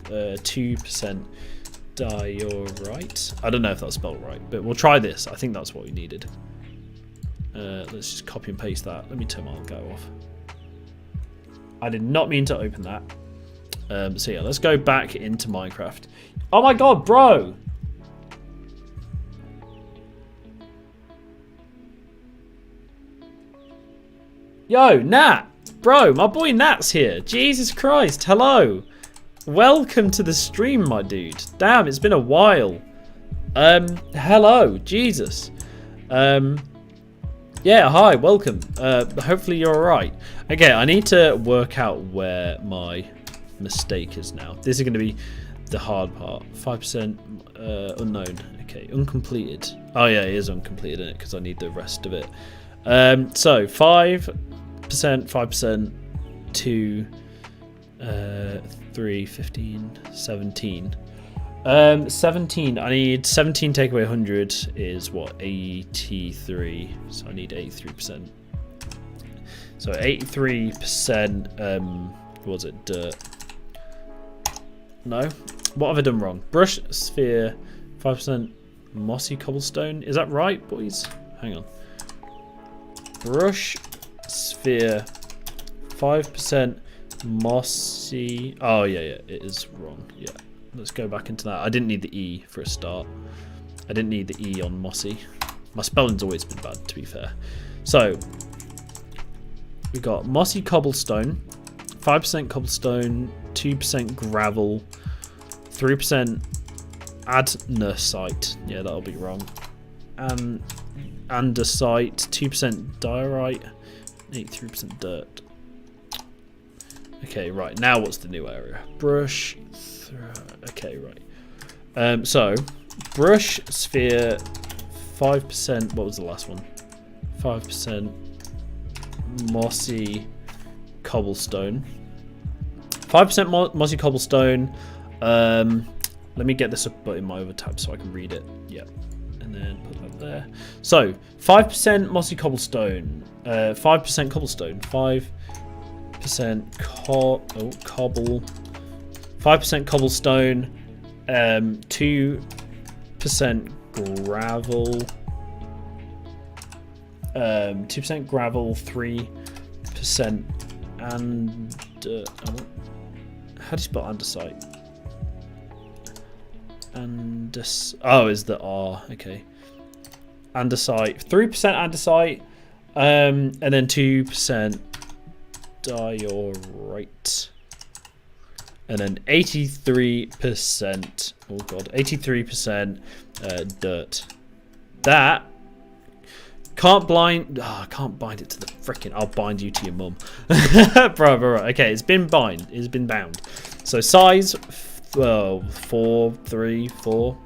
2% diorite. I don't know if that's spelled right, but we'll try this. I think that's what we needed. Let's just copy and paste that. Let me turn my Elgato off. I did not mean to open that. So yeah, let's go back into Minecraft. Oh my god, bro! Yo, Nat! Bro, my boy Nat's here. Jesus Christ, hello! Welcome to the stream, my dude. Damn, it's been a while. Hello, Jesus. Yeah, hi, welcome. Hopefully you're alright. Okay, I need to work out where my mistake is now. This is going to be the hard part. 5% unknown. Okay, uncompleted. Oh yeah, it is uncompleted, isn't it? Because I need the rest of it. So 5%, 5%, 2, 3, 15, 17. 17. I need 17 take away 100 is what? 83. So I need 83%. So 83%. What was it? Dirt. No. What have I done wrong? Brush, sphere, 5% mossy cobblestone. Is that right, boys? Hang on. Brush, sphere, 5% mossy. Oh yeah, it is wrong. Yeah. Let's go back into that. I didn't need the E for a start. I didn't need the E on mossy. My spelling's always been bad, to be fair. So, we got mossy cobblestone, 5% cobblestone, 2% gravel, 3% andesite. Yeah, that'll be wrong. And andesite, 2% diorite, 83% dirt. Okay, right. Now what's the new area? Brush. Okay, right. So, brush, sphere, 5%. What was the last one? 5% mossy cobblestone. 5% mossy cobblestone. Let me get this up in my other tab so I can read it. Yeah. And then put that there. So, 5% mossy cobblestone. 5% cobblestone. 5% cobble. 5% cobblestone, 2% gravel, 2% gravel, 3% and how do you spell andesite? Oh, is the R? Okay. Andesite, 3% andesite, and then 2% diorite. And then 83%, oh god, 83% dirt. That can't bind it to the frickin', I'll bind you to your mum. bro, okay, it's been bound. So size, well, 4, 3, 4,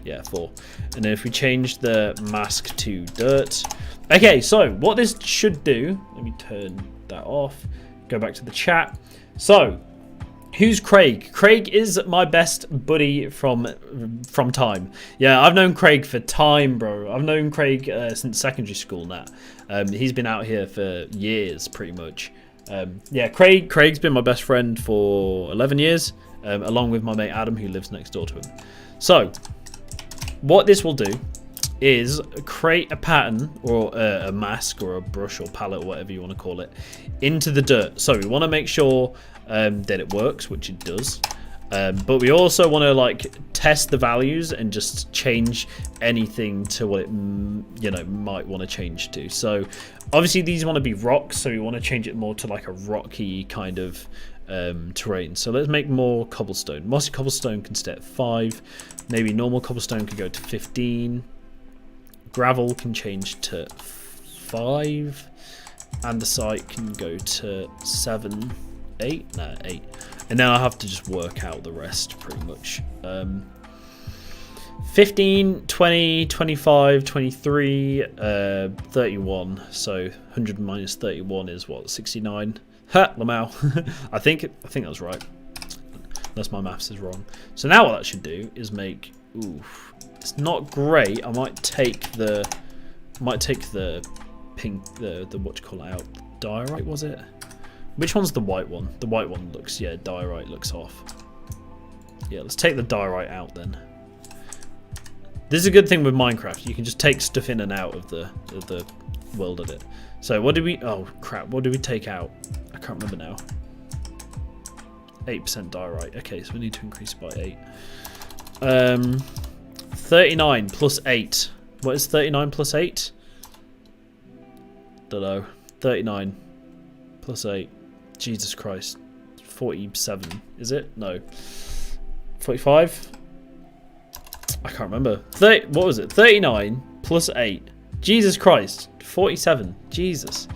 yeah, 4. And then if we change the mask to dirt. Okay, so what this should do, let me turn that off, go back to the chat. So, who's Craig? Craig is my best buddy from time. Yeah, I've known Craig for time, bro. I've known Craig since secondary school now. He's been out here for years, pretty much. Yeah, Craig's been my best friend for 11 years, along with my mate Adam, who lives next door to him. So, what this will do is create a pattern or a mask or a brush or palette or whatever you want to call it into the dirt. So we want to make sure that it works, which it does. But we also want to like test the values and just change anything to what it might want to change to. So obviously these want to be rocks, so we want to change it more to like a rocky kind of terrain. So let's make more cobblestone. Mossy cobblestone can stay at 5. Maybe normal cobblestone could go to 15. Gravel can change to 5. Andesite can go to 7, 8. No, 8. And then I'll have to just work out the rest pretty much. 15, 20, 25, 23, 31. So 100 minus 31 is what? 69. Ha, Lamau. I think that's right. Unless my maths is wrong. So now what that should do is make. Oof. It's not great. I might take the pink, the what you call it out. Diorite, was it? Which one's the white one? The white one looks, yeah, diorite looks off. Yeah, let's take the diorite out then. This is a good thing with Minecraft. You can just take stuff in and out of the world of it. So what did we? Oh crap! What did we take out? I can't remember now. 8% diorite. Okay, so we need to increase by 8. 39 plus 8. What is 39 plus 8? Don't know. 39 plus 8. Jesus Christ. 47. Is it? No. 45? I can't remember. What was it? 39 plus 8. Jesus Christ. 47. Jesus.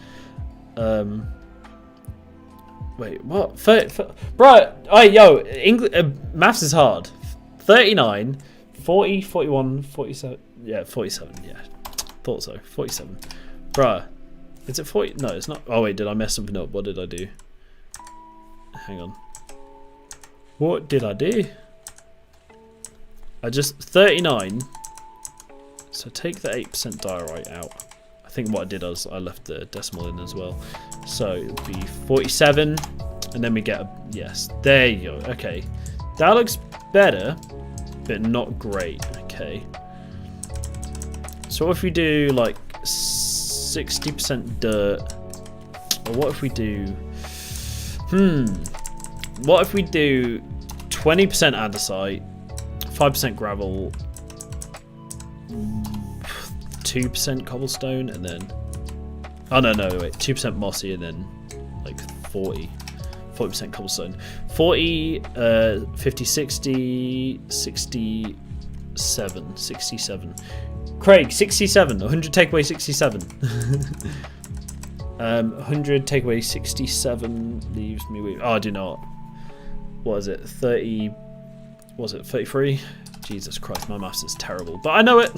Wait, what? Bro, hey, yo, maths is hard. 39, 40, 41, 47. Yeah, 47. Yeah, thought so. 47. Bruh, is it 40? No, it's not. Oh, wait, did I mess something up? What did I do? Hang on. What did I do? I just 39. So take the 8% diorite out. I think what I did was I left the decimal in as well. So it would be 47, and then we get a yes. There you go. Okay, that looks better, but not great. Okay. So what if we do like 60% dirt, or what if we do? What if we do 20% andesite, 5% gravel, 2% cobblestone, and then oh no wait, 2% mossy, and then like 40% cobblestone, 40 50 60 67 Craig 67. 100 take away 67. 100 take away 67 leaves me with, oh, I do not. What is it? 30. Was it 33? Jesus Christ, my maths is terrible, but I know it.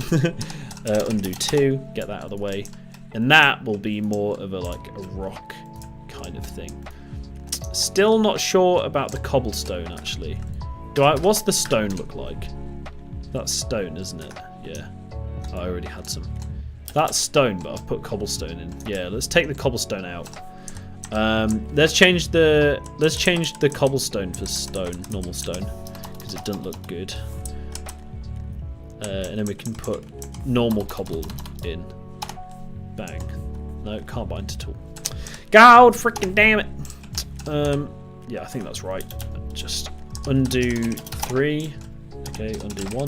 Undo 2, get that out of the way, and that will be more of a like a rock kind of thing. Still not sure about the cobblestone actually. What's the stone look like? That's stone, isn't it? Yeah. Oh, I already had some. That's stone, but I've put cobblestone in. Yeah, let's take the cobblestone out. Let's change the cobblestone for stone, normal stone, because it doesn't look good. And then we can put normal cobble in. Bang. No, can't bind to tool. God freaking damn it. Yeah, I think that's right. Just undo 3. Okay, undo 1.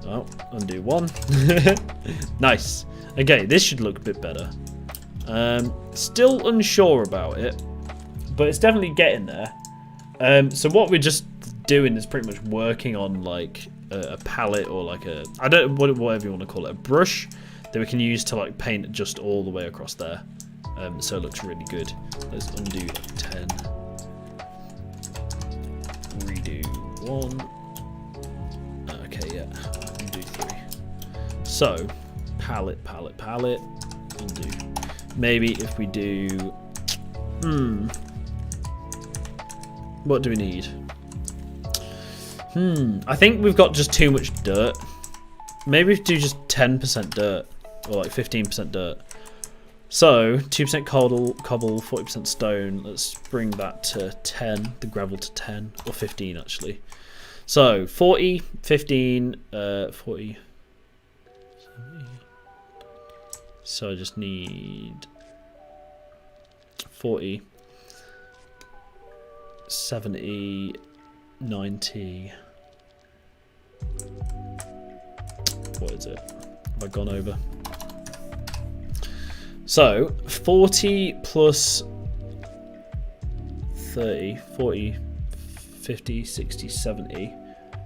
Oh, undo 1. Nice. Okay, this should look a bit better. Still unsure about it, but it's definitely getting there. So what we're just doing is pretty much working on like a palette, or like a, I don't, whatever you want to call it, a brush that we can use to like paint just all the way across there. So it looks really good. Let's undo 10. Redo 1. Okay, yeah. Undo 3. So palette. Undo. Maybe if we do, what do we need? I think we've got just too much dirt. Maybe we do just 10% dirt, or like 15% dirt. So 2% cobble, 40% stone. Let's bring that to 10. The gravel to 10, or 15 actually. So 40, 15, 40. So I just need 40, 70, 90. What is it? Have I gone over? So 40 plus 30, 40, 50, 60, 70.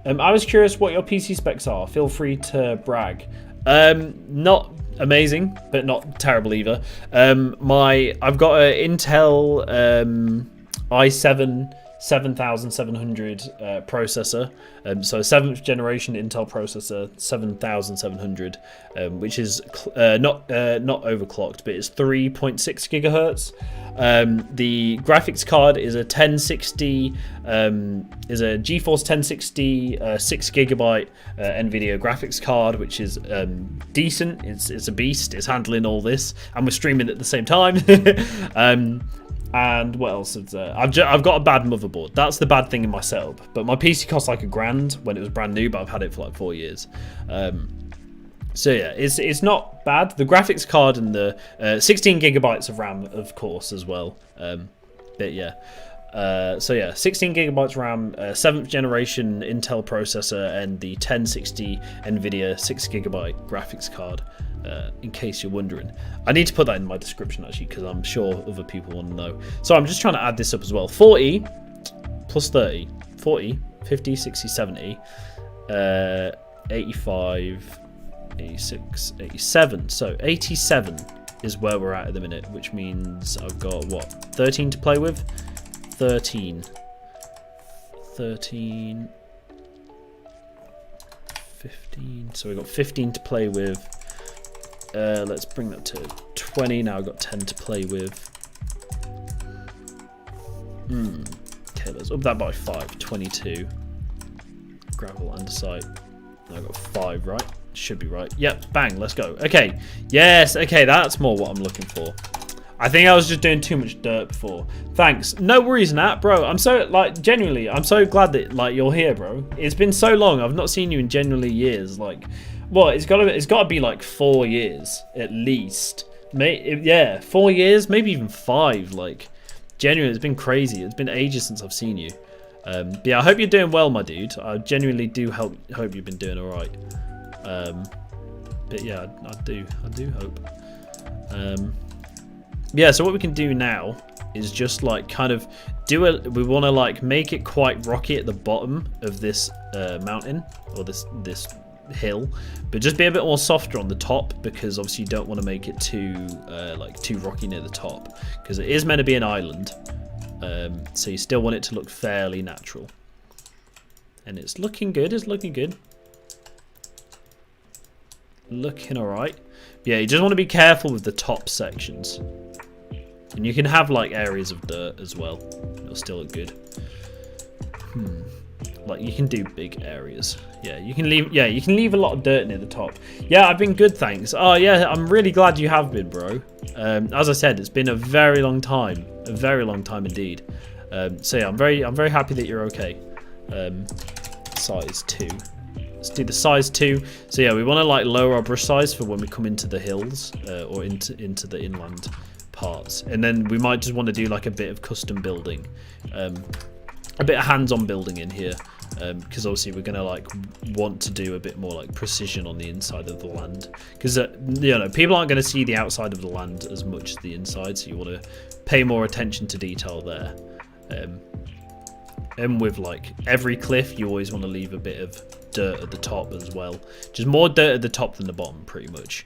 I was curious what your PC specs are. Feel free to brag. Not amazing, but not terrible either. I've got an Intel i7 7700 processor, so 7th generation Intel processor, 7700, which is not overclocked, but it's 3.6 gigahertz. The graphics card is a 1060, is a GeForce 1060 6 gigabyte NVIDIA graphics card, which is decent. It's a beast. It's handling all this, and we're streaming at the same time. And what else is there? I've got a bad motherboard. That's the bad thing in my setup. But my PC cost like $1,000 when it was brand new, but I've had it for like 4 years. So yeah, it's not bad. The graphics card and the 16 gigabytes of RAM, of course, as well. But yeah. So yeah, 16 gigabytes RAM, 7th generation Intel processor, and the 1060 NVIDIA 6 gigabyte graphics card. In case you're wondering, I need to put that in my description actually, because I'm sure other people want to know. So I'm just trying to add this up as well. 40 plus 30, 40, 50, 60, 70, 85, 86, 87. So 87 is where we're at the minute, which means I've got what, 13 to play with. 13, 15. So we've got 15 to play with. Let's bring that to 20. Now I've got 10 to play with. Okay, let's up that by 5. 22. Gravel andesite. Now I've got 5, right? Should be right. Yep, bang, let's go. Okay, yes, okay, that's more what I'm looking for. I think I was just doing too much dirt before. Thanks. No worries, Nat, bro. I'm so, like, genuinely, I'm so glad that, like, you're here, bro. It's been so long. I've not seen you in genuinely years. Like, well, it's got to be like 4 years at least. Yeah, 4 years, maybe even 5. Like, genuinely, it's been crazy. It's been ages since I've seen you. But yeah, I hope you're doing well, my dude. I genuinely do hope you've been doing all right. But yeah, I do hope. Yeah, so what we can do now is just like kind of we want to like make it quite rocky at the bottom of this mountain, or this hill, but just be a bit more softer on the top, because obviously you don't want to make it too rocky near the top, because it is meant to be an island. So you still want it to look fairly natural, and it's looking good. Looking all right. Yeah, you just want to be careful with the top sections. And you can have like areas of dirt as well. It'll still look good. Like you can do big areas. Yeah, you can leave a lot of dirt near the top. Yeah, I've been good, thanks. Oh yeah, I'm really glad you have been, bro. As I said, it's been a very long time. A very long time indeed. So yeah, I'm very happy that you're okay. Size 2. Let's do the size 2. So yeah, we want to like lower our brush size for when we come into the hills or into the inland parts, and then we might just want to do like a bit of custom building, a bit of hands-on building in here, because obviously we're gonna like want to do a bit more like precision on the inside of the land, because you know, people aren't going to see the outside of the land as much as the inside, so you want to pay more attention to detail there. And with like every cliff, you always want to leave a bit of dirt at the top as well. Just more dirt at the top than the bottom, pretty much.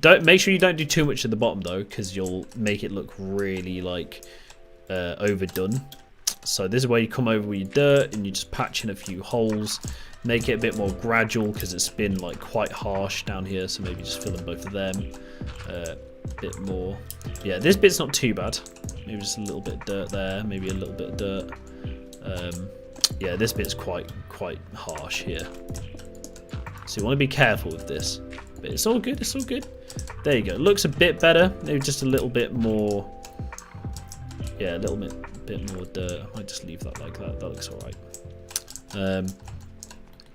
Don't make sure you don't do too much at the bottom though, because you'll make it look really like overdone. So this is where you come over with your dirt and you just patch in a few holes, make it a bit more gradual, because it's been like quite harsh down here. So maybe just fill in both of them a bit more. Yeah, this bit's not too bad. Maybe just a little bit of dirt there, maybe a little bit of dirt. Yeah, this bit's quite harsh here, so you want to be careful with this, but it's all good. There you go. Looks a bit better, maybe just a little bit more. Yeah, a little bit more dirt. I might just leave that like that. That looks all right.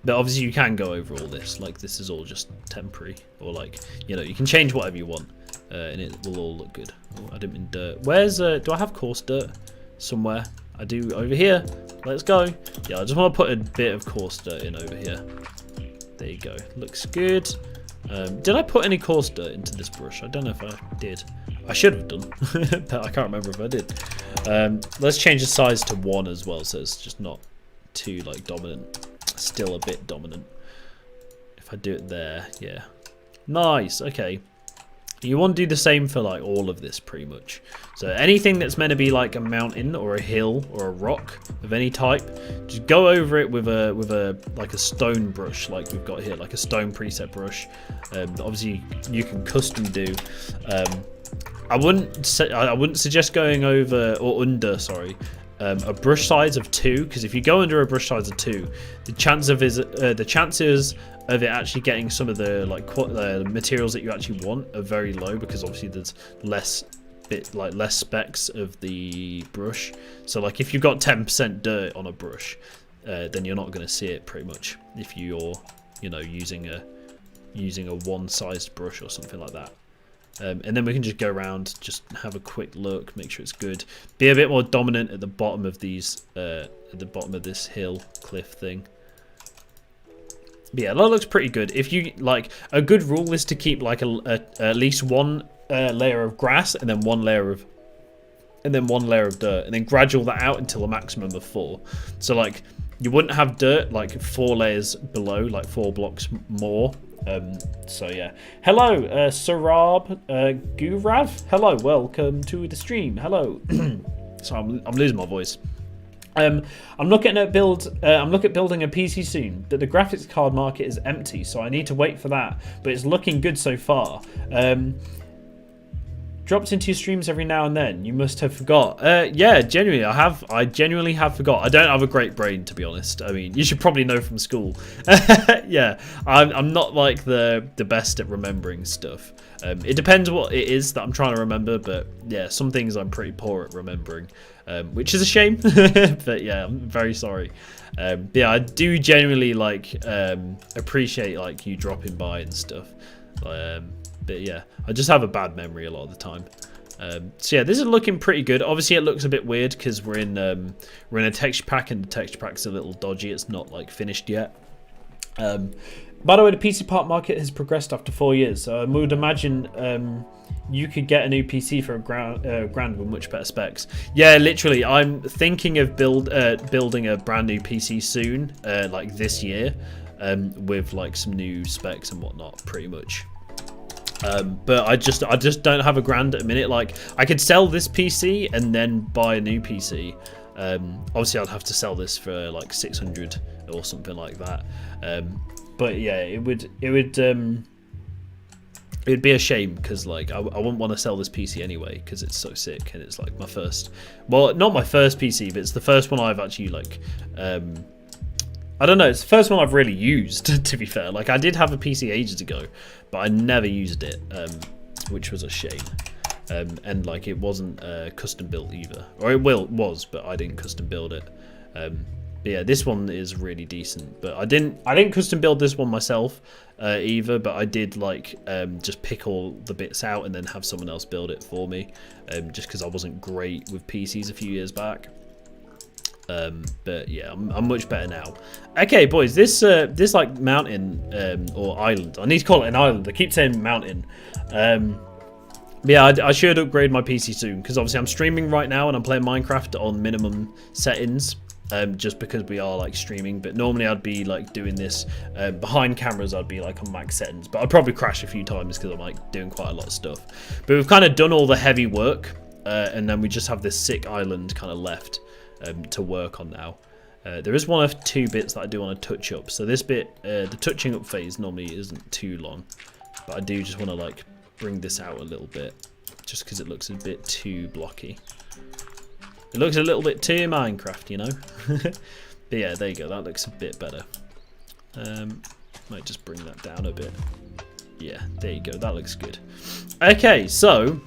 But obviously you can go over all this. Like, this is all just temporary. Or like, you know, you can change whatever you want. And it will all look good. Oh, I didn't mean dirt. Where's, do I have coarse dirt? Somewhere. I do over here. Let's go. Yeah, I just want to put a bit of coarse dirt in over here. There you go. Looks good. Did I put any coarse dirt into this brush? I don't know if I did. I should have done, but I can't remember if I did. Let's change the size to 1 as well, so it's just not too like dominant. Still a bit dominant. If I do it there, yeah. Nice, okay. You want to do the same for like all of this pretty much. So anything that's meant to be like a mountain or a hill or a rock of any type, just go over it with a like a stone brush like we've got here, like a stone preset brush. Obviously you can custom do. I wouldn't suggest going over or under, sorry, a brush size of 2, because if you go under a brush size of 2, the chances of it actually getting some of the like materials that you actually want are very low, because obviously there's less specs of the brush. So like if you've got 10% dirt on a brush, then you're not going to see it pretty much if you're, you know, using a one-sized brush or something like that. And then we can just go around, just have a quick look, make sure it's good. Be a bit more dominant at the bottom of these, at the bottom of this hill cliff thing. But yeah, that looks pretty good. If you like, a good rule is to keep like at least one layer of grass and then one layer of dirt, and then gradual that out until a maximum of 4. So like you wouldn't have dirt like 4 layers below, like 4 blocks more. So yeah, hello Sarab Gurav, hello, welcome to the stream. Hello. So I'm losing my voice. I'm looking at building a PC soon, but the graphics card market is empty, so I need to wait for that, but it's looking good so far. Drops into your streams every now and then. You must have forgot. Yeah, genuinely, I genuinely have forgot. I don't have a great brain, to be honest. I mean, you should probably know from school. Yeah, I'm not like the best at remembering stuff. It depends what it is that I'm trying to remember, but yeah, some things I'm pretty poor at remembering, which is a shame. But yeah, I'm very sorry. Yeah, I do genuinely like appreciate like you dropping by and stuff. But yeah, I just have a bad memory a lot of the time. So yeah, this is looking pretty good. Obviously, it looks a bit weird because we're in a texture pack, and the texture pack's a little dodgy. It's not like finished yet. By the way, the PC part market has progressed after 4 years. So I would imagine you could get a new PC for a grand with much better specs. Yeah, literally, I'm thinking of building a brand new PC soon, like this year, with like some new specs and whatnot, pretty much. But I just don't have a grand at the minute. Like, I could sell this PC and then buy a new PC. Obviously I'd have to sell this for like 600 or something like that. But yeah, it would be a shame, because like I wouldn't want to sell this PC anyway, because it's so sick, and it's like my first, well, not my first PC, but it's the first one I've actually like I don't know, it's the first one I've really used, to be fair. Like, I did have a PC ages ago, but I never used it, which was a shame. And like, it wasn't custom built either, or it was, but I didn't custom build it. But yeah, this one is really decent, but I didn't custom build this one myself either, but I did like just pick all the bits out and then have someone else build it for me, just because I wasn't great with PCs a few years back. But yeah, I'm much better now. Okay, boys, this like mountain or island. I need to call it an island. I keep saying mountain. Yeah, I should upgrade my PC soon, because obviously I'm streaming right now and I'm playing Minecraft on minimum settings. Just because we are like streaming, but normally I'd be like doing this behind cameras. I'd be like on max settings, but I'd probably crash a few times because I'm like doing quite a lot of stuff. But we've kind of done all the heavy work, and then we just have this sick island kind of left to work on now. There is one of 2 bits that I do want to touch up. So this bit, the touching up phase normally isn't too long, but I do just want to like bring this out a little bit, just because it looks a bit too blocky. It looks a little bit too Minecraft, you know. But yeah, there you go. That looks a bit better. Might just bring that down a bit. Yeah, there you go. That looks good. Okay, so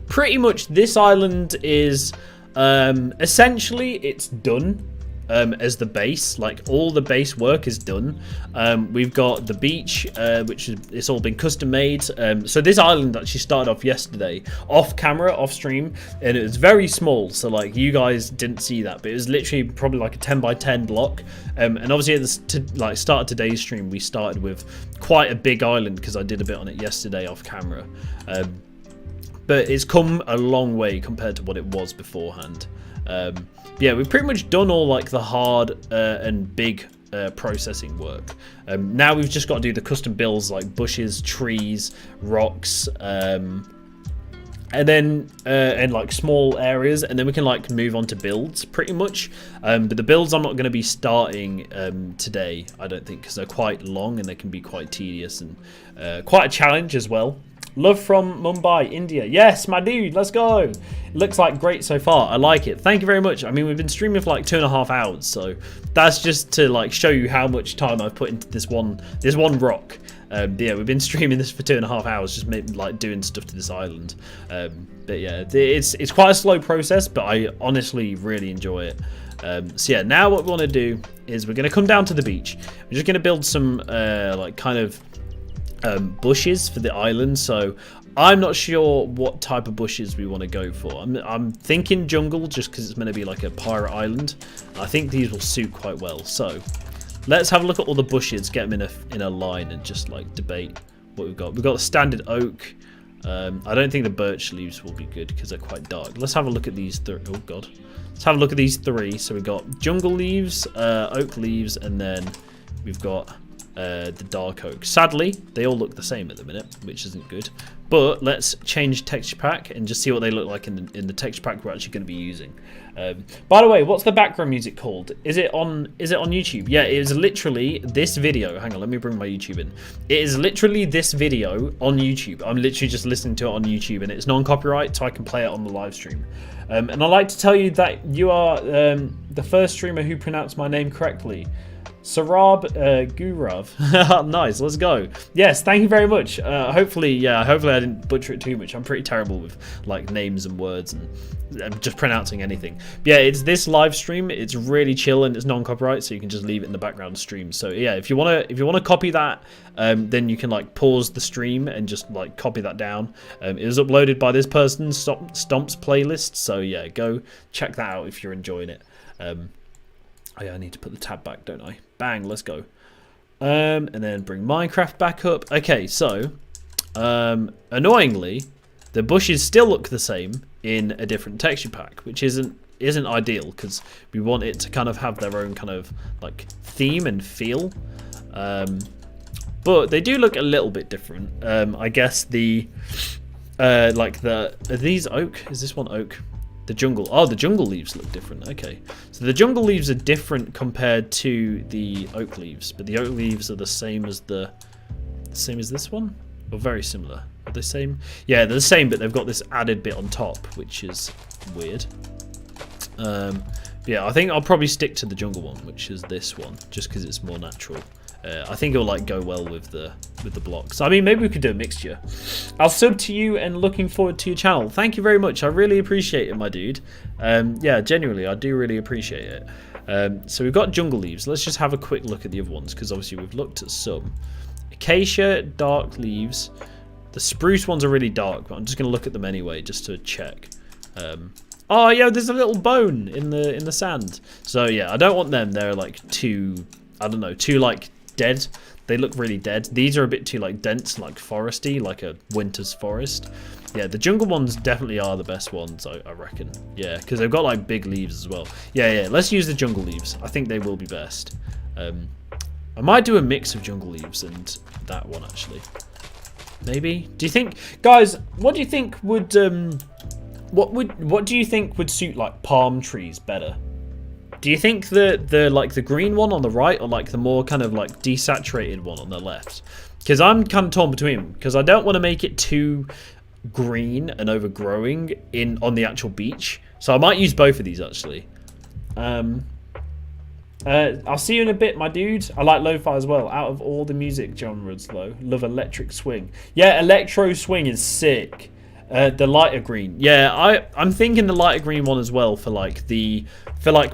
pretty much this island is essentially it's done. as the base. Like all the base work is done. We've got the beach, which is, it's all been custom made. So this island actually started off yesterday, off camera, off stream, and it was very small. So like you guys didn't see that, but it was literally probably like a 10 by 10 block. And obviously at the start of today's stream, we started with quite a big island because I did a bit on it yesterday off camera. But it's come a long way compared to what it was beforehand. Yeah, we've pretty much done all like the hard and big processing work. Now we've just got to do the custom builds like bushes, trees, rocks, and then and like small areas, and then we can like move on to builds pretty much. But the builds I'm not going to be starting today, I don't think, because they're quite long and they can be quite tedious and quite a challenge as well. Love from Mumbai, India. Yes, my dude, let's go. It looks like great so far. I like it. Thank you very much. I mean, we've been streaming for like 2.5 hours, so that's just to like show you how much time I've put into this one rock. Yeah, we've been streaming this for 2.5 hours, just like doing stuff to this island. But yeah, it's quite a slow process, but I honestly really enjoy it. So yeah, now what we want to do is we're going to come down to the beach. We're just going to build some like kind of bushes for the island. So I'm not sure what type of bushes we want to go for. I'm thinking jungle, just because it's going to be like a pirate island. I think these will suit quite well. So let's have a look at all the bushes, get them in a line, and just like debate what we've got. We've got the standard oak. I don't think the birch leaves will be good because they're quite dark. Let's have a look at these three. Oh god, let's have a look at these three. So we've got jungle leaves, oak leaves, and then we've got the dark oak. Sadly, they all look the same at the minute, which isn't good. But let's change texture pack and just see what they look like in the texture pack we're actually going to be using. By the way, what's the background music called? Is it on YouTube? Yeah, it is literally this video. Hang on, let me bring my YouTube in. It is literally this video on YouTube. I'm literally just listening to it on YouTube, and it's non-copyright, so I can play it on the live stream. And I'd like to tell you that you are the first streamer who pronounced my name correctly. Sarab Gurav. Nice, let's go. Yes, thank you very much. Hopefully I didn't butcher it too much. I'm pretty terrible with like names and words and just pronouncing anything. But yeah, it's this live stream. It's really chill and it's non-copyright, so you can just leave it in the background stream. So yeah, if you wanna copy that, then you can like pause the stream and just like copy that down. It was uploaded by this person, Stomp's playlist. So yeah, go check that out if you're enjoying it. Oh yeah, I need to put the tab back, don't I? Bang, let's go. And then bring Minecraft back up. Okay, so annoyingly, the bushes still look the same in a different texture pack, which isn't ideal because we want it to kind of have their own kind of like theme and feel. But they do look a little bit different. I guess the like are these oak? Is this one oak? The jungle. Oh, the jungle leaves look different. Okay, so the jungle leaves are different compared to the oak leaves, but the oak leaves are the same as this one, or very similar. Are they same? Yeah, they're the same, but they've got this added bit on top, which is weird. Yeah, I think I'll probably stick to the jungle one, which is this one, just because it's more natural. I think it'll like go well with the blocks. I mean, maybe we could do a mixture. I'll sub to you and looking forward to your channel. Thank you very much. I really appreciate it, my dude. Yeah, genuinely, I do really appreciate it. So we've got jungle leaves. Let's just have a quick look at the other ones because obviously we've looked at some. Acacia, dark leaves. The spruce ones are really dark, but I'm just gonna look at them anyway just to check. Oh yeah, there's a little bone in the sand. So yeah, I don't want them. They're like too, I don't know, too like dead. They look really dead. These are a bit too like dense, like foresty, like a winter's forest. Yeah, the jungle ones definitely are the best ones, I reckon. Yeah, because they've got like big leaves as well. Yeah, let's use the jungle leaves. I think they will be best. I might do a mix of jungle leaves and that one actually. Maybe. Do you think, guys? What do you think would what do you think would suit like palm trees better? Do you think the like the green one on the right, or like the more kind of like desaturated one on the left? Because I'm kind of torn between them, because I don't want to make it too green and overgrowing on the actual beach. So I might use both of these actually. I'll see you in a bit, my dude. I like lo-fi as well. Out of all the music genres, though, love electric swing. Yeah, electro swing is sick. The lighter green. Yeah, I'm thinking the lighter green one as well for like the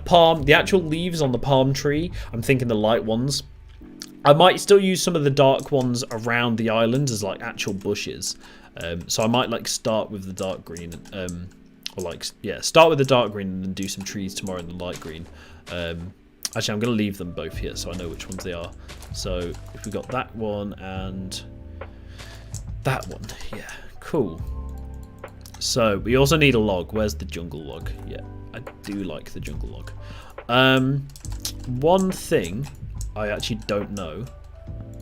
palm, the actual leaves on the palm tree. I'm thinking the light ones. I might still use some of the dark ones around the island as like actual bushes. So I might like start with the dark green, or like, yeah, start with the dark green and then do some trees tomorrow in the light green. Actually, I'm going to leave them both here so I know which ones they are. So if we got that one and that one, yeah, cool. So we also need a log. Where's the jungle log? Yeah, I do like the jungle log. One thing I actually don't know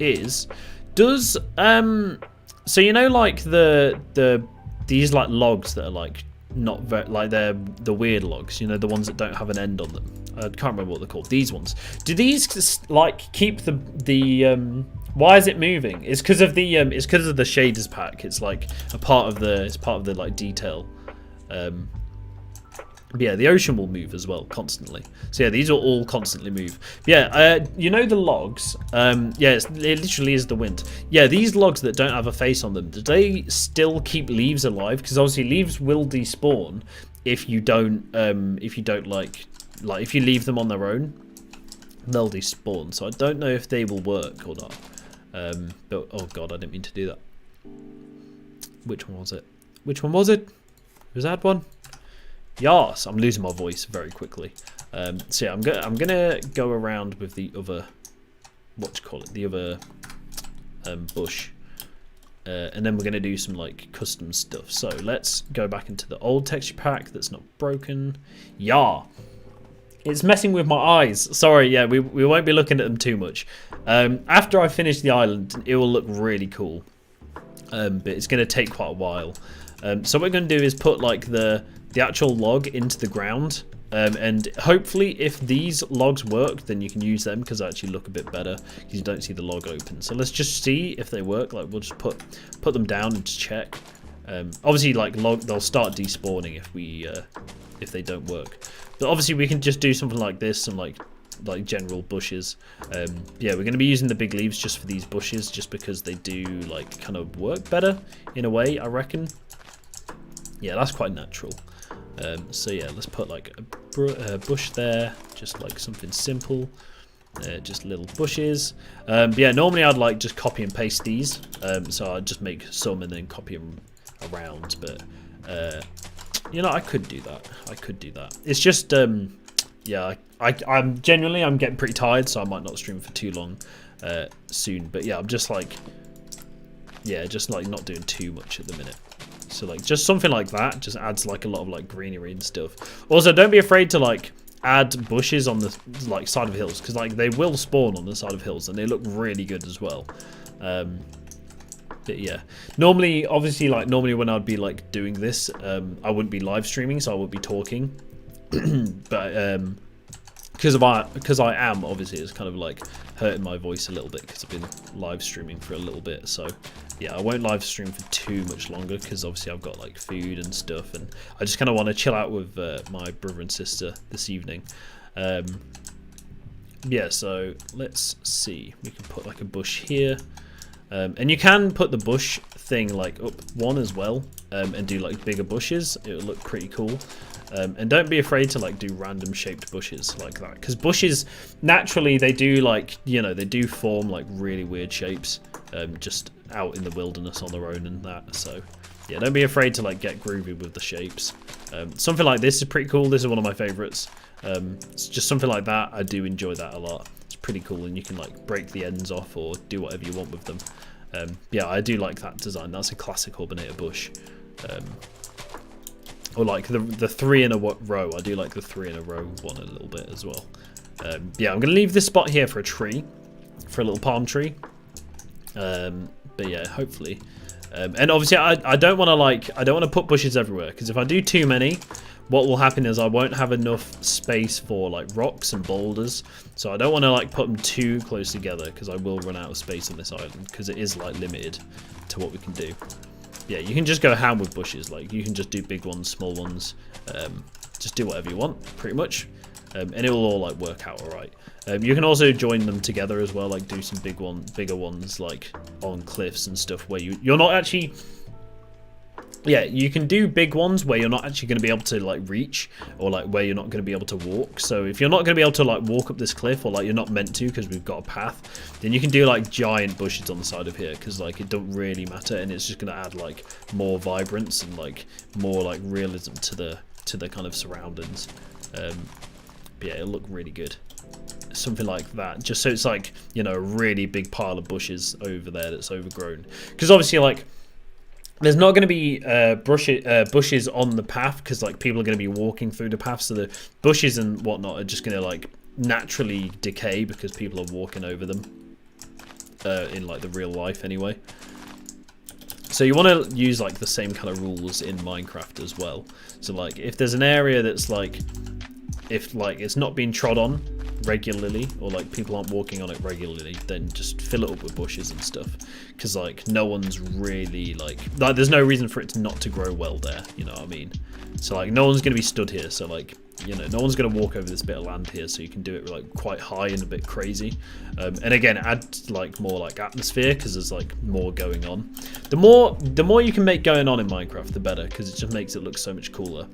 is, does so you know like these like logs that are like not very, like they're the weird logs, you know, the ones that don't have an end on them. I can't remember what they're called. These ones. Do these like keep the why is it moving? It's because of the shaders pack. It's like a part of the like detail. But yeah, the ocean will move as well constantly. So yeah, these will all constantly move. Yeah, you know the logs. Yeah, it literally is the wind. Yeah, these logs that don't have a face on them, do they still keep leaves alive? Because obviously leaves will despawn if you don't like if you leave them on their own, they'll despawn. So I don't know if they will work or not. But oh god, I didn't mean to do that. Which one was it? Which one was it? Was that one? Yes, I'm losing my voice very quickly. So yeah, I'm gonna go around with the other, the other bush, and then we're gonna do some like custom stuff. So let's go back into the old texture pack that's not broken. Yeah, it's messing with my eyes. Sorry, yeah, we won't be looking at them too much. After I finish the island, it will look really cool, but it's gonna take quite a while. So what we're gonna do is put like the actual log into the ground, and hopefully if these logs work then you can use them because they actually look a bit better because you don't see the log open. So let's just see if they work. Like we'll just put them down and just check. Obviously like they'll start despawning if they don't work, but obviously we can just do something like this, some like general bushes. Yeah, we're going to be using the big leaves just for these bushes just because they do like kind of work better in a way, I reckon. Yeah, that's quite natural. So yeah, let's put like a bush there, just like something simple, just little bushes. But yeah, normally I'd like just copy and paste these, so I'd just make some and then copy them around. But you know, I could do that. It's just yeah, I'm getting pretty tired, so I might not stream for too long soon. But yeah, I'm just like not doing too much at the minute. So like just something like that just adds like a lot of like greenery and stuff. Also, don't be afraid to like add bushes on the like side of hills because like they will spawn on the side of hills and they look really good as well. But yeah, normally when I'd be like doing this, I wouldn't be live streaming, so I would be talking. But because I am, obviously it's kind of like hurting my voice a little bit because I've been live streaming for a little bit. So yeah, I won't live stream for too much longer because obviously I've got like food and stuff, and I just kind of want to chill out with my brother and sister this evening. Yeah, so let's see, we can put like a bush here, and you can put the bush thing like up one as well, and do like bigger bushes. It'll look pretty cool. And don't be afraid to like do random shaped bushes like that, because bushes naturally they do like, you know, they do form like really weird shapes just out in the wilderness on their own and that. So yeah, don't be afraid to like get groovy with the shapes. Something like this is pretty cool. This is one of my favorites. It's just something like that. I do enjoy that a lot. It's pretty cool, and you can like break the ends off or do whatever you want with them. Yeah, I do like that design. That's a classic Aubanater bush. Or like the three in a row. I do like the three in a row one a little bit as well. Yeah, I'm gonna leave this spot here for a tree, for a little palm tree. But yeah, hopefully. And obviously, I don't want to put bushes everywhere, because if I do too many, what will happen is I won't have enough space for like rocks and boulders. So I don't want to like put them too close together, because I will run out of space on this island, because it is like limited to what we can do. Yeah, you can just go ham with bushes. Like you can just do big ones, small ones. Just do whatever you want, pretty much, and it will all like work out all right. You can also join them together as well, like do some bigger ones, like on cliffs and stuff, where you're not actually. yeah, you can do big ones where you're not actually going to be able to like reach, or like where you're not going to be able to walk. So if you're not going to be able to like walk up this cliff, or like you're not meant to because we've got a path, then you can do like giant bushes on the side of here, because like it don't really matter, and it's just going to add like more vibrance and like more like realism to the kind of surroundings. But yeah, it'll look really good. Something like that, just so it's like, you know, a really big pile of bushes over there that's overgrown, because obviously like there's not going to be bushes on the path, because like people are going to be walking through the path, so the bushes and whatnot are just going to like naturally decay because people are walking over them in like the real life anyway. So you want to use like the same kind of rules in Minecraft as well. So like if there's an area that's like, if like it's not being trod on regularly, or like people aren't walking on it regularly, then just fill it up with bushes and stuff, because like no one's really like there's no reason for it to not to grow well there, you know what I mean? So like no one's going to be stood here, so like, you know, no one's going to walk over this bit of land here, so you can do it like quite high and a bit crazy. And again, add like more like atmosphere, because there's like more going on. The more you can make going on in Minecraft, the better, because it just makes it look so much cooler.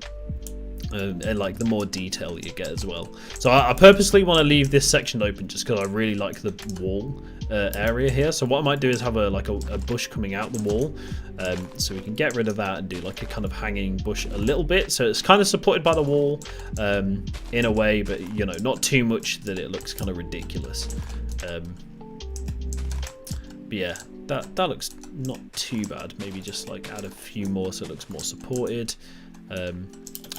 And like the more detail you get as well. So I purposely want to leave this section open just because I really like the wall area here. So what I might do is have a bush coming out the wall, so we can get rid of that and do like a kind of hanging bush a little bit, so it's kind of supported by the wall in a way, but you know, not too much that it looks kind of ridiculous. But yeah, that looks not too bad. Maybe just like add a few more so it looks more supported.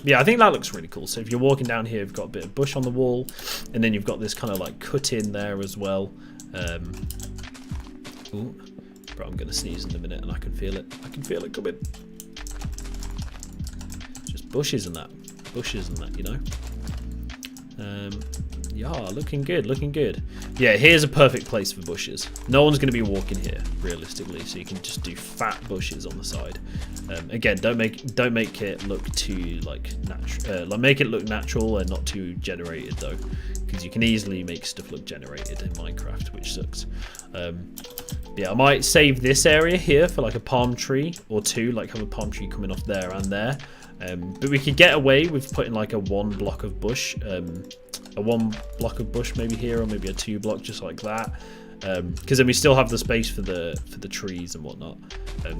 Yeah, I think that looks really cool. So if you're walking down here, you've got a bit of bush on the wall, and then you've got this kind of like cut in there as well. Ooh, bro, I'm gonna sneeze in a minute, and I can feel it. I can feel it coming. Just bushes and that, you know. Yeah, looking good, looking good. Yeah, here's a perfect place for bushes. No one's going to be walking here, realistically, so you can just do fat bushes on the side. Again, don't make it look too like natural. Like make it look natural and not too generated though, because you can easily make stuff look generated in Minecraft, which sucks. Yeah, I might save this area here for like a palm tree or two, like have a palm tree coming off there and there. But we could get away with putting like a one block of bush maybe here, or maybe a 2 block, just like that, because then we still have the space for the trees and whatnot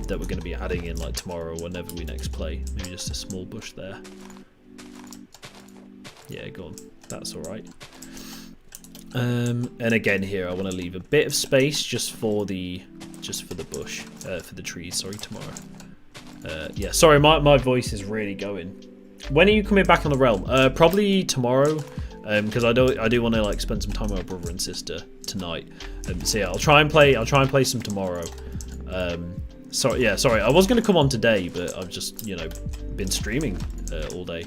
that we're going to be adding in like tomorrow or whenever we next play. Maybe just a small bush there. Yeah, go on, that's all right. And again here I want to leave a bit of space just for the bush, for the trees, sorry, tomorrow. Yeah, sorry, my voice is really going. When are you coming back on the realm? Probably tomorrow, because I do want to like spend some time with my brother and sister tonight. So yeah, I'll try and play some tomorrow. Sorry, I was going to come on today, but I've just, you know, been streaming all day.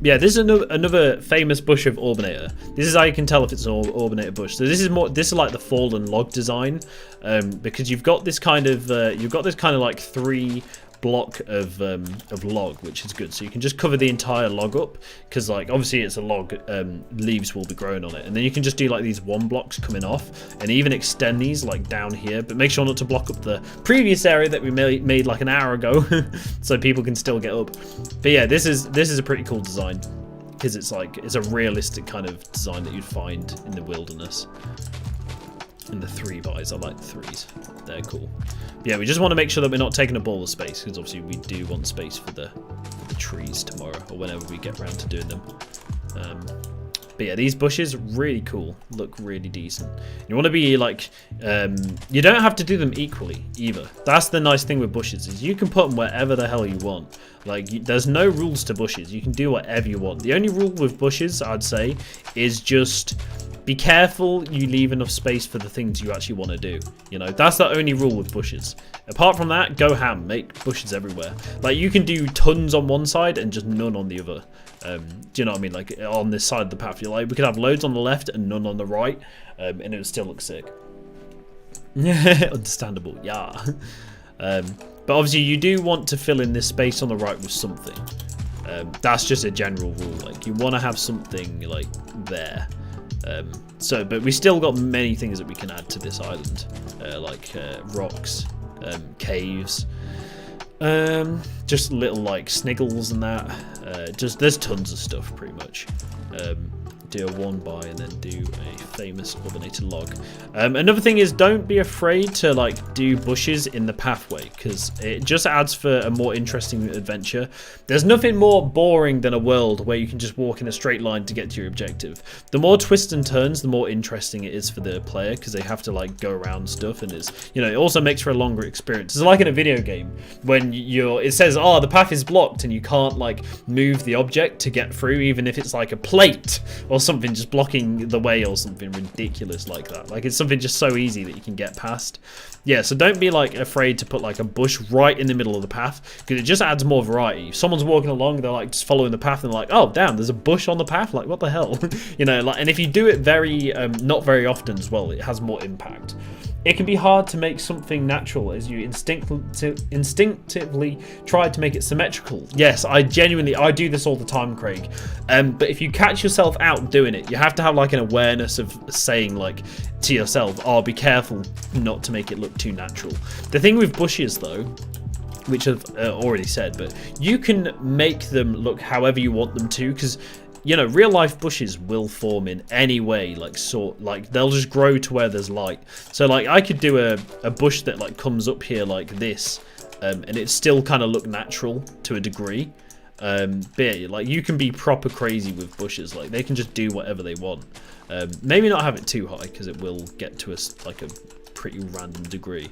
Yeah, this is another famous bush of Aubanater. This is how you can tell if it's an Aubanater bush. So this is like the fallen log design, because you've got this kind of like 3 block of log, which is good. So you can just cover the entire log up, because like obviously it's a log, leaves will be growing on it, and then you can just do like these 1 blocks coming off, and even extend these like down here, but make sure not to block up the previous area that we made like an hour ago, so people can still get up. But yeah, this is a pretty cool design, because it's a realistic kind of design that you'd find in the wilderness. And the 3x, I like the 3s, they're cool. But yeah, we just want to make sure that we're not taking up all the space, because obviously we do want space for the trees tomorrow, or whenever we get around to doing them. But yeah, these bushes really cool, look really decent. You want to be like, you don't have to do them equally either. That's the nice thing with bushes, is you can put them wherever the hell you want. Like, there's no rules to bushes, you can do whatever you want. The only rule with bushes, I'd say, is just be careful you leave enough space for the things you actually want to do. You know, that's the only rule with bushes. Apart from that, go ham, make bushes everywhere. Like, you can do tons on one side and just none on the other. Do you know what I mean? Like, on this side of the path, you're like, we could have loads on the left and none on the right, and it would still look sick. Understandable, yeah. But obviously you do want to fill in this space on the right with something. That's just a general rule. Like, you want to have something like there. But we still got many things that we can add to this island, like rocks, caves, just little like sniggles and that. Just there's tons of stuff pretty much. Do a one by and then do a famous Aubanater log. Another thing is, don't be afraid to like do bushes in the pathway, because it just adds for a more interesting adventure. There's nothing more boring than a world where you can just walk in a straight line to get to your objective. The more twists and turns, the more interesting it is for the player, because they have to like go around stuff, and it's, you know, it also makes for a longer experience. It's like in a video game when it says, oh, the path is blocked, and you can't like move the object to get through, even if it's like a plate or something just blocking the way or something ridiculous like that. Like, it's something just so easy that you can get past. Yeah, so don't be like afraid to put like a bush right in the middle of the path, because it just adds more variety. If someone's walking along, they're like just following the path and they're like, oh damn, there's a bush on the path, like what the hell? You know, like, and if you do it very not very often as well, it has more impact. It can be hard to make something natural as you instinctively try to make it symmetrical. Yes, I do this all the time, Craig. But if you catch yourself out doing it, you have to have like an awareness of saying like to yourself, oh, be careful not to make it look too natural. The thing with bushes though, which I've already said, but you can make them look however you want them to, because, you know, real life bushes will form in any way, like they'll just grow to where there's light. So like I could do a bush that like comes up here like this, and it still kind of look natural to a degree. But yeah, like you can be proper crazy with bushes, like they can just do whatever they want. Maybe not have it too high, because it will get to like a pretty random degree.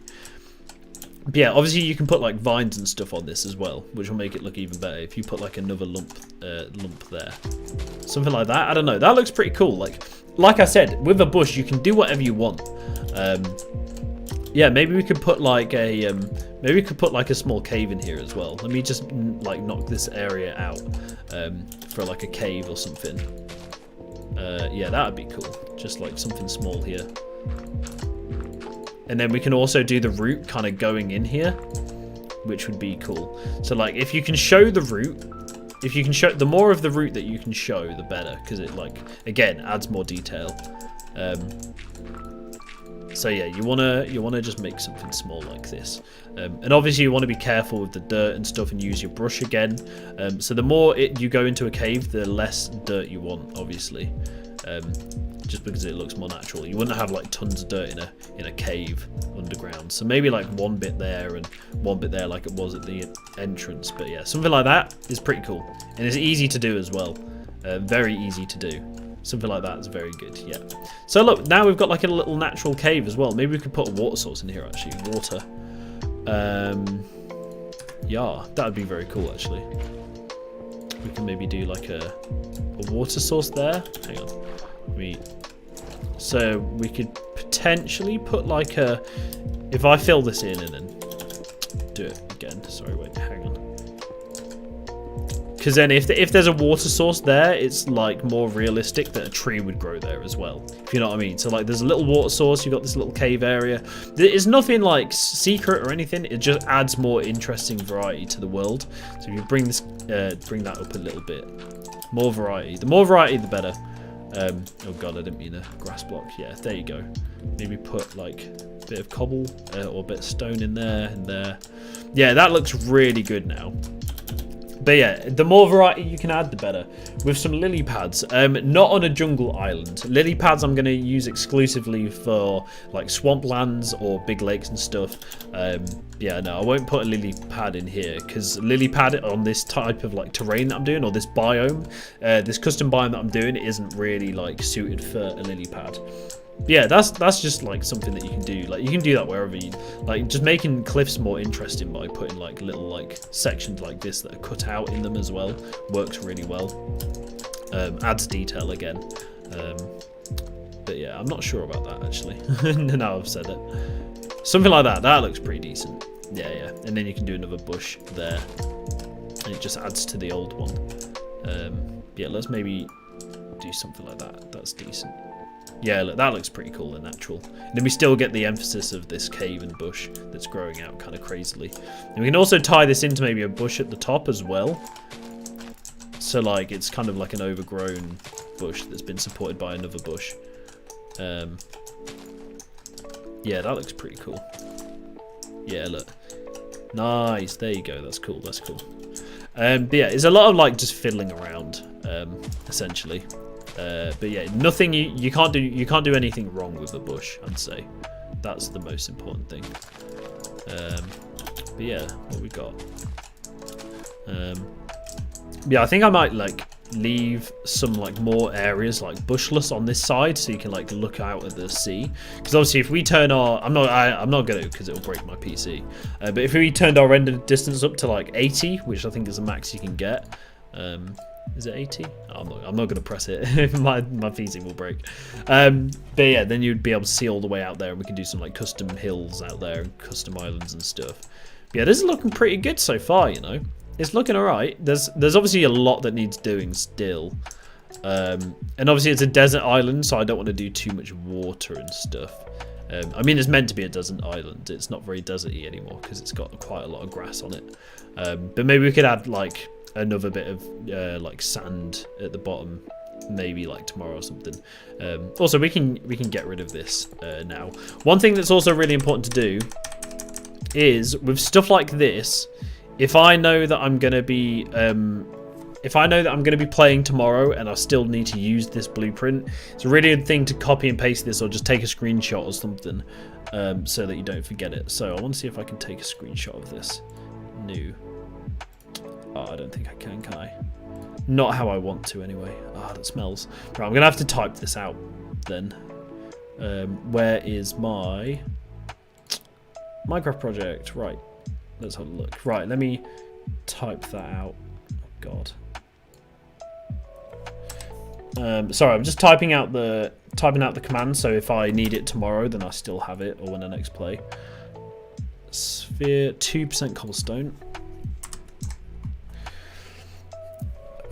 But yeah, obviously you can put like vines and stuff on this as well, which will make it look even better if you put like another lump there. Something like that. I don't know. That looks pretty cool. Like I said, with a bush, you can do whatever you want. Yeah, maybe we could put like a small cave in here as well. Let me just like knock this area out for like a cave or something. Yeah, that would be cool. Just like something small here. And then we can also do the route kind of going in here, which would be cool. So like if you can show the route, the more of the route that you can show, the better, because it like, again, adds more detail. So yeah, you wanna just make something small like this. And obviously you want to be careful with the dirt and stuff and use your brush again. So the more you go into a cave, the less dirt you want, obviously. Just because it looks more natural. You wouldn't have like tons of dirt in a cave underground. So maybe like one bit there and one bit there like it was at the entrance. But yeah, something like that is pretty cool. And it's easy to do as well. Very easy to do. Something like that is very good, yeah. So look, now we've got like a little natural cave as well. Maybe we could put a water source in here actually. Water. Yeah, that would be very cool actually. We can maybe do like a water source there. Hang on. So we could potentially put like if I fill this in and then do it again. Sorry, wait, hang on. Because then if there's a water source there, it's like more realistic that a tree would grow there as well, if you know what I mean. So like there's a little water source, you've got this little cave area. It's nothing like secret or anything, it just adds more interesting variety to the world. So if you bring that up a little bit, more variety. The more variety the better. Oh god, I didn't mean a grass block. Yeah, there you go. Maybe put like a bit of cobble or a bit of stone in there and there. Yeah, that looks really good now. But yeah, the more variety you can add, the better. With some lily pads, not on a jungle island. Lily pads I'm going to use exclusively for like swamplands or big lakes and stuff. Yeah, no, I won't put a lily pad in here, because lily pad on this type of like terrain that I'm doing, or this biome, this custom biome that I'm doing, isn't really like suited for a lily pad. Yeah, that's just like something that you can do. Like you can do that wherever you like. Just making cliffs more interesting by putting like little like sections like this that are cut out in them as well works really well. Adds detail again. But yeah, I'm not sure about that actually. Now I've said it. Something like that. That looks pretty decent. Yeah, yeah. And then you can do another bush there, and it just adds to the old one. Yeah, let's maybe do something like that. That's decent. Yeah, look, that looks pretty cool and natural. And then we still get the emphasis of this cave and bush that's growing out kind of crazily. And we can also tie this into maybe a bush at the top as well. So like it's kind of like an overgrown bush that's been supported by another bush. Yeah, that looks pretty cool. Yeah, look. Nice. There you go. That's cool. That's cool. But yeah, it's a lot of like just fiddling around, essentially. But yeah, nothing. You can't do anything wrong with the bush. I'd say that's the most important thing. But yeah, what we got? Yeah, I think I might like leave some like more areas like bushless on this side so you can like look out at the sea, because obviously if we turn our I'm not gonna, because it'll break my PC, but if we turned our render distance up to like 80, which I think is the max you can get, is it 80? Oh, I'm not gonna press it. my PC will break. But yeah, then you'd be able to see all the way out there, and we can do some like custom hills out there and custom islands and stuff. But yeah, this is looking pretty good so far, you know. It's looking alright. There's obviously a lot that needs doing still. And obviously it's a desert island, so I don't want to do too much water and stuff. I mean, it's meant to be a desert island. It's not very deserty anymore because it's got quite a lot of grass on it. But maybe we could add like another bit of like sand at the bottom, maybe like tomorrow or something. Also, we can get rid of this now. One thing that's also really important to do is with stuff like this. If I know that I'm gonna be playing tomorrow and I still need to use this blueprint, it's a really good thing to copy and paste this or just take a screenshot or something, so that you don't forget it. So I want to see if I can take a screenshot of this. New. Oh, I don't think I can I? Not how I want to anyway. Ah, that smells. Right, I'm gonna have to type this out then. Where is my Minecraft project? Right. Let's have a look. Right, let me type that out. Oh, God. Sorry, I'm just typing out the command, so if I need it tomorrow, then I still have it, or when I next play. Sphere, 2% cobblestone.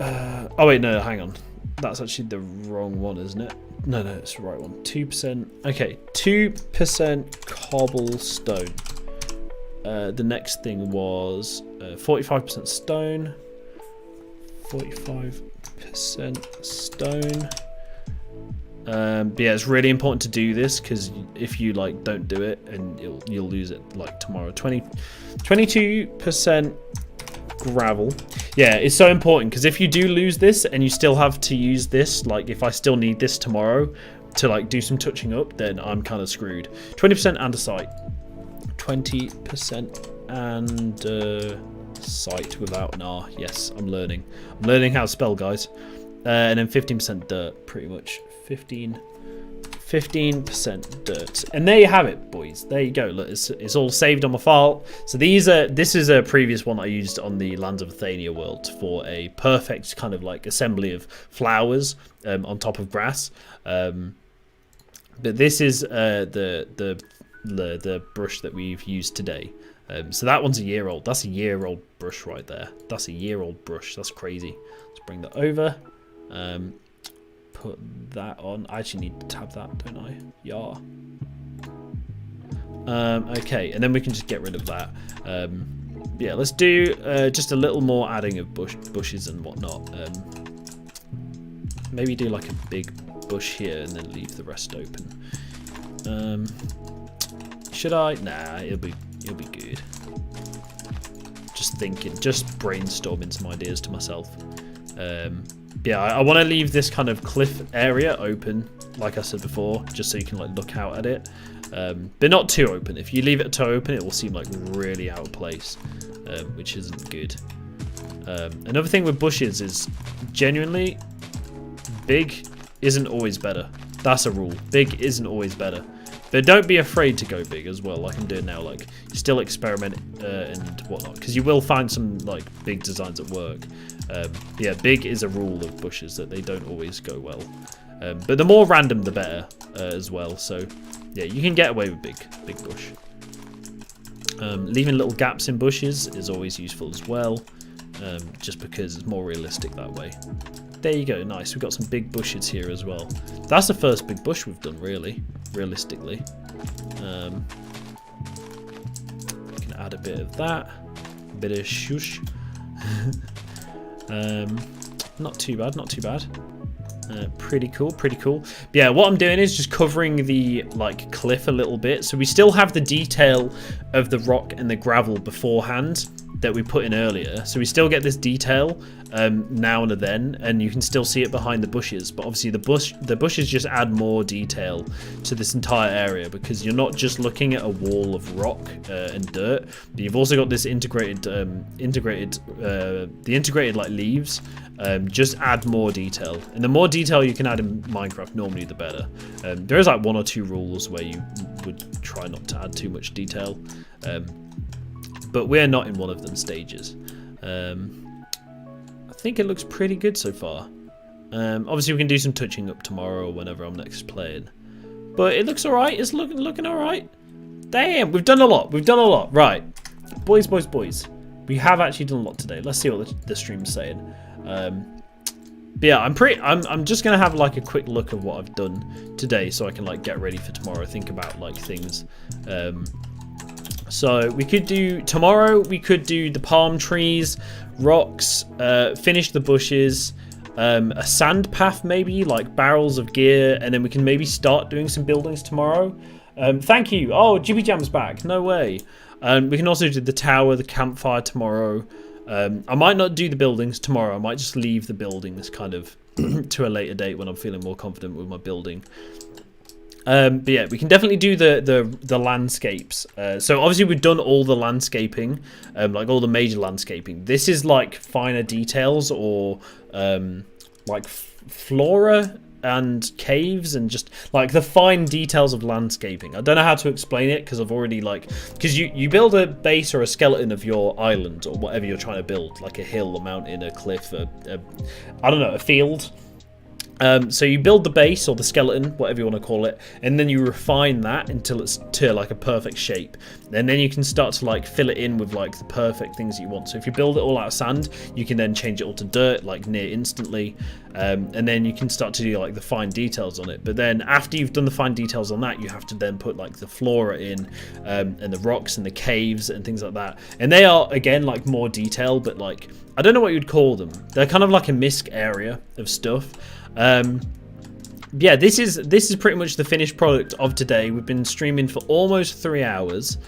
Oh wait, no, hang on. That's actually the wrong one, isn't it? No, it's the right one. 2%. Okay, 2% cobblestone. The next thing was 45% stone. 45% stone. But yeah, it's really important to do this, because if you like don't do it, and you'll lose it like tomorrow. 22% gravel. Yeah, it's so important, because if you do lose this and you still have to use this, like if I still need this tomorrow to like do some touching up, then I'm kind of screwed. 20% andesite. 20% and site without an R. Yes, I'm learning how to spell, guys. And then 15% dirt, pretty much. 15% dirt. And there you have it, boys. There you go. Look, it's all saved on my file. So this is a previous one I used on the Lands of Athenia world for a perfect kind of like assembly of flowers on top of grass. But this is the brush that we've used today. So that one's a year old. That's a year-old brush right there. That's a year-old brush. That's crazy. Let's bring that over. Put that on. I actually need to tab that, don't I? Yeah. Okay, and then we can just get rid of that. Yeah, let's do just a little more adding of bushes and whatnot. Maybe do like a big bush here and then leave the rest open. Should I? Nah, it'll be good. Just thinking, just brainstorming some ideas to myself. Yeah, I want to leave this kind of cliff area open, like I said before, just so you can like look out at it, but not too open. If you leave it too open, it will seem like really out of place, which isn't good. Another thing with bushes is genuinely big isn't always better. That's a rule. Big isn't always better. But don't be afraid to go big as well, like I'm doing now. Like, still experiment and whatnot, because you will find some like big designs at work. Yeah, big is a rule of bushes, that they don't always go well. But the more random, the better as well. So yeah, you can get away with big bush. Leaving little gaps in bushes is always useful as well, just because it's more realistic that way. There you go, nice. We've got some big bushes here as well. That's the first big bush we've done, really, realistically. We can add a bit of that, a bit of shush. Not too bad, not too bad. Pretty cool, pretty cool. But yeah, what I'm doing is just covering the like cliff a little bit, so we still have the detail of the rock and the gravel beforehand that we put in earlier. So we still get this detail now and then, and you can still see it behind the bushes. But obviously the bushes just add more detail to this entire area, because you're not just looking at a wall of rock and dirt, but you've also got this integrated like leaves. Just add more detail, and the more detail you can add in Minecraft, normally the better. There is like 1 or 2 rules where you would try not to add too much detail, but we're not in one of them stages. I think it looks pretty good so far. Obviously we can do some touching up tomorrow or whenever I'm next playing, but it looks alright. It's looking alright. Damn, we've done a lot. Right, boys, we have actually done a lot today. Let's see what the stream's saying. But yeah, I'm just gonna have like a quick look of what I've done today, so I can like get ready for tomorrow, think about like things. So we could do tomorrow, we could do the palm trees, rocks, finish the bushes, a sand path maybe, like barrels of gear, and then we can maybe start doing some buildings tomorrow. Thank you. Oh, Jibby Jam's back. No way. We can also do the tower, the campfire tomorrow. I might not do the buildings tomorrow. I might just leave the buildings kind of to a later date when I'm feeling more confident with my building. But yeah, we can definitely do the landscapes. So obviously we've done all the landscaping, like all the major landscaping. This is like finer details, or like flora and caves, and just like the fine details of landscaping. I don't know how to explain it, because I've already because you build a base or a skeleton of your island or whatever you're trying to build, like a hill, a mountain, a cliff, I don't know, a field. So you build the base or the skeleton, whatever you want to call it, and then you refine that until it's to like a perfect shape. And then you can start to like fill it in with like the perfect things that you want. So if you build it all out of sand, you can then change it all to dirt like near instantly. And then you can start to do like the fine details on it. But then after you've done the fine details on that, you have to then put like the flora in, and the rocks and the caves and things like that. And they are again like more detail, but like I don't know what you'd call them. They're kind of like a misc area of stuff. Yeah, this is pretty much the finished product of today. We've been streaming for almost 3 hours.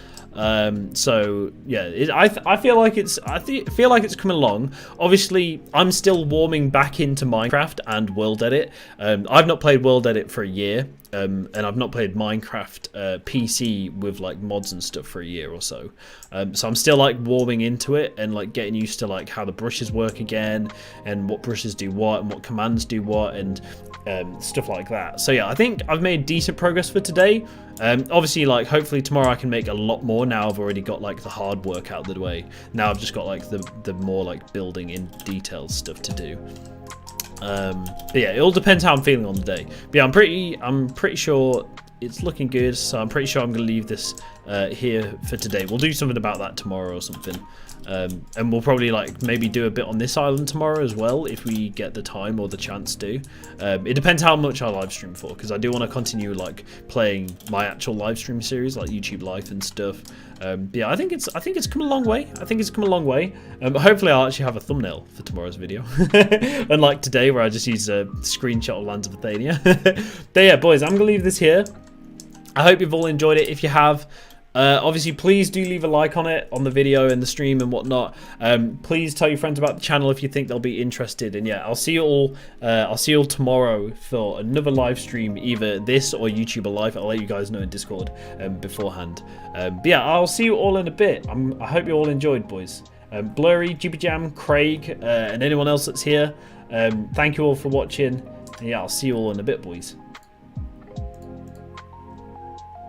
So yeah, I feel like it's coming along. Obviously, I'm still warming back into Minecraft and World Edit. I've not played World Edit for a year, and I've not played Minecraft PC with like mods and stuff for a year or so. So I'm still like warming into it and like getting used to like how the brushes work again, and what brushes do what, and what commands do what, and stuff like that. So yeah, I think I've made decent progress for today. Obviously, like hopefully tomorrow I can make a lot more. Now I've already got like the hard work out of the way. Now I've just got like the more like building in details stuff to do. But yeah, it all depends how I'm feeling on the day. But yeah, I'm pretty sure it's looking good. So I'm pretty sure I'm gonna leave this here for today. We'll do something about that tomorrow or something. And we'll probably like maybe do a bit on this island tomorrow as well, if we get the time or the chance to. It depends how much I live stream for, because I do want to continue like playing my actual live stream series, like YouTube Live and stuff. But yeah, I think it's come a long way. Hopefully I'll actually have a thumbnail for tomorrow's video, unlike today where I just use a screenshot of Lands of Athenia. But yeah, boys, I'm gonna leave this here. I hope you've all enjoyed it. If you have, obviously please do leave a like on it, on the video and the stream and whatnot. Please tell your friends about the channel if you think they'll be interested. And yeah, I'll see you all tomorrow for another live stream, either this or YouTube Live. I'll let you guys know in Discord beforehand. But yeah, I'll see you all in a bit. I hope you all enjoyed, boys. Blurry, Jibby Jam, Craig, and anyone else that's here, thank you all for watching. And yeah, I'll see you all in a bit, boys.